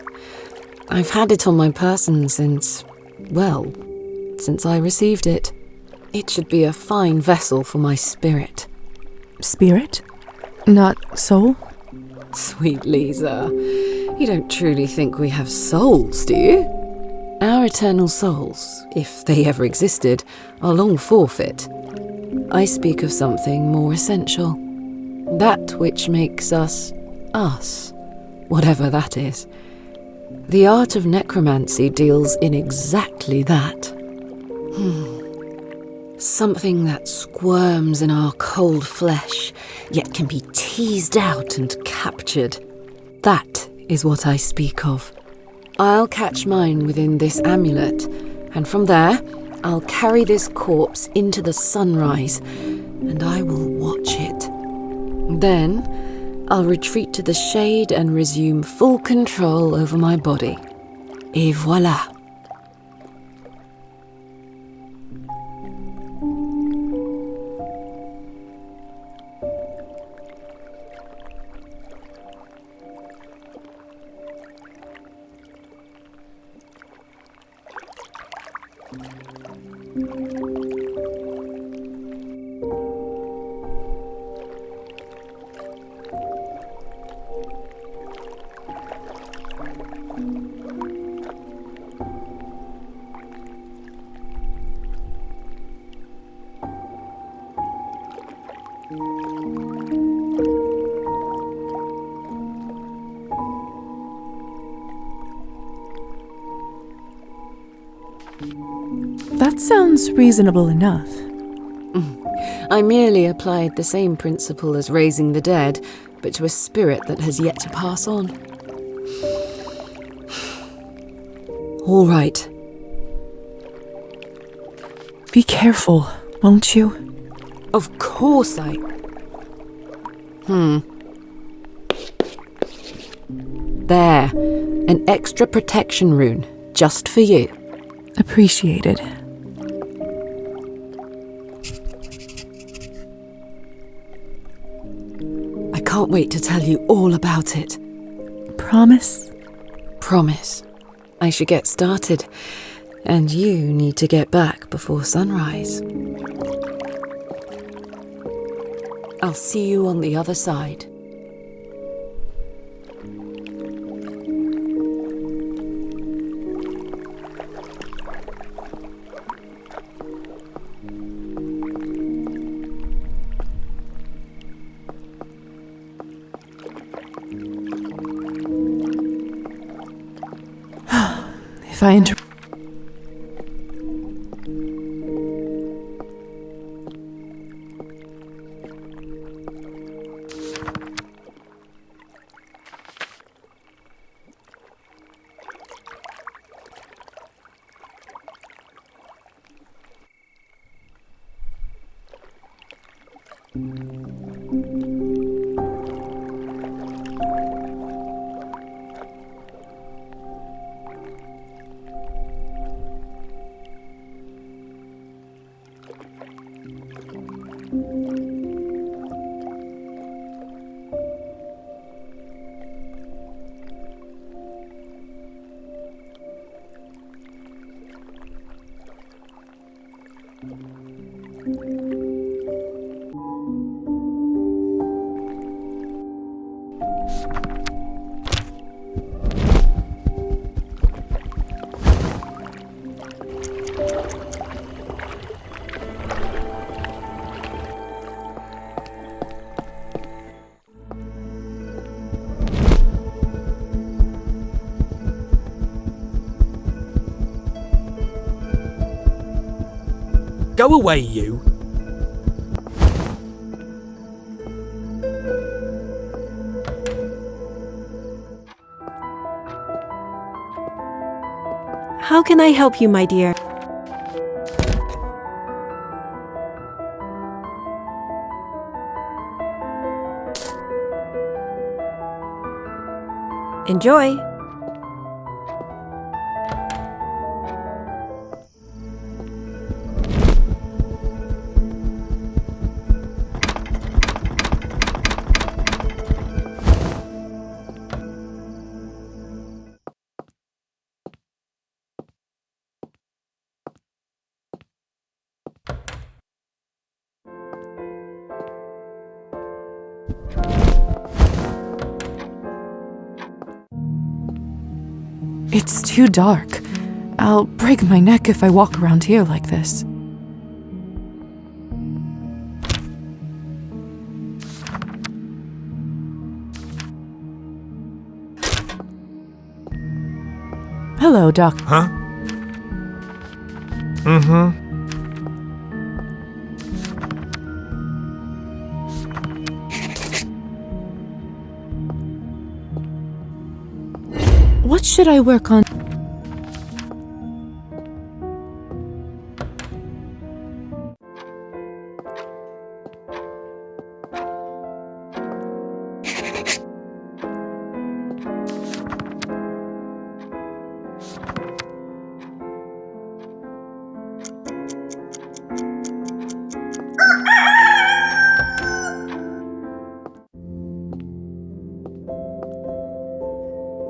I've had it on my person since I received it. It should be a fine vessel for my spirit. Spirit? Not soul? Sweet Liza, you don't truly think we have souls, do you? Our eternal souls, if they ever existed, are long forfeit. I speak of something more essential. That which makes us, whatever that is. The art of necromancy deals in exactly that. Something that squirms in our cold flesh, yet can be teased out and captured. That is what I speak of. I'll catch mine within this amulet, and from there, I'll carry this corpse into the sunrise, and I will watch it. Then, I'll retreat to the shade and resume full control over my body. Et voilà. That sounds reasonable enough. I merely applied the same principle as raising the dead, but to a spirit that has yet to pass on. All right. Be careful, won't you? Of course I... There. An extra protection rune, just for you. Appreciated. I can't wait to tell you all about it. Promise? Promise. I should get started, and you need to get back before sunrise. I'll see you on the other side. If I interrupt... Go away, you! How can I help you, my dear? Enjoy! It's too dark. I'll break my neck if I walk around here like this. Hello, Doc. Huh? Mm-hmm. What should I work on?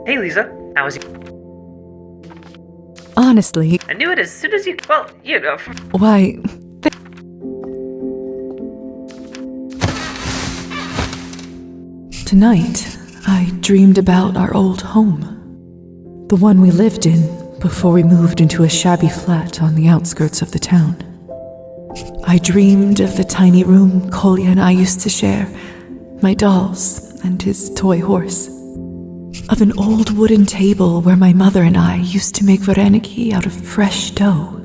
Hey, Liza. How was you? Honestly, I knew it as soon as you. Well, you know. why... Tonight, I dreamed about our old home. The one we lived in before we moved into a shabby flat on the outskirts of the town. I dreamed of the tiny room Kolya and I used to share, my dolls, and his toy horse. Of an old wooden table where my mother and I used to make vareniki out of fresh dough.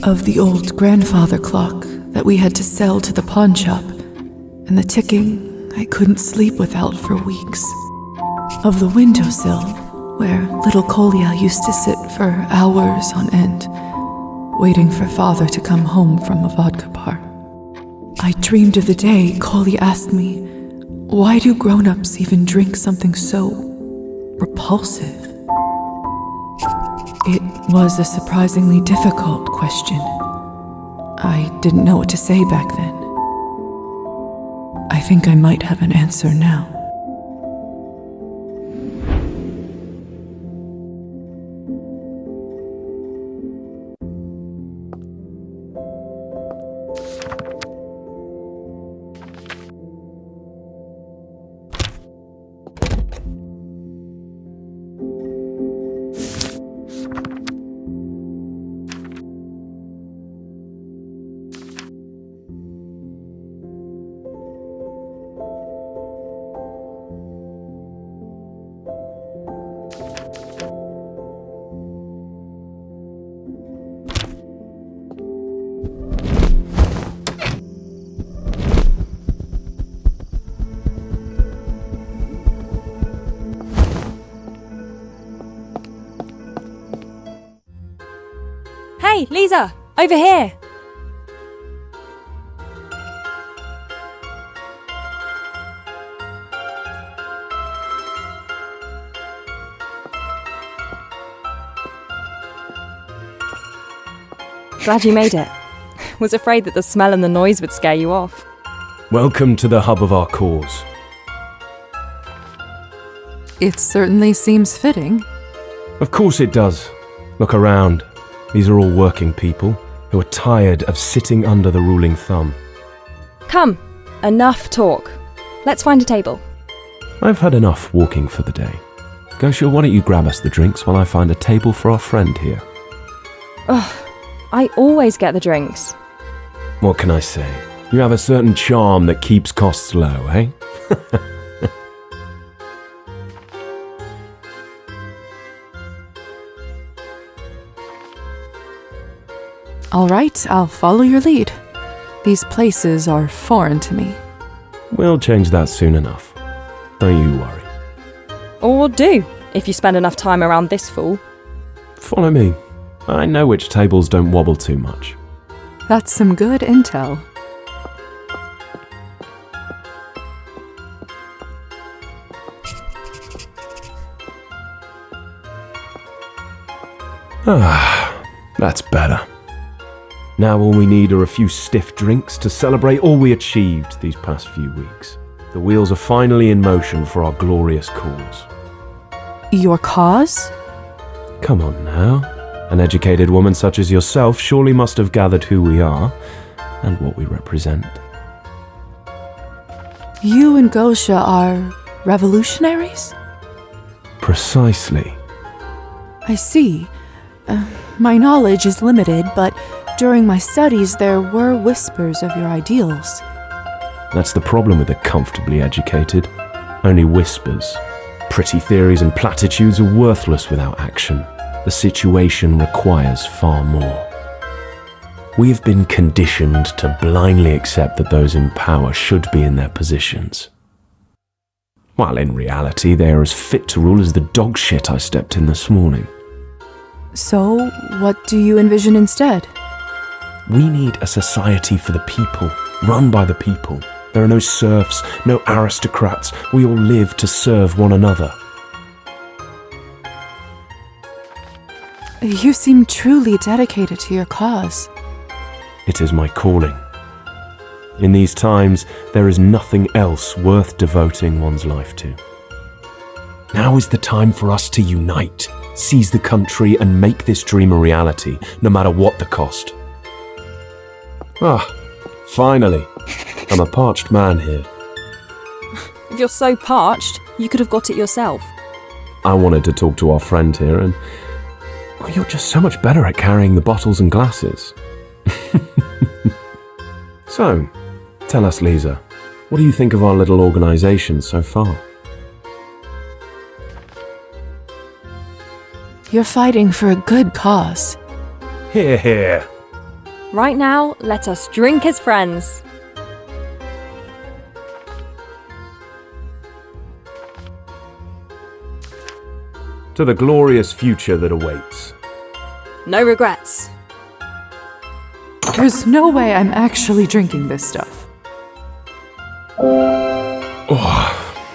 Of the old grandfather clock that we had to sell to the pawn shop, and the ticking I couldn't sleep without for weeks. Of the windowsill where little Kolya used to sit for hours on end, waiting for father to come home from a vodka bar. I dreamed of the day Kolya asked me, why do grown-ups even drink something so repulsive? It was a surprisingly difficult question. I didn't know what to say back then. I think I might have an answer now. Hey, Liza! Over here! Glad you made it. Was afraid that the smell and the noise would scare you off. Welcome to the hub of our cause. It certainly seems fitting. Of course it does. Look around. These are all working people who are tired of sitting under the ruling thumb. Come, enough talk. Let's find a table. I've had enough walking for the day. Gosha, why don't you grab us the drinks while I find a table for our friend here? Ugh, I always get the drinks. What can I say? You have a certain charm that keeps costs low, eh? All right, I'll follow your lead. These places are foreign to me. We'll change that soon enough. Don't you worry. Or do, if you spend enough time around this fool. Follow me. I know which tables don't wobble too much. That's some good intel. Ah, that's better. Now all we need are a few stiff drinks to celebrate all we achieved these past few weeks. The wheels are finally in motion for our glorious cause. Your cause? Come on now. An educated woman such as yourself surely must have gathered who we are and what we represent. You and Gosha are revolutionaries? Precisely. I see. My knowledge is limited, but during my studies there were whispers of your ideals. That's the problem with the comfortably educated. Only whispers. Pretty theories and platitudes are worthless without action. The situation requires far more. We've been conditioned to blindly accept that those in power should be in their positions. While in reality, they are as fit to rule as the dog shit I stepped in this morning. So, what do you envision instead? We need a society for the people, run by the people. There are no serfs, no aristocrats. We all live to serve one another. You seem truly dedicated to your cause. It is my calling. In these times, there is nothing else worth devoting one's life to. Now is the time for us to unite, seize the country and make this dream a reality, no matter what the cost. Finally. I'm a parched man here. If you're so parched, you could have got it yourself. I wanted to talk to our friend here and... Well, you're just so much better at carrying the bottles and glasses. So, tell us, Liza, what do you think of our little organisation so far? You're fighting for a good cause. Hear, hear. Right now, let us drink as friends. To the glorious future that awaits. No regrets. There's no way I'm actually drinking this stuff.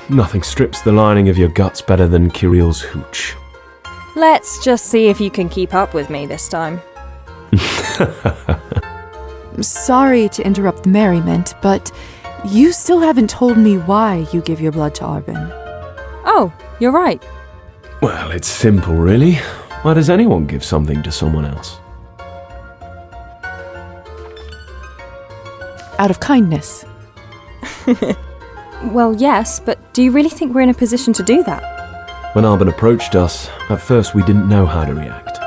Nothing strips the lining of your guts better than Kirill's hooch. Let's just see if you can keep up with me this time. Sorry to interrupt the merriment, but you still haven't told me why you give your blood to Arbin. Oh, you're right. Well, it's simple, really. Why does anyone give something to someone else? Out of kindness. Well, yes, but do you really think we're in a position to do that? When Arbin approached us, at first we didn't know how to react.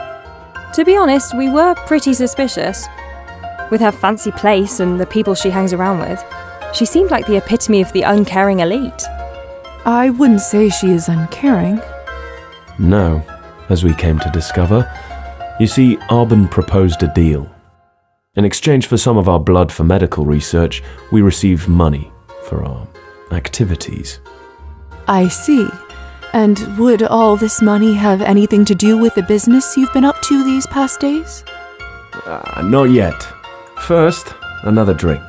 To be honest, we were pretty suspicious. With her fancy place and the people she hangs around with, she seemed like the epitome of the uncaring elite. I wouldn't say she is uncaring. No, as we came to discover. You see, Arbin proposed a deal. In exchange for some of our blood for medical research, we received money for our activities. I see. And would all this money have anything to do with the business you've been up to these past days? Not yet. First, another drink.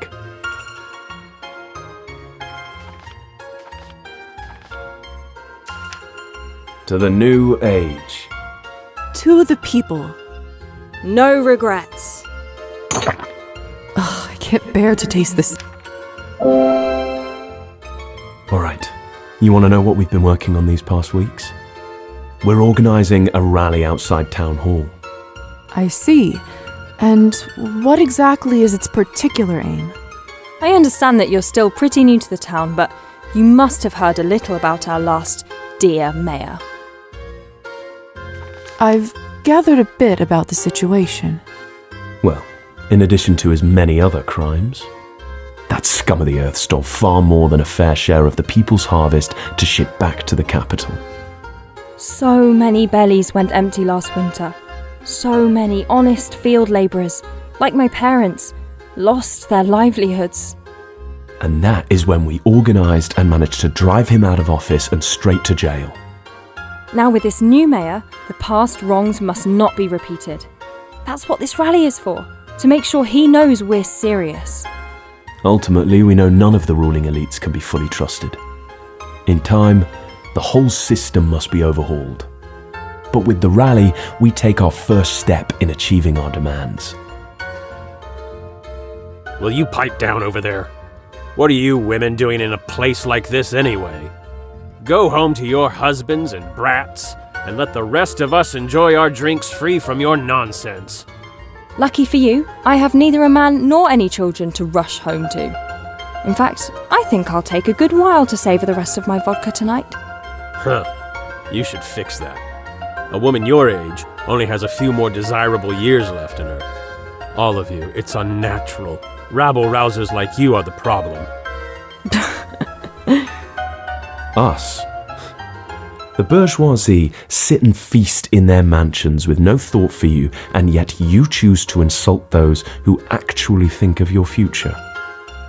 To the new age. To the people. No regrets. I can't bear to taste this. Alright, you want to know what we've been working on these past weeks? We're organising a rally outside Town Hall. I see. And what exactly is its particular aim? I understand that you're still pretty new to the town, but you must have heard a little about our last dear mayor. I've gathered a bit about the situation. Well, in addition to his many other crimes, that scum of the earth stole far more than a fair share of the people's harvest to ship back to the capital. So many bellies went empty last winter. So many honest field labourers, like my parents, lost their livelihoods. And that is when we organised and managed to drive him out of office and straight to jail. Now with this new mayor, the past wrongs must not be repeated. That's what this rally is for, to make sure he knows we're serious. Ultimately, we know none of the ruling elites can be fully trusted. In time, the whole system must be overhauled. But with the rally, we take our first step in achieving our demands. Will you pipe down over there? What are you women doing in a place like this anyway? Go home to your husbands and brats, and let the rest of us enjoy our drinks free from your nonsense. Lucky for you, I have neither a man nor any children to rush home to. In fact, I think I'll take a good while to savour the rest of my vodka tonight. Huh. You should fix that. A woman your age only has a few more desirable years left in her. All of you, it's unnatural. Rabble-rousers like you are the problem. Us? The bourgeoisie sit and feast in their mansions with no thought for you, and yet you choose to insult those who actually think of your future.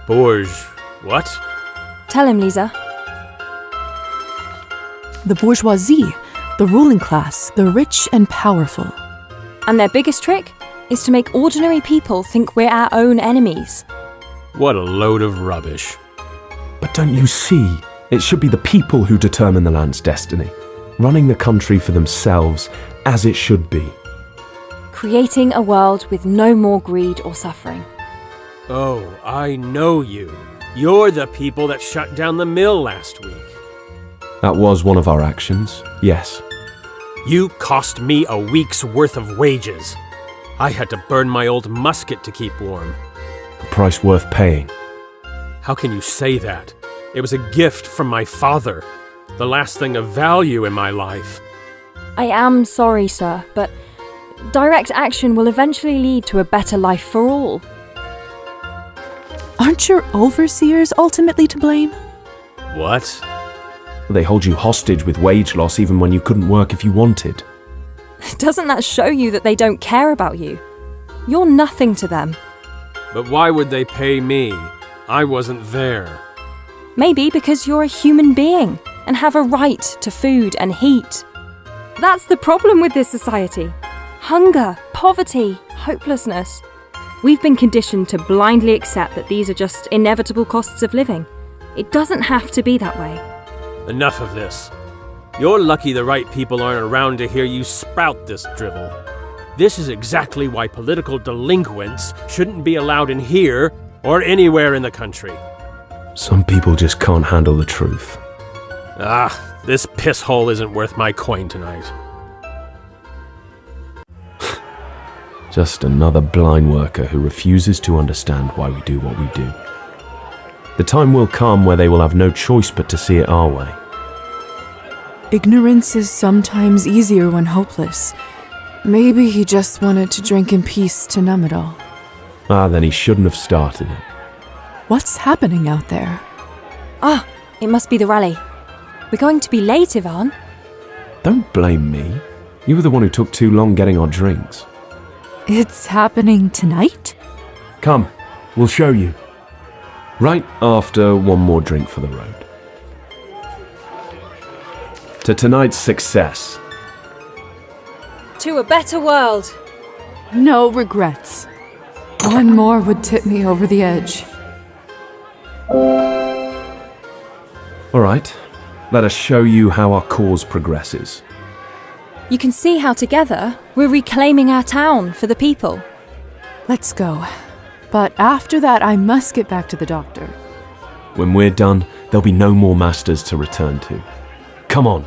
What? Tell him, Liza. The bourgeoisie, the ruling class, the rich and powerful. And their biggest trick is to make ordinary people think we're our own enemies. What a load of rubbish. But don't you see? It should be the people who determine the land's destiny, running the country for themselves as it should be. Creating a world with no more greed or suffering. Oh, I know you. You're the people that shut down the mill last week. That was one of our actions, yes. You cost me a week's worth of wages. I had to burn my old musket to keep warm. A price worth paying. How can you say that? It was a gift from my father, the last thing of value in my life. I am sorry, sir, but direct action will eventually lead to a better life for all. Aren't your overseers ultimately to blame? What? They hold you hostage with wage loss even when you couldn't work if you wanted. Doesn't that show you that they don't care about you? You're nothing to them. But why would they pay me? I wasn't there. Maybe because you're a human being and have a right to food and heat. That's the problem with this society. Hunger, poverty, hopelessness. We've been conditioned to blindly accept that these are just inevitable costs of living. It doesn't have to be that way. Enough of this. You're lucky the right people aren't around to hear you spout this drivel. This is exactly why political delinquents shouldn't be allowed in here or anywhere in the country. Some people just can't handle the truth. This piss hole isn't worth my coin tonight. Just another blind worker who refuses to understand why we do what we do. The time will come where they will have no choice but to see it our way. Ignorance is sometimes easier when hopeless. Maybe he just wanted to drink in peace to numb it all. Then he shouldn't have started it. What's happening out there? It must be the rally. We're going to be late, Ivan. Don't blame me. You were the one who took too long getting our drinks. It's happening tonight? Come, we'll show you. Right after one more drink for the road. To tonight's success. To a better world. No regrets. One more would tip me over the edge. All right, let us show you how our cause progresses. You can see how together we're reclaiming our town for the people. Let's go. But after that, I must get back to the doctor. When we're done, there'll be no more masters to return to. Come on.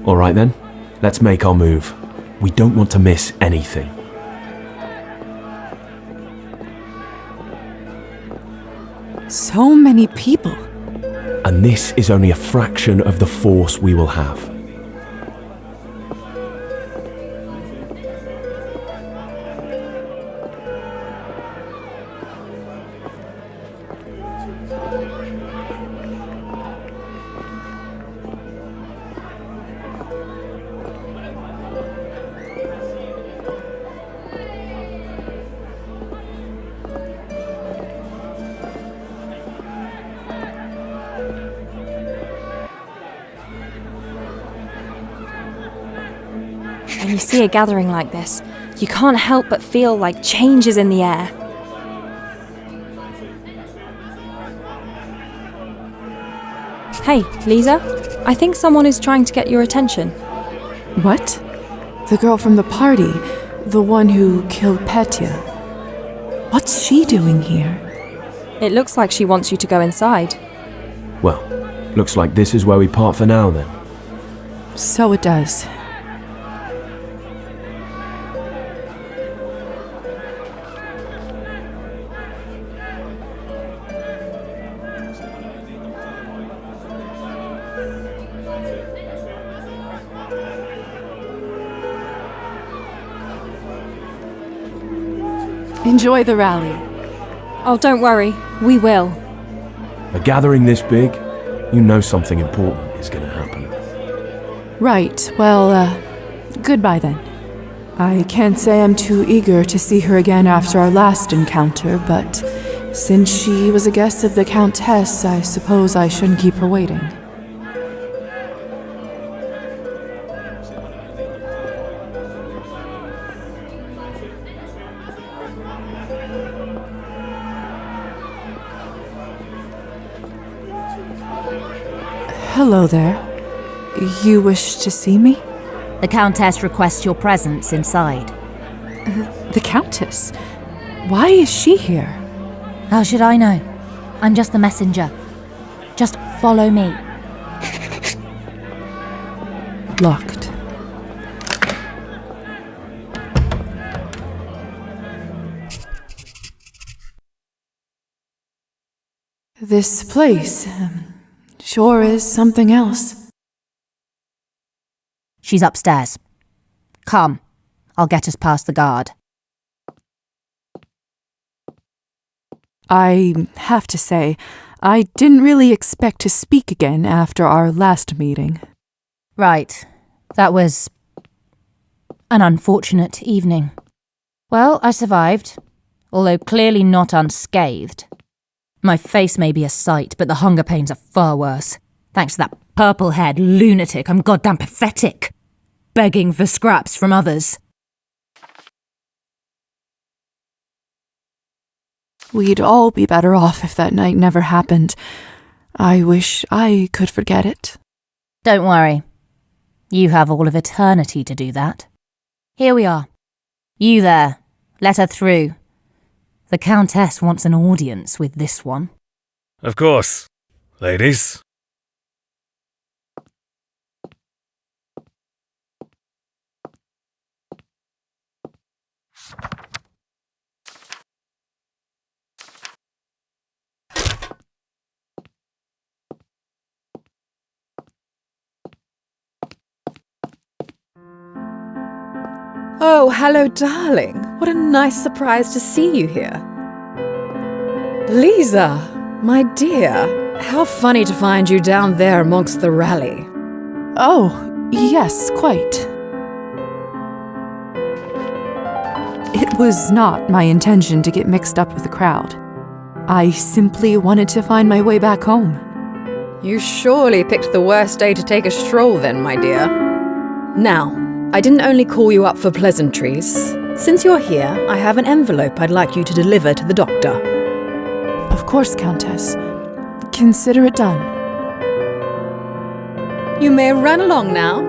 All right then, let's make our move. We don't want to miss anything. So many people. And this is only a fraction of the force we will have. When you see a gathering like this, you can't help but feel like change is in the air. Hey, Liza, I think someone is trying to get your attention. What? The girl from the party, the one who killed Petya. What's she doing here? It looks like she wants you to go inside. Well, looks like this is where we part for now then. So it does. Enjoy the rally. Oh, don't worry. We will. A gathering this big, you know something important is going to happen. Right, well, goodbye then. I can't say I'm too eager to see her again after our last encounter, but since she was a guest of the Countess, I suppose I shouldn't keep her waiting. Hello there. You wish to see me? The Countess requests your presence inside. The Countess? Why is she here? How should I know? I'm just the messenger. Just follow me. Locked. This place sure is something else. She's upstairs. Come, I'll get us past the guard. I have to say, I didn't really expect to speak again after our last meeting. Right. That was an unfortunate evening. Well, I survived, although clearly not unscathed. My face may be a sight, but the hunger pains are far worse. Thanks to that purple-haired lunatic, I'm goddamn pathetic. Begging for scraps from others. We'd all be better off if that night never happened. I wish I could forget it. Don't worry. You have all of eternity to do that. Here we are. You there. Let her through. The Countess wants an audience with this one. Of course. Ladies. Oh, hello, darling. What a nice surprise to see you here. Liza, my dear, how funny to find you down there amongst the rally. Oh, yes, quite. It was not my intention to get mixed up with the crowd. I simply wanted to find my way back home. You surely picked the worst day to take a stroll then, my dear. Now, I didn't only call you up for pleasantries. Since you're here, I have an envelope I'd like you to deliver to the doctor. Of course, Countess. Consider it done. You may run along now.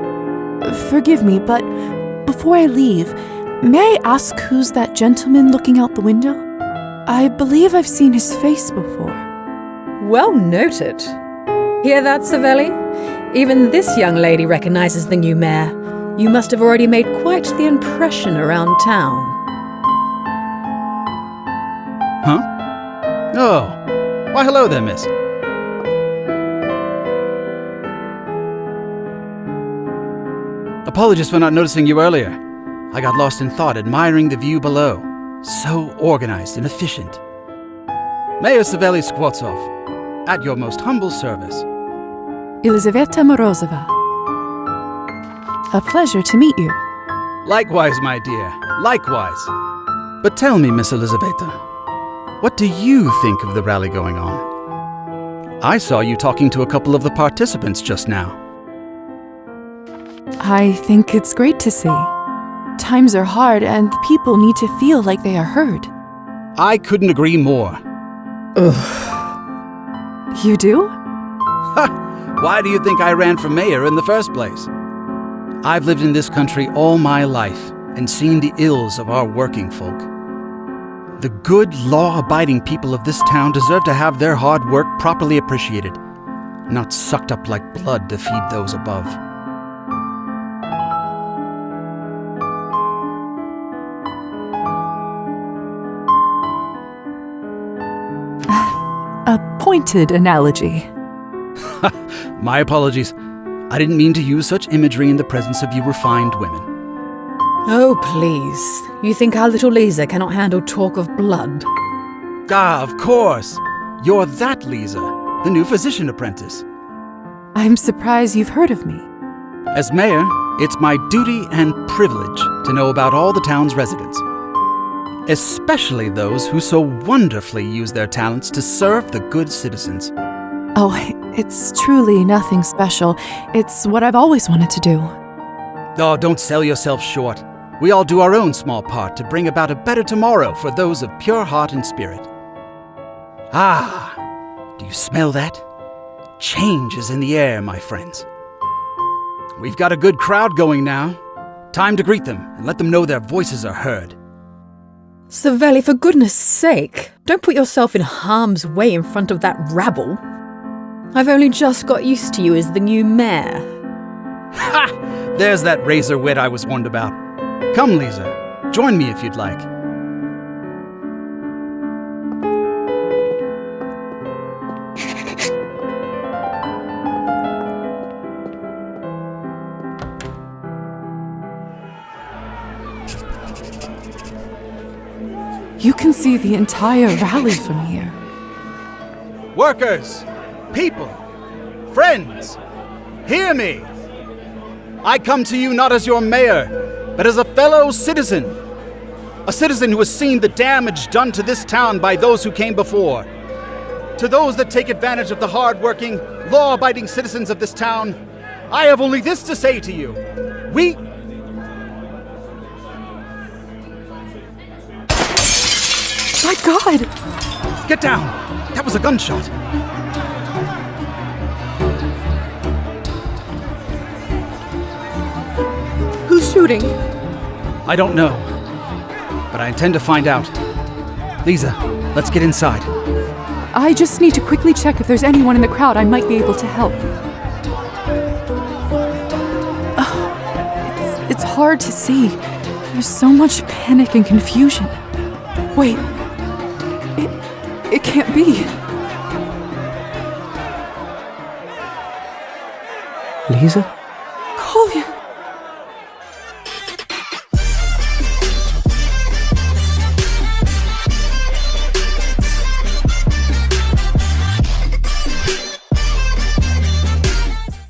Forgive me, but before I leave, may I ask who's that gentleman looking out the window? I believe I've seen his face before. Well noted. Hear that, Savelli? Even this young lady recognizes the new mayor. You must have already made quite the impression around town. Huh? Oh. Why, hello there, miss. Apologies for not noticing you earlier. I got lost in thought admiring the view below. So organized and efficient. Mayor Savelli Skvortsov, at your most humble service. Elizaveta Morozova. A pleasure to meet you. Likewise, my dear, likewise. But tell me, Miss Elizaveta, what do you think of the rally going on? I saw you talking to a couple of the participants just now. I think it's great to see. times are hard and people need to feel like they are heard. I couldn't agree more. Ugh. You do? Why do you think I ran for mayor in the first place? I've lived in this country all my life and seen the ills of our working folk. The good, law-abiding people of this town deserve to have their hard work properly appreciated, not sucked up like blood to feed those above. A pointed analogy. My apologies. I didn't mean to use such imagery in the presence of you refined women. Oh, please. You think our little Liza cannot handle talk of blood? Ah, of course. You're that Liza, the new physician apprentice. I'm surprised you've heard of me. As mayor, it's my duty and privilege to know about all the town's residents, especially those who so wonderfully use their talents to serve the good citizens. Oh, it's truly nothing special. It's what I've always wanted to do. Oh, don't sell yourself short. We all do our own small part to bring about a better tomorrow for those of pure heart and spirit. Ah, do you smell that? Change is in the air, my friends. We've got a good crowd going now. Time to greet them and let them know their voices are heard. Savelli, for goodness sake, don't put yourself in harm's way in front of that rabble. I've only just got used to you as the new mayor. Ha! There's that razor wit I was warned about. Come, Liza. Join me if you'd like. You can see the entire rally from here. Workers, people, friends, hear me. I come to you not as your mayor, but as a fellow citizen. A citizen who has seen the damage done to this town by those who came before. To those that take advantage of the hard-working, law-abiding citizens of this town, I have only this to say to you. My God! Get down! That was a gunshot. Who's shooting? I don't know, but I intend to find out. Liza, let's get inside. I just need to quickly check if there's anyone in the crowd I might be able to help. It's hard to see. There's so much panic and confusion. Wait. It can't be. Liza? Collier.